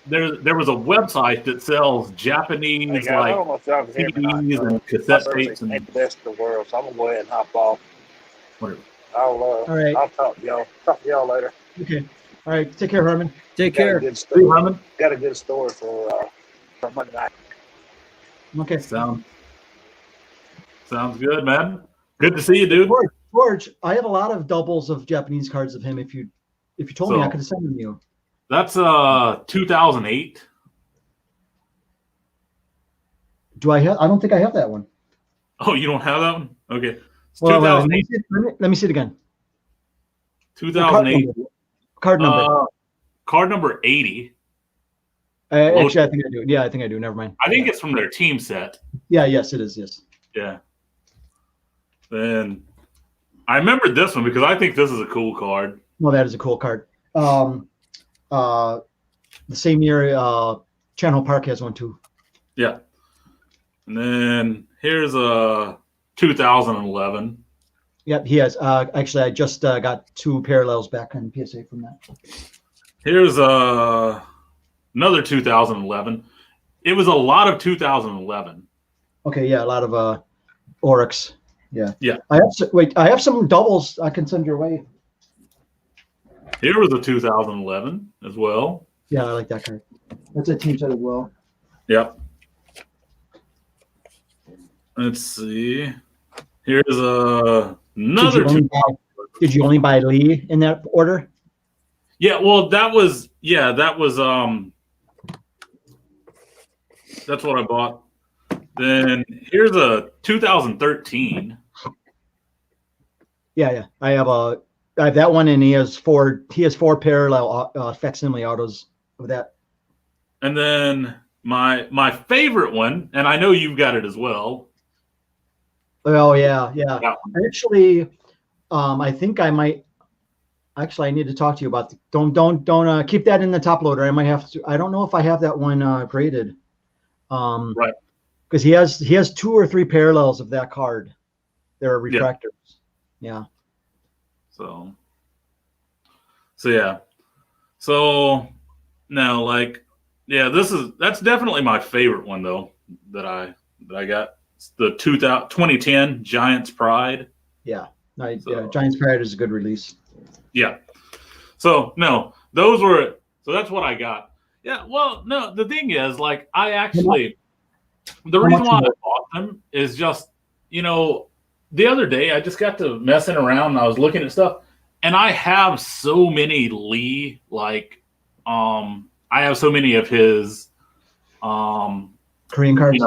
website that sells Japanese Hey, guys, I don't like know if y'all can hear me or not. CDs and My cassette service tapes and ain't the best in the world, so I'm gonna go ahead and hop off. whatever. All right. I'll talk to y'all. Talk to y'all later. Okay. All right. Take care, Herman. Take Got a care. good Hey, story. Herman. Got a good story for Monday night. Okay. Sounds good, man. Good to see you, dude. George, I have a lot of doubles of Japanese cards of him. If you told me, I So- could have sent them to you. That's 2008. Do I have? I don't think I have that one. Oh, you don't have that one? Okay. It's Well, let 2008. me see it again. 2008. Card number. Card number 80. Actually, I think I do. Yeah, I think I do. Never mind. I think it's from their team set. Yeah. Yes, it is. Yes. Yeah. Then I remember this one because I think this is a cool card. No, that is a cool card. The same year, Chan-Ho Park has one too. Yeah. And then here's a 2011. Yep, he has. Actually, I just got two parallels back on PSA from that. Here's another 2011. It was a lot of 2011. Okay, yeah, a lot of Oryx. Yeah. Yeah. I have some doubles I can send your way. Here was a 2011 as well. Yeah, I like that card. That's a team set as well. Yep. Let's see. Here's another Did you only buy Lee in that order? Yeah, well, that was that's what I bought. Then here's a 2013. Yeah. I have that one, and he has four parallel facsimile autos of that. And then my favorite one, and I know you've got it as well. Oh yeah. That one. Actually, I think I might. Actually, I need to talk to you about. Don't keep that in the top loader. I might have to. I don't know if I have that one graded. Right. Because he has 2 or 3 parallels of that card. They're refractors. Yeah. So yeah. So now, like, yeah, that's definitely my favorite one though that I got. the 2010 Giants Pride. Yeah. Nice. So- Yeah. Giants Pride is a good release. Yeah. So no, those were. So that's what I got. Yeah. Well, no, the thing is, like, I actually, the How reason much why I was bought them is just, the other day I just got to messing around and I was looking at stuff, and I have so many Lee, like, I have so many of his, Korean cards?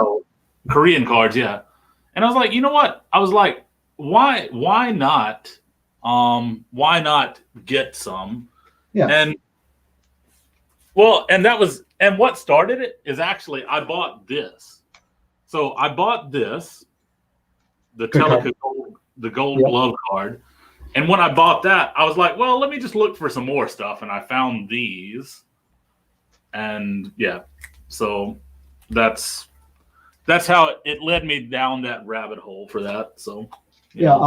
Korean cards, yeah. And I was like, you know what? I was like, why not get some? Yeah. And what started it is actually I bought this. So I bought this, the Good card. Telica gold, the gold Yeah. glove card. And when I bought that, I was like, well, let me just look for some more stuff. And I found these. And yeah, so that's how it led me down that rabbit hole for that. So Yeah,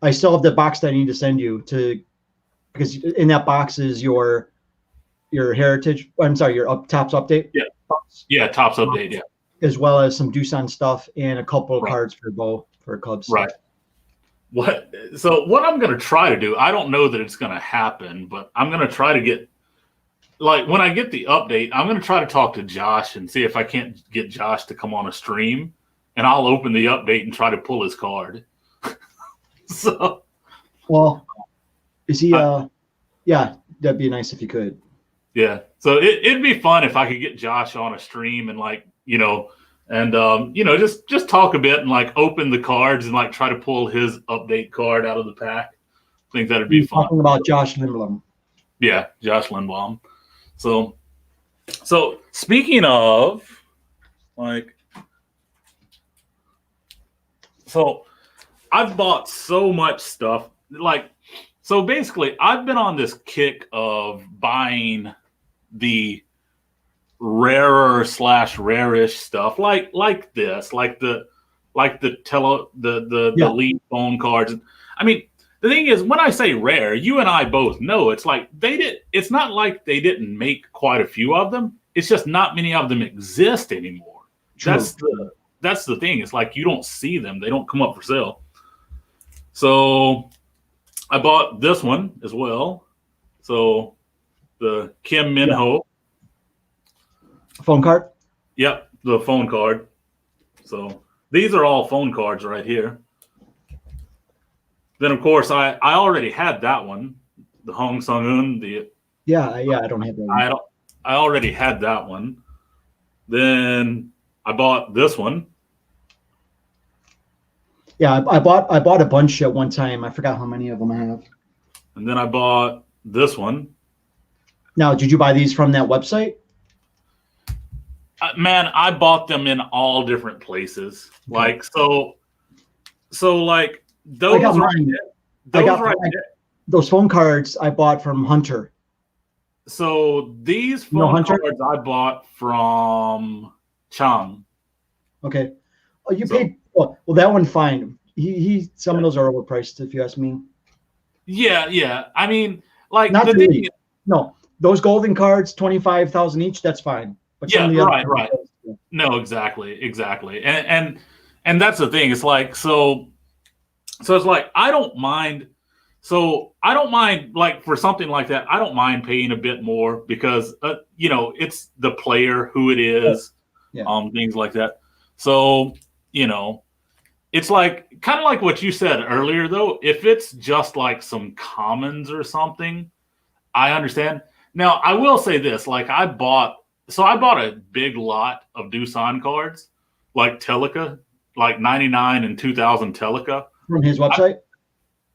I still have the box that I need to send you because in that box is your heritage. I'm sorry, your Topps update. Yeah. Yeah, Topps update, yeah. As well as some Doosan stuff and a couple of Right. cards for Cubs. Right. What I'm going to try to do, I don't know that it's going to happen, but I'm going to try to get, like, when I get the update, I'm going to try to talk to Josh and see if I can't get Josh to come on a stream, and I'll open the update and try to pull his card. So, Well, is he? Yeah, that'd be nice if you could. yeah. So it'd be fun if I could get Josh on a stream and, like, just talk a bit and, like, open the cards and, like, try to pull his update card out of the pack. I think that'd be You're fun. talking about Josh Lindblom. Yeah, Josh Lindblom. So speaking of, like, so I've bought so much stuff. Like, so basically, I've been on this kick of buying the rarer / rarish stuff, like this, like the Yeah. lead phone cards. I mean, the thing is, when I say rare, you and I both know it's like it's not like they didn't make quite a few of them. It's just not many of them exist anymore. True. That's the thing. It's like you don't see them. They don't come up for sale. So I bought this one as well. So the Kim Min Ho. Phone card. Yep, the phone card. So these are all phone cards right here. Then, of course, I already had that one, the Hong Sung-un. Yeah, I don't have that. I already had that one. Then I bought this one. Yeah, I bought a bunch at one time. I forgot how many of them I have. And then I bought this one. Now, did you buy these from that website? Man, I bought them in all different places. Okay. Like, so like those I got right mine. there. I got Those right mine. there. Those phone cards I bought from Hunter. So these You know phone Hunter? cards I bought from Chang. Okay. Oh, you So- paid. Well, that one fine. Some of those are overpriced, if you ask me. Yeah. I mean, like, Not the really. thing. No, those golden cards, 25,000 each. That's fine. But some Yeah, of the other right. No, exactly, and that's the thing. It's like so it's like I don't mind. So I don't mind, like, for something like that. I don't mind paying a bit more because it's the player, who it is, Yeah. things like that. So it's like kind of like what you said earlier, though. If it's just like some commons or something, I understand. Now I will say this: like, I bought a big lot of Doosan cards, like Telica, like 99 and 2000 Telica. From his website?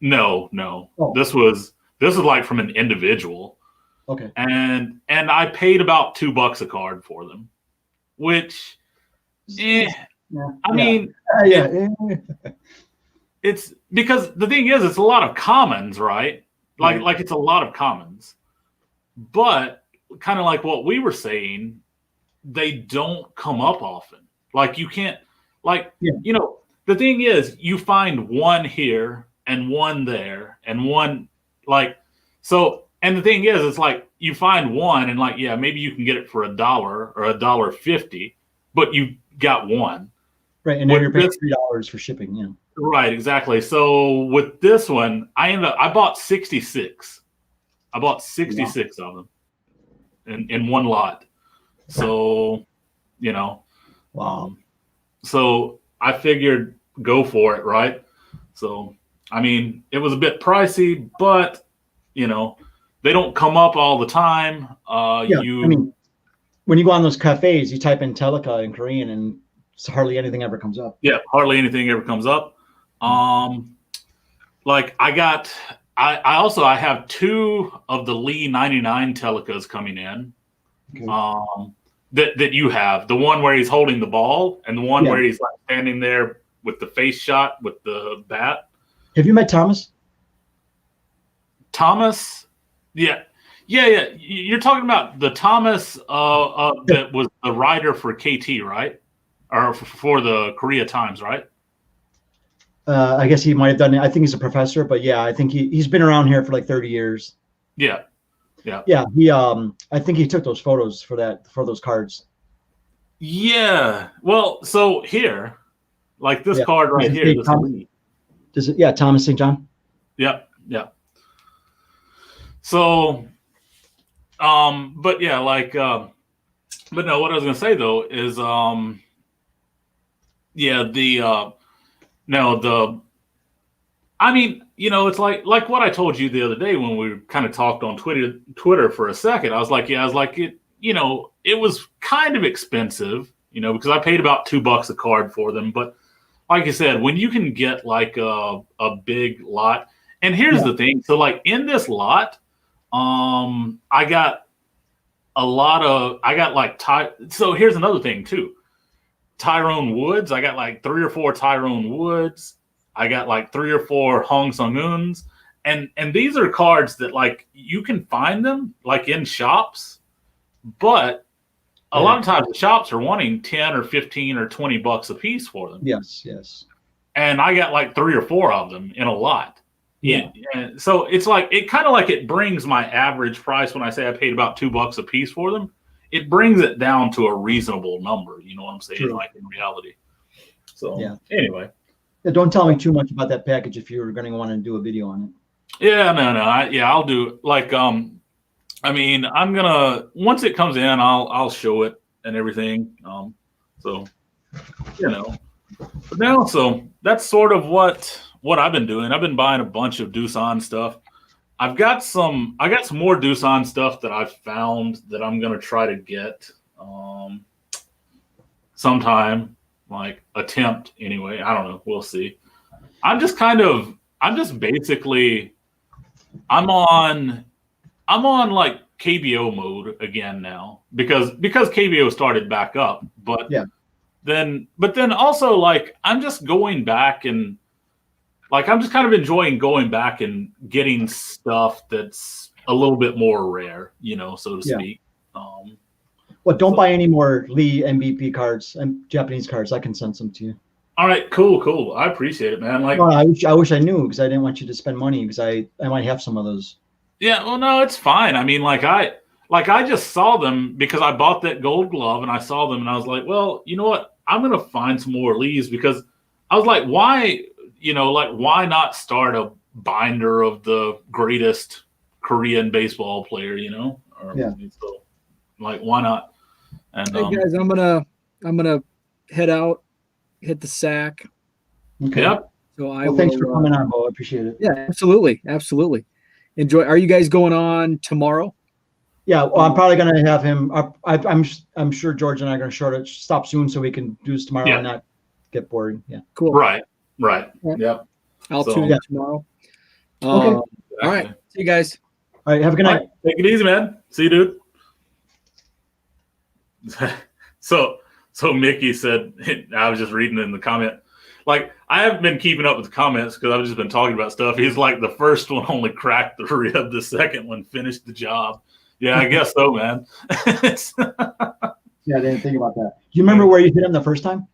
No. Oh. This was like from an individual. Okay. And I paid about $2 a card for them, which, Yeah. I mean, Yeah. it's because the thing is, it's a lot of commons, right? Right. Like it's a lot of commons, but kind of like what we were saying, they don't come up often. Like, you can't, like, Yeah. the thing is, you find one here and one there and one, like, so, and the thing is, it's like you find one and, like, yeah, maybe you can get it for $1 or $1.50, but you got one. Right, and then With you're paying this- $3 for shipping. Yeah. Right, exactly. So with this one, I bought 66. I bought 66 of them in one lot. So, you know, Wow. so I figured go for it, right? So, I mean, it was a bit pricey, but you know, they don't come up all the time. Yeah, I mean, when you go on those cafes, you type in Telica in Korean, and hardly anything ever comes up. yeah, hardly anything ever comes up. Like I have 2 of the Lee 99 Telecas coming in. Okay. That you have, the one where he's holding the ball and the one Yeah. where he's like standing there with the face shot with the bat. Have you met Thomas? Thomas, yeah. You're talking about the Thomas that was the writer for KT, right? Or for the Korea Times, right? I guess he might have done it. I think he's a professor, but yeah, I think he's been around here for like 30 years. Yeah. Yeah, I think he took those photos for those cards. Yeah. Well, so here, like this Yeah. card right This is here. big This Thomas. Lee. Yeah, Thomas St. John. Yep. So, but yeah, like, but no, what I was gonna say though is, I mean, you know, it's like what I told you the other day when we kind of talked on Twitter for a second. I was like, it, you know, it was kind of expensive, you know, because I paid about $2 a card for them. But like I said, when you can get like a big lot, and here's the thing. So like in this lot, I got so here's another thing too. Tyrone Woods. I got like 3 or 4 Tyrone Woods. I got like 3 or 4 Hong Sung-uns. And these are cards that like you can find them like in shops, but a lot of times the shops are wanting 10 or 15 or $20 a piece for them. Yes. And I got like 3 or 4 of them in a lot. Yeah. And so it's like it brings my average price when I say I paid about $2 a piece for them. It brings it down to a reasonable number. You know what I'm saying? True. Like in reality. So Yeah. anyway. Yeah, don't tell me too much about that package if you're going to want to do a video on it. Yeah, no. I'll do like I mean, I'm gonna once it comes in, I'll show it and everything. So you know. But now, so that's sort of what I've been doing. I've been buying a bunch of Doosan stuff. I got some more Doosan stuff that I've found that I'm gonna try to get sometime, like attempt anyway. I don't know. We'll see. I'm on like KBO mode again now because KBO started back up. But then also like I'm just going back and like I'm just kind of enjoying going back and getting stuff that's a little bit more rare, you know, so to speak. Well, don't buy any more Lee MVP cards and Japanese cards. I can send some to you. All right, cool. I appreciate it, man. Like, well, I wish I knew because I didn't want you to spend money because I might have some of those. Yeah, well, no, it's fine. I mean, I just saw them because I bought that Gold Glove and I saw them and I was like, well, you know what? I'm gonna find some more Lees because I was like, why not start a binder of the greatest Korean baseball player? You know? So, like, why not? And hey guys, I'm gonna head out, hit the sack. Okay. Yep. So Thanks for coming on, Bo. I appreciate it. Yeah, absolutely. Enjoy. Are you guys going on tomorrow? Yeah, well, I'm probably gonna have him. I'm sure George and I are gonna stop soon so we can do this tomorrow and not get bored. Yeah. Cool. Right. Yeah. Yep. I'll tune in tomorrow. Okay. All right. See you guys. All right. Have a good night. Take it easy, man. See you, dude. So Mickey said, I was just reading in the comment, like, I haven't been keeping up with the comments because I've just been talking about stuff. He's like, the first one only cracked the rib, the second one finished the job. Yeah, I guess so, man. Yeah, I didn't think about that. Do you remember where you hit him the first time?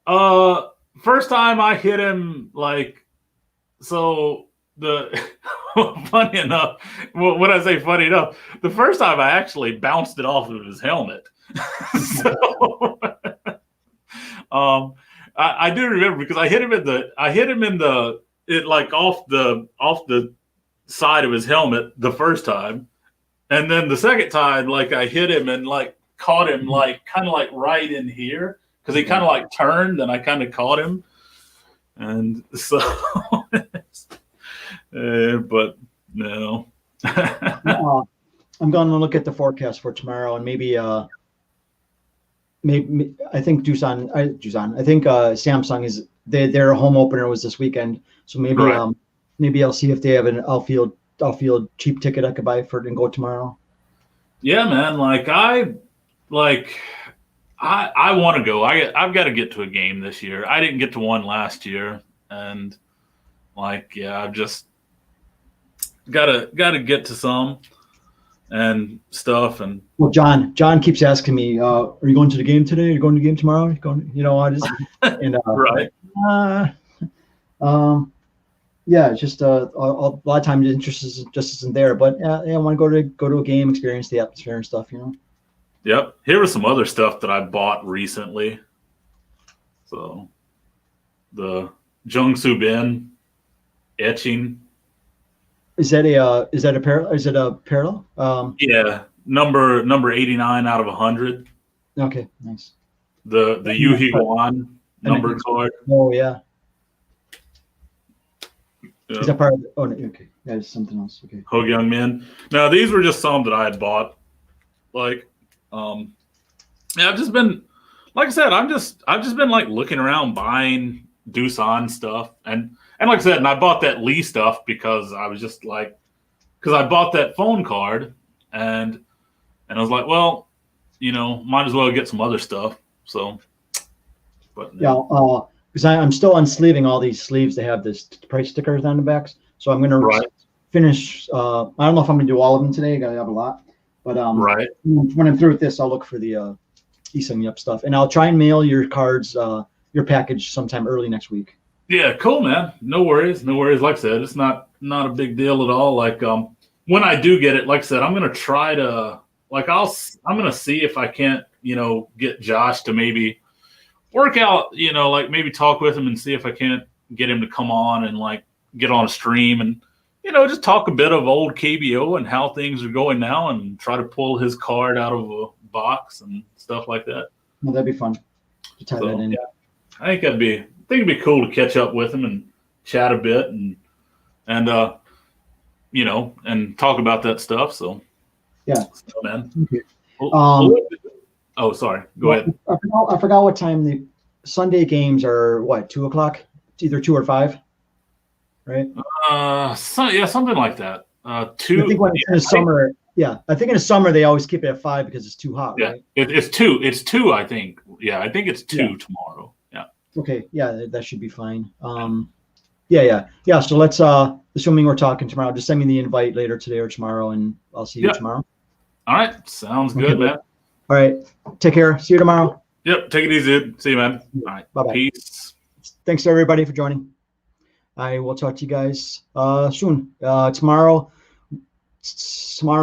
First time I hit him, like, so funny enough, when I say funny enough, the first time I actually bounced it off of his helmet. So I do remember because I hit him like off the side of his helmet the first time, and then the second time, like I hit him and like caught him like kind of like right in here because he kind of like turned and I kind of caught him, and so, but no. I'm going to look at the forecast for tomorrow and maybe I think Doosan. I think Samsung is their home opener was this weekend, so maybe Right. Maybe I'll see if they have an outfield cheap ticket I could buy for it and go tomorrow. Yeah, man. I want to go. I've got to get to a game this year. I didn't get to one last year, and I've just gotta get to some and stuff. And Well, John keeps asking me, "Are you going to the game today? Are you going to the game tomorrow? Are you going?" I just and right. Yeah, it's just a lot of times the interest just isn't there. But I want to go to a game, experience the atmosphere and stuff. Yep. Here was some other stuff that I bought recently. So the Jungsu Bin etching. Is that a parallel? Is it a parallel? Yeah, number 89 out of 100. Okay, nice. The Yu Higuan number card. Oh yeah. Yeah. Is that part of the, oh, no, okay. That is something else. Okay. Ho Young Min. Now these were just some that I had bought. I've just been, like I said, I've just been like looking around buying Doosan stuff, and like I said, and I bought that Lee stuff because I was just like, because I bought that phone card, and I was like, well, might as well get some other stuff. So, but Yeah. Because I'm still unsleeving all these sleeves. They have this price stickers on the backs. So I'm gonna Right. finish. I don't know if I'm gonna do all of them today. I gotta have a lot. But right. when I'm through with this, I'll look for the Isung Yup stuff, and I'll try and mail your cards, your package sometime early next week. Yeah, cool, man. No worries. Like I said, it's not a big deal at all. When I do get it, like I said, I'm gonna try to I'm gonna see if I can't, get Josh to maybe work out, maybe talk with him and see if I can't get him to come on and get on a stream and just talk a bit of old KBO and how things are going now and try to pull his card out of a box and stuff like that. Well, that'd be fun to tie that in. Yeah, I think it'd be cool to catch up with him and chat a bit and and talk about that stuff. So Yeah. so, man. Okay. Oh, sorry. Go ahead. I forgot what time the Sunday games are. What, 2:00? It's either 2 or 5, right? Something like that. Two. I think when it's in the summer. Yeah, I think in the summer they always keep it at 5 because it's too hot, Yeah, right? it's 2. It's 2, I think. Yeah, I think it's 2 Yeah. tomorrow. Yeah. Okay, yeah, that should be fine. Yeah. So let's assuming we're talking tomorrow, just send me the invite later today or tomorrow, and I'll see you Yeah. tomorrow. All right. Sounds good, Okay. man. All right, take care. See you tomorrow. Yep. Take it easy, dude. See you, man. All right. Bye-bye. Peace. Thanks to everybody for joining. I will talk to you guys soon. Tomorrow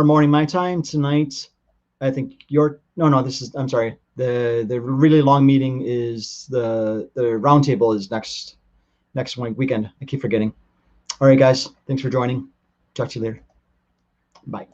morning my time. Tonight, I think I'm sorry. The really long meeting is the roundtable is next weekend. I keep forgetting. All right, guys. Thanks for joining. Talk to you later. Bye.